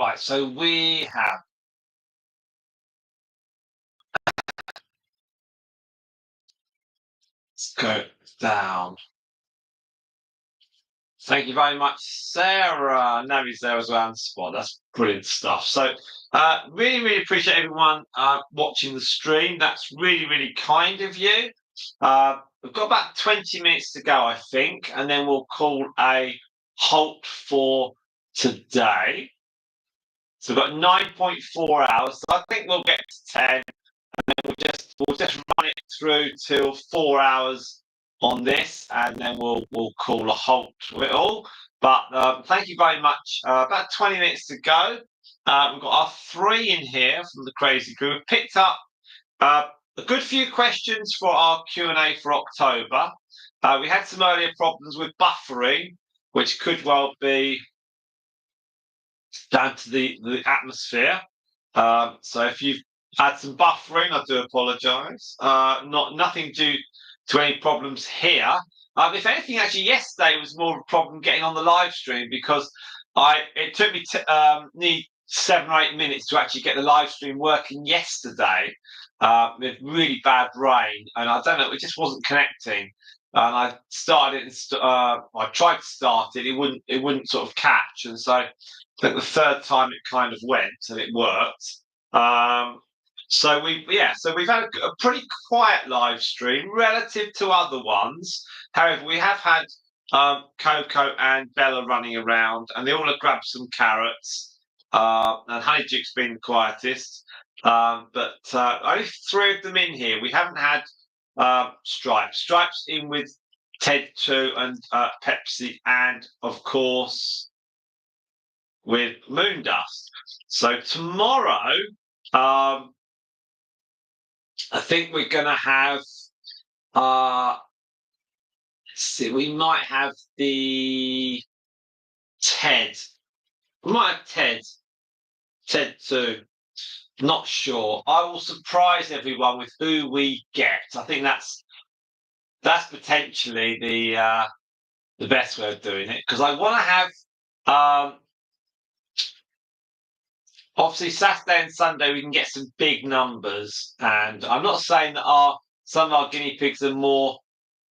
Right, so we have. Let's go down. Thank you very much, Sarah. Navi's there as well on spot. That's brilliant stuff. So, really appreciate everyone watching the stream. That's really kind of you. We've got about 20 minutes to go, I think, and then we'll call a halt for today. So we've got 9.4 hours. So I think we'll get to 10, and then we'll just run it through till 4 hours on this, and then we'll call a halt to it all. But thank you very much. About 20 minutes to go. We've got our 3 in here from the Crazy Crew. We've picked up a good few questions for our Q&A for October. We had some earlier problems with buffering, which could well be down to the atmosphere. So if you've had some buffering, I do apologise. Nothing due to any problems here. If anything, actually, yesterday was more of a problem getting on the live stream because it took me nearly 7 or 8 minutes to actually get the live stream working yesterday with really bad rain, and I don't know, it just wasn't connecting. And I started it, I tried to start it, it wouldn't sort of catch, and so I think the 3rd time it kind of went and it worked. So we've had a pretty quiet live stream relative to other ones. However, we have had Coco and Bella running around, and they all have grabbed some carrots. And Honeyduke's been the quietest, but only 3 of them in here. We haven't had Stripes. Stripes in with Ted 2 and Pepsi, and of course with Moondust. So tomorrow, I think we're going to have. Let's see, we might have the Ted. We might have Ted 2. Not sure. I will surprise everyone with who we get. I think that's potentially the best way of doing it, because I want to have obviously Saturday and Sunday we can get some big numbers, and I'm not saying that some of our guinea pigs are more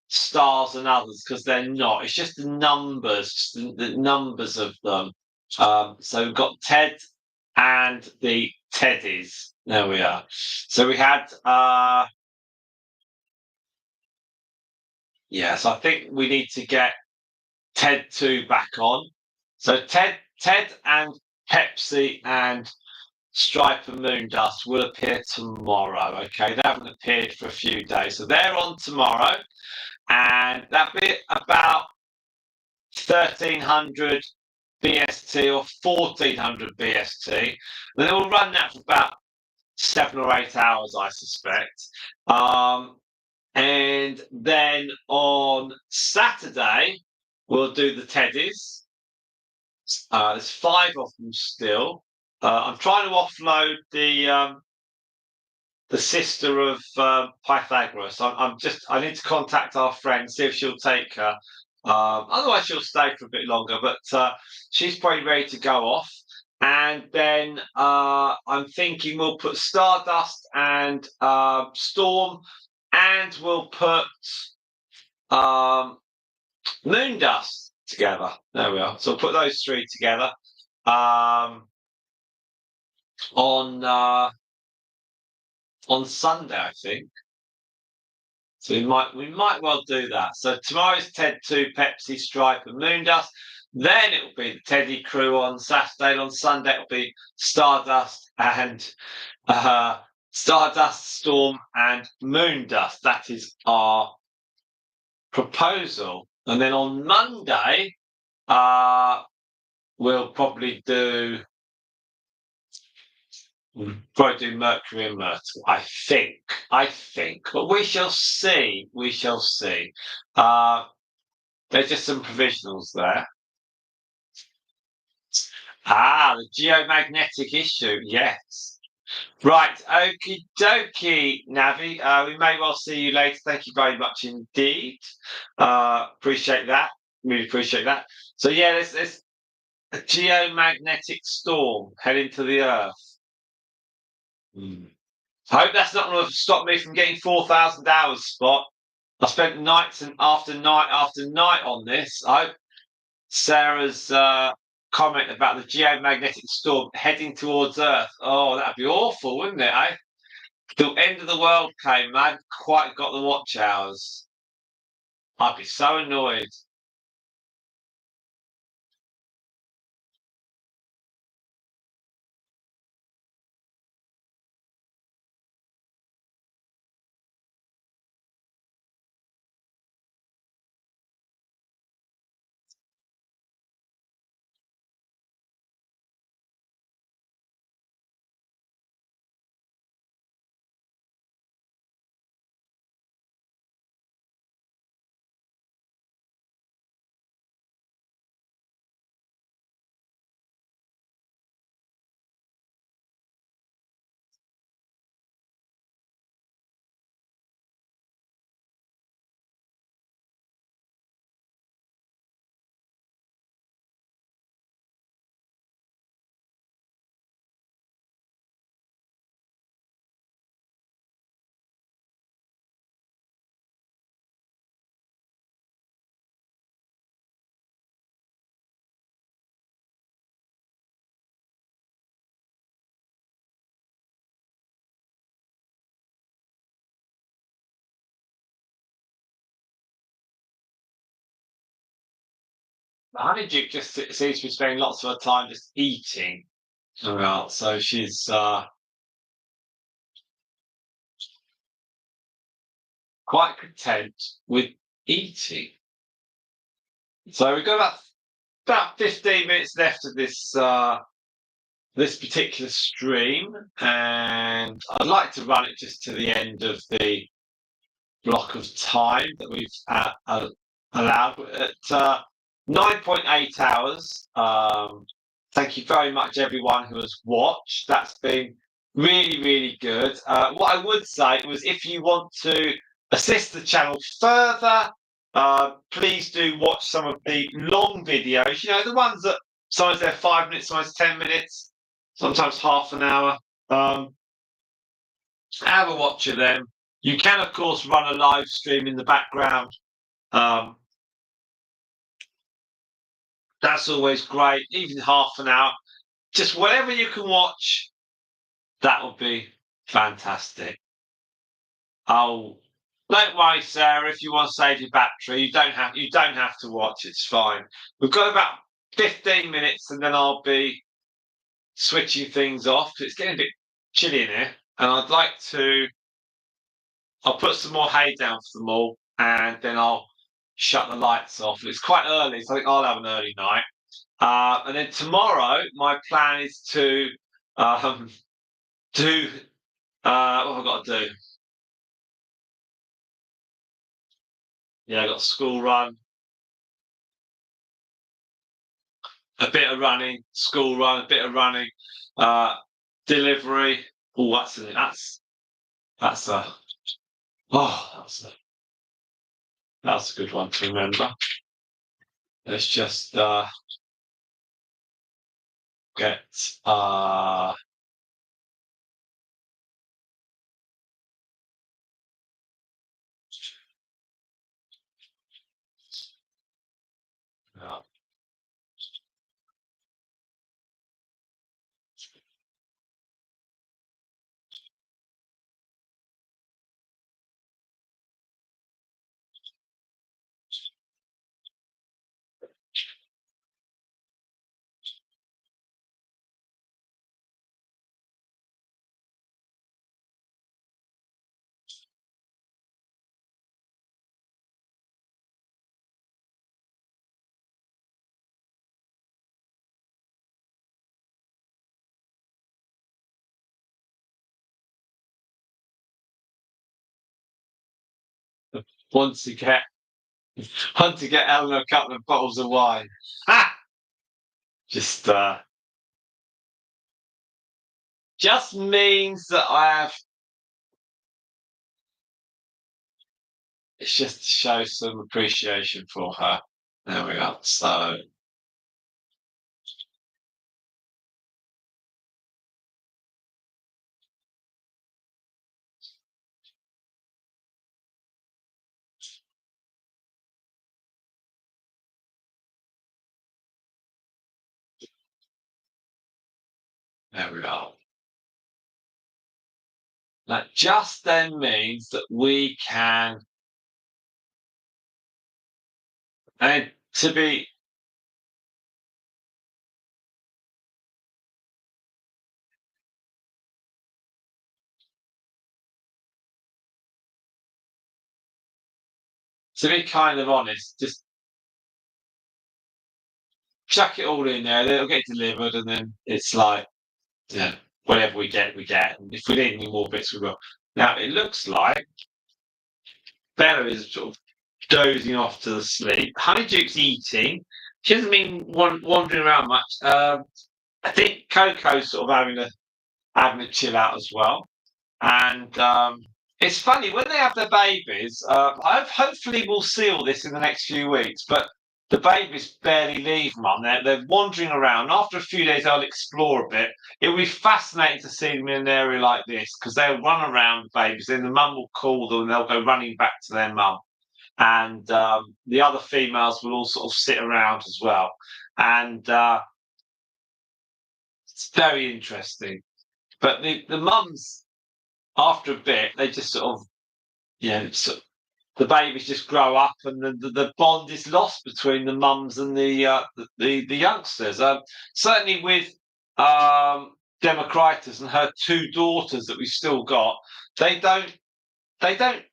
stars than others, because they're not. It's just the numbers, the numbers of them. So we've got Ted and the Teddies. There we are. So we had so I think we need to get Ted 2 back on. So Ted and Pepsi and Stripe and Moondust will appear tomorrow. Okay, they haven't appeared for a few days, so they're on tomorrow, and that'll be about 1300 BST or 1400 BST. And then we'll run that for about 7 or 8 hours, I suspect. And then on Saturday, we'll do the Teddies. There's 5 of them still. I'm trying to offload the sister of Pythagoras. I need to contact our friend, see if she'll take her. Otherwise, she'll stay for a bit longer, but she's probably ready to go off. And then I'm thinking we'll put Stardust and Storm, and we'll put Moondust together. There we are. So we'll put those 3 together on Sunday, I think. So we might well do that. So tomorrow's Ted 2, Pepsi, Stripe, and Moondust. Then it will be the Teddy crew on Saturday. And on Sunday it'll be Stardust and Storm, and Moondust. That is our proposal. And then on Monday, we'll probably do Mercury and Myrtle. I think, but we shall see. There's just some provisionals there. The geomagnetic issue, yes. Right, okie dokie, Navi. We may well see you later. Thank you very much indeed. Appreciate that. Really appreciate that. So yeah, let's a geomagnetic storm heading to the Earth. I hope that's not going to stop me from getting 4,000 hours, Spot. I spent nights and after night on this. I hope Sarah's comment about the geomagnetic storm heading towards Earth. Oh, that'd be awful, wouldn't it, eh? The end of the world came, and I hadn't quite got the watch hours. I'd be so annoyed. Honeyduke just seems to be spending lots of her time just eating. Well, so she's quite content with eating. So we've got about 15 minutes left of this particular stream, and I'd like to run it just to the end of the block of time that we've allowed at 9.8 hours. Thank you very much, everyone who has watched. That's been really, really good. What I would say was if you want to assist the channel further, please do watch some of the long videos, the ones that sometimes they're 5 minutes, sometimes 10 minutes, sometimes half an hour. Have a watch of them. You can, of course, run a live stream in the background. That's always great, even half an hour. Just whatever you can watch, that would be fantastic. Oh, don't worry, Sarah. If you want to save your battery, you don't have to watch. It's fine. We've got about 15 minutes, and then I'll be switching things off. It's getting a bit chilly in here, and I'll put some more hay down for them all, and then I'll shut the lights off. It's quite early, so I think I'll have an early night. And then tomorrow, my plan is to do what have I got to do? Yeah, I got a school run, a bit of running, school run, a bit of running, delivery. Oh, that's a that's a good one to remember. Let's just get once to get Eleanor a couple of bottles of wine. Ha! Just means that it's just to show some appreciation for her. There we go. So There we are. That just then means that we can, and to be kind of honest, just chuck it all in there. It'll get delivered, and then it's like, yeah, whatever we get, we get. And if we need any more bits, we will. Now it looks like Bella is sort of dozing off to the sleep. Honeyduke's eating. She hasn't been wandering around much. I think Coco's sort of having a chill out as well. And it's funny when they have their babies. Hopefully we'll see all this in the next few weeks. But the babies barely leave mum. They're wandering around. After a few days, they'll explore a bit. It will be fascinating to see them in an area like this because they'll run around the babies. Then the mum will call them, and they'll go running back to their mum. And the other females will all sort of sit around as well. And it's very interesting. But the mums, after a bit, they just sort of, sort of, the babies just grow up, and the bond is lost between the mums and the youngsters. Certainly with Democritus and her two daughters that we've still got, they don't. They don't.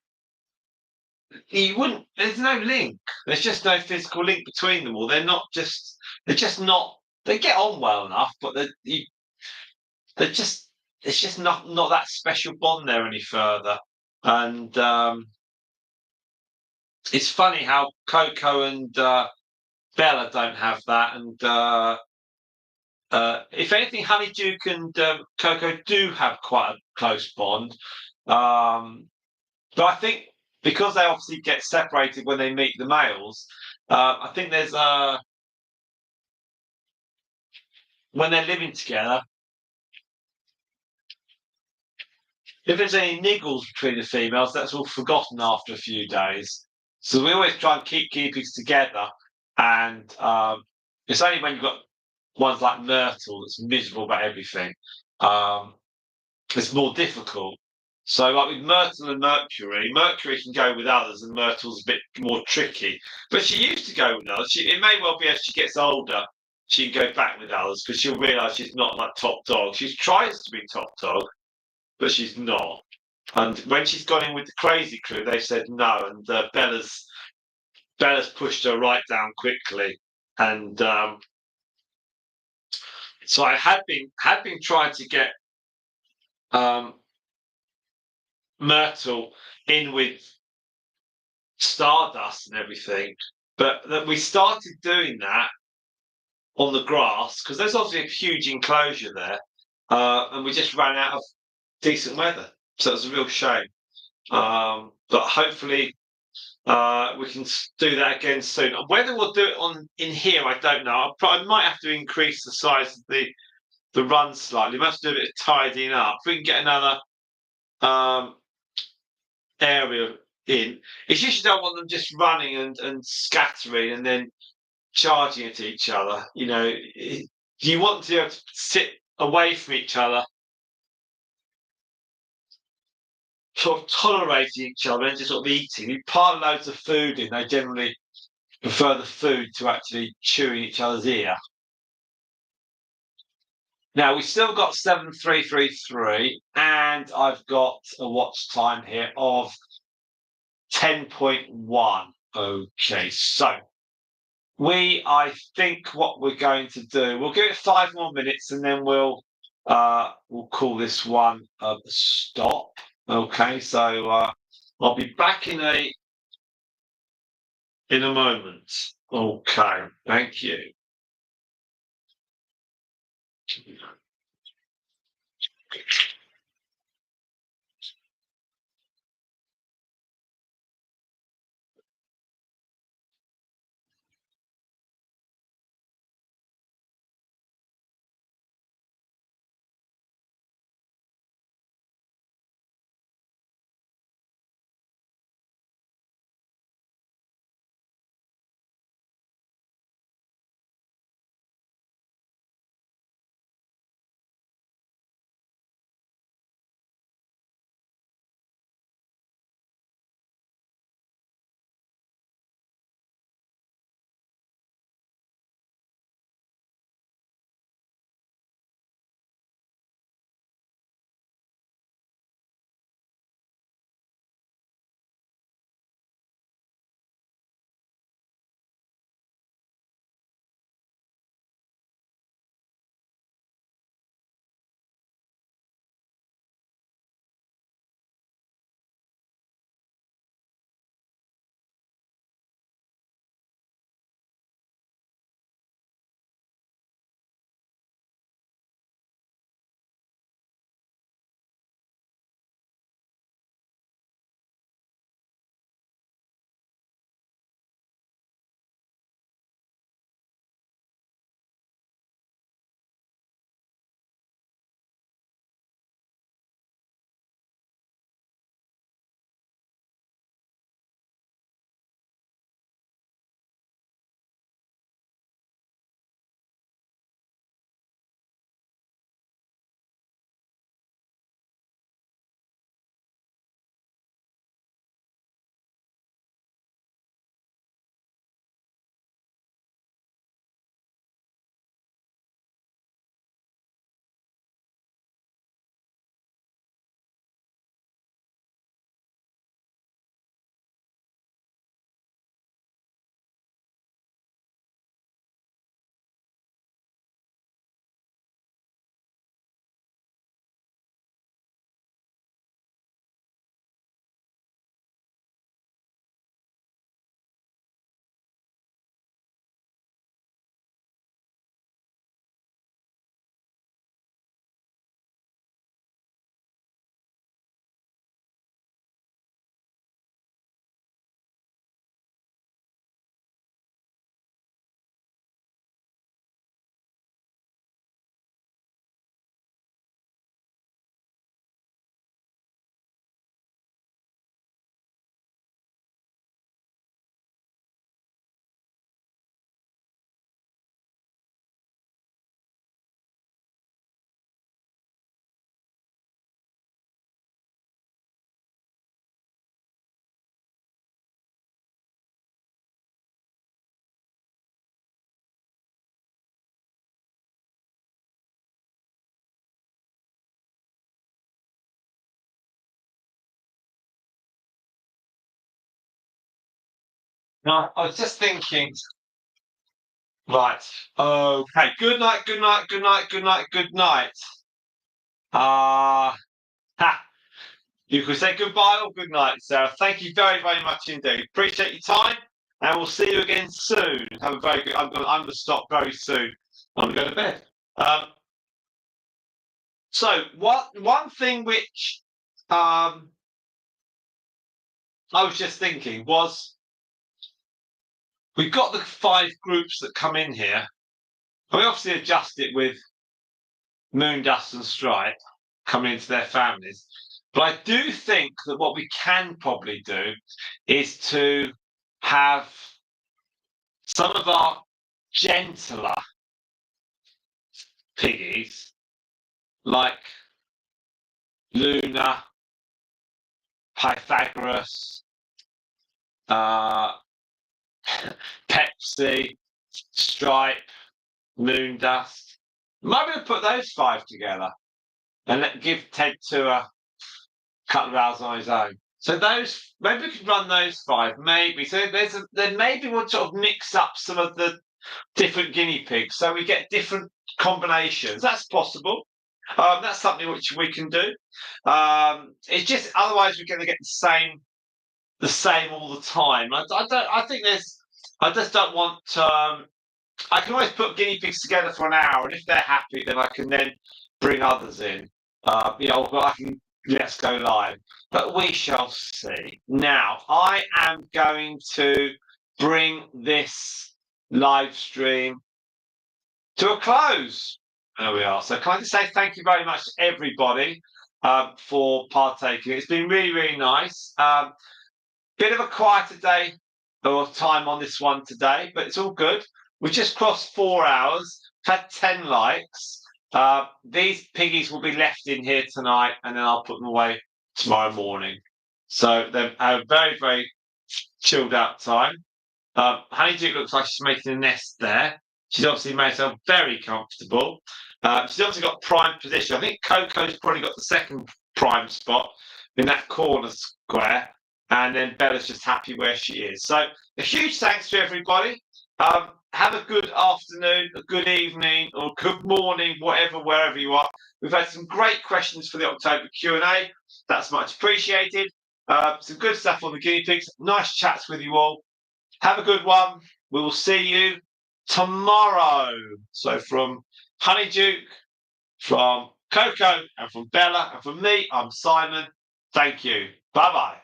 You wouldn't. There's no link. There's just no physical link between them all. They're not just. They're just not. They get on well enough, but they're just. It's just not that special bond there any further. And it's funny how Coco and Bella don't have that. And if anything, Honeyduke and Coco do have quite a close bond. But I think because they obviously get separated when they meet the males, I think there's when they're living together, if there's any niggles between the females, that's all forgotten after a few days. So we always try and keep keepings together, and it's only when you've got ones like Myrtle that's miserable about everything. It's more difficult. So, like with Myrtle and Mercury, Mercury can go with others, and Myrtle's a bit more tricky. But she used to go with others. It may well be as she gets older, she can go back with others because she'll realise she's not like top dog. She tries to be top dog, but she's not. And when she's gone in with the crazy crew, they said no, and Bella's pushed her right down quickly. And so I had been trying to get um, Myrtle in with Stardust and everything, but that we started doing that on the grass because there's obviously a huge enclosure there, and we just ran out of decent weather, so it was a real shame. But hopefully we can do that again soon. Whether we'll do it in here, I don't know. I might have to increase the size of the run slightly. We must do a bit of tidying up. If we can get another um, area in. It's just you don't want them just running and scattering and then charging at each other. You want to be able to sit away from each other, sort of tolerating each other and just sort of eating. You pile loads of food in, they generally prefer the food to actually chewing each other's ear. Now we've still got 7333, and I've got a watch time here of 10.1. Okay, so I think what we're going to do, we'll give it 5 more minutes, and then we'll call this one a stop. Okay, so I'll be back in a moment. Okay, thank you. No, I was just thinking. Right. Okay. Good night. Good night. Good night. Good night. Good night. Ha. You can say goodbye or good night, Sarah. Thank you very, very much indeed. Appreciate your time, and we'll see you again soon. Have a very good. I'm gonna stop very soon. I'm gonna go to bed. So one thing which I was just thinking was we've got the 5 groups that come in here. And we obviously adjust it with Moon, Dust, and Stripe coming into their families. But I do think that what we can probably do is to have some of our gentler piggies, like Luna, Pythagoras, uh, Pepsi, Stripe, Moon Dust. Maybe we'll put those 5 together and give Ted to a couple of hours on his own. So those, maybe we could run those 5, maybe. So then maybe we'll sort of mix up some of the different guinea pigs, so we get different combinations. That's possible. That's something which we can do. It's just otherwise we're going to get the same all the time. I don't. I think there's. I just don't want. I can always put guinea pigs together for an hour, and if they're happy, then I can then bring others in. But I can let's go live. But we shall see. Now, I am going to bring this live stream to a close. There we are. So, can I just say thank you very much to everybody for partaking? It's been really, really nice. Bit of a quieter day or time on this one today, but it's all good. We just crossed 4 hours, had 10 likes. These piggies will be left in here tonight, and then I'll put them away tomorrow morning. So they've had a very, very chilled out time. Honeyduke looks like she's making a nest there. She's obviously made herself very comfortable. She's obviously got prime position. I think Coco's probably got the second prime spot in that corner square. And then Bella's just happy where she is. So a huge thanks to everybody. Have a good afternoon, a good evening, or good morning, whatever, wherever you are. We've had some great questions for the October Q&A. That's much appreciated. Some good stuff on the guinea pigs. Nice chats with you all. Have a good one. We will see you tomorrow. So from Honeyduke, from Coco, and from Bella, and from me, I'm Simon. Thank you. Bye-bye.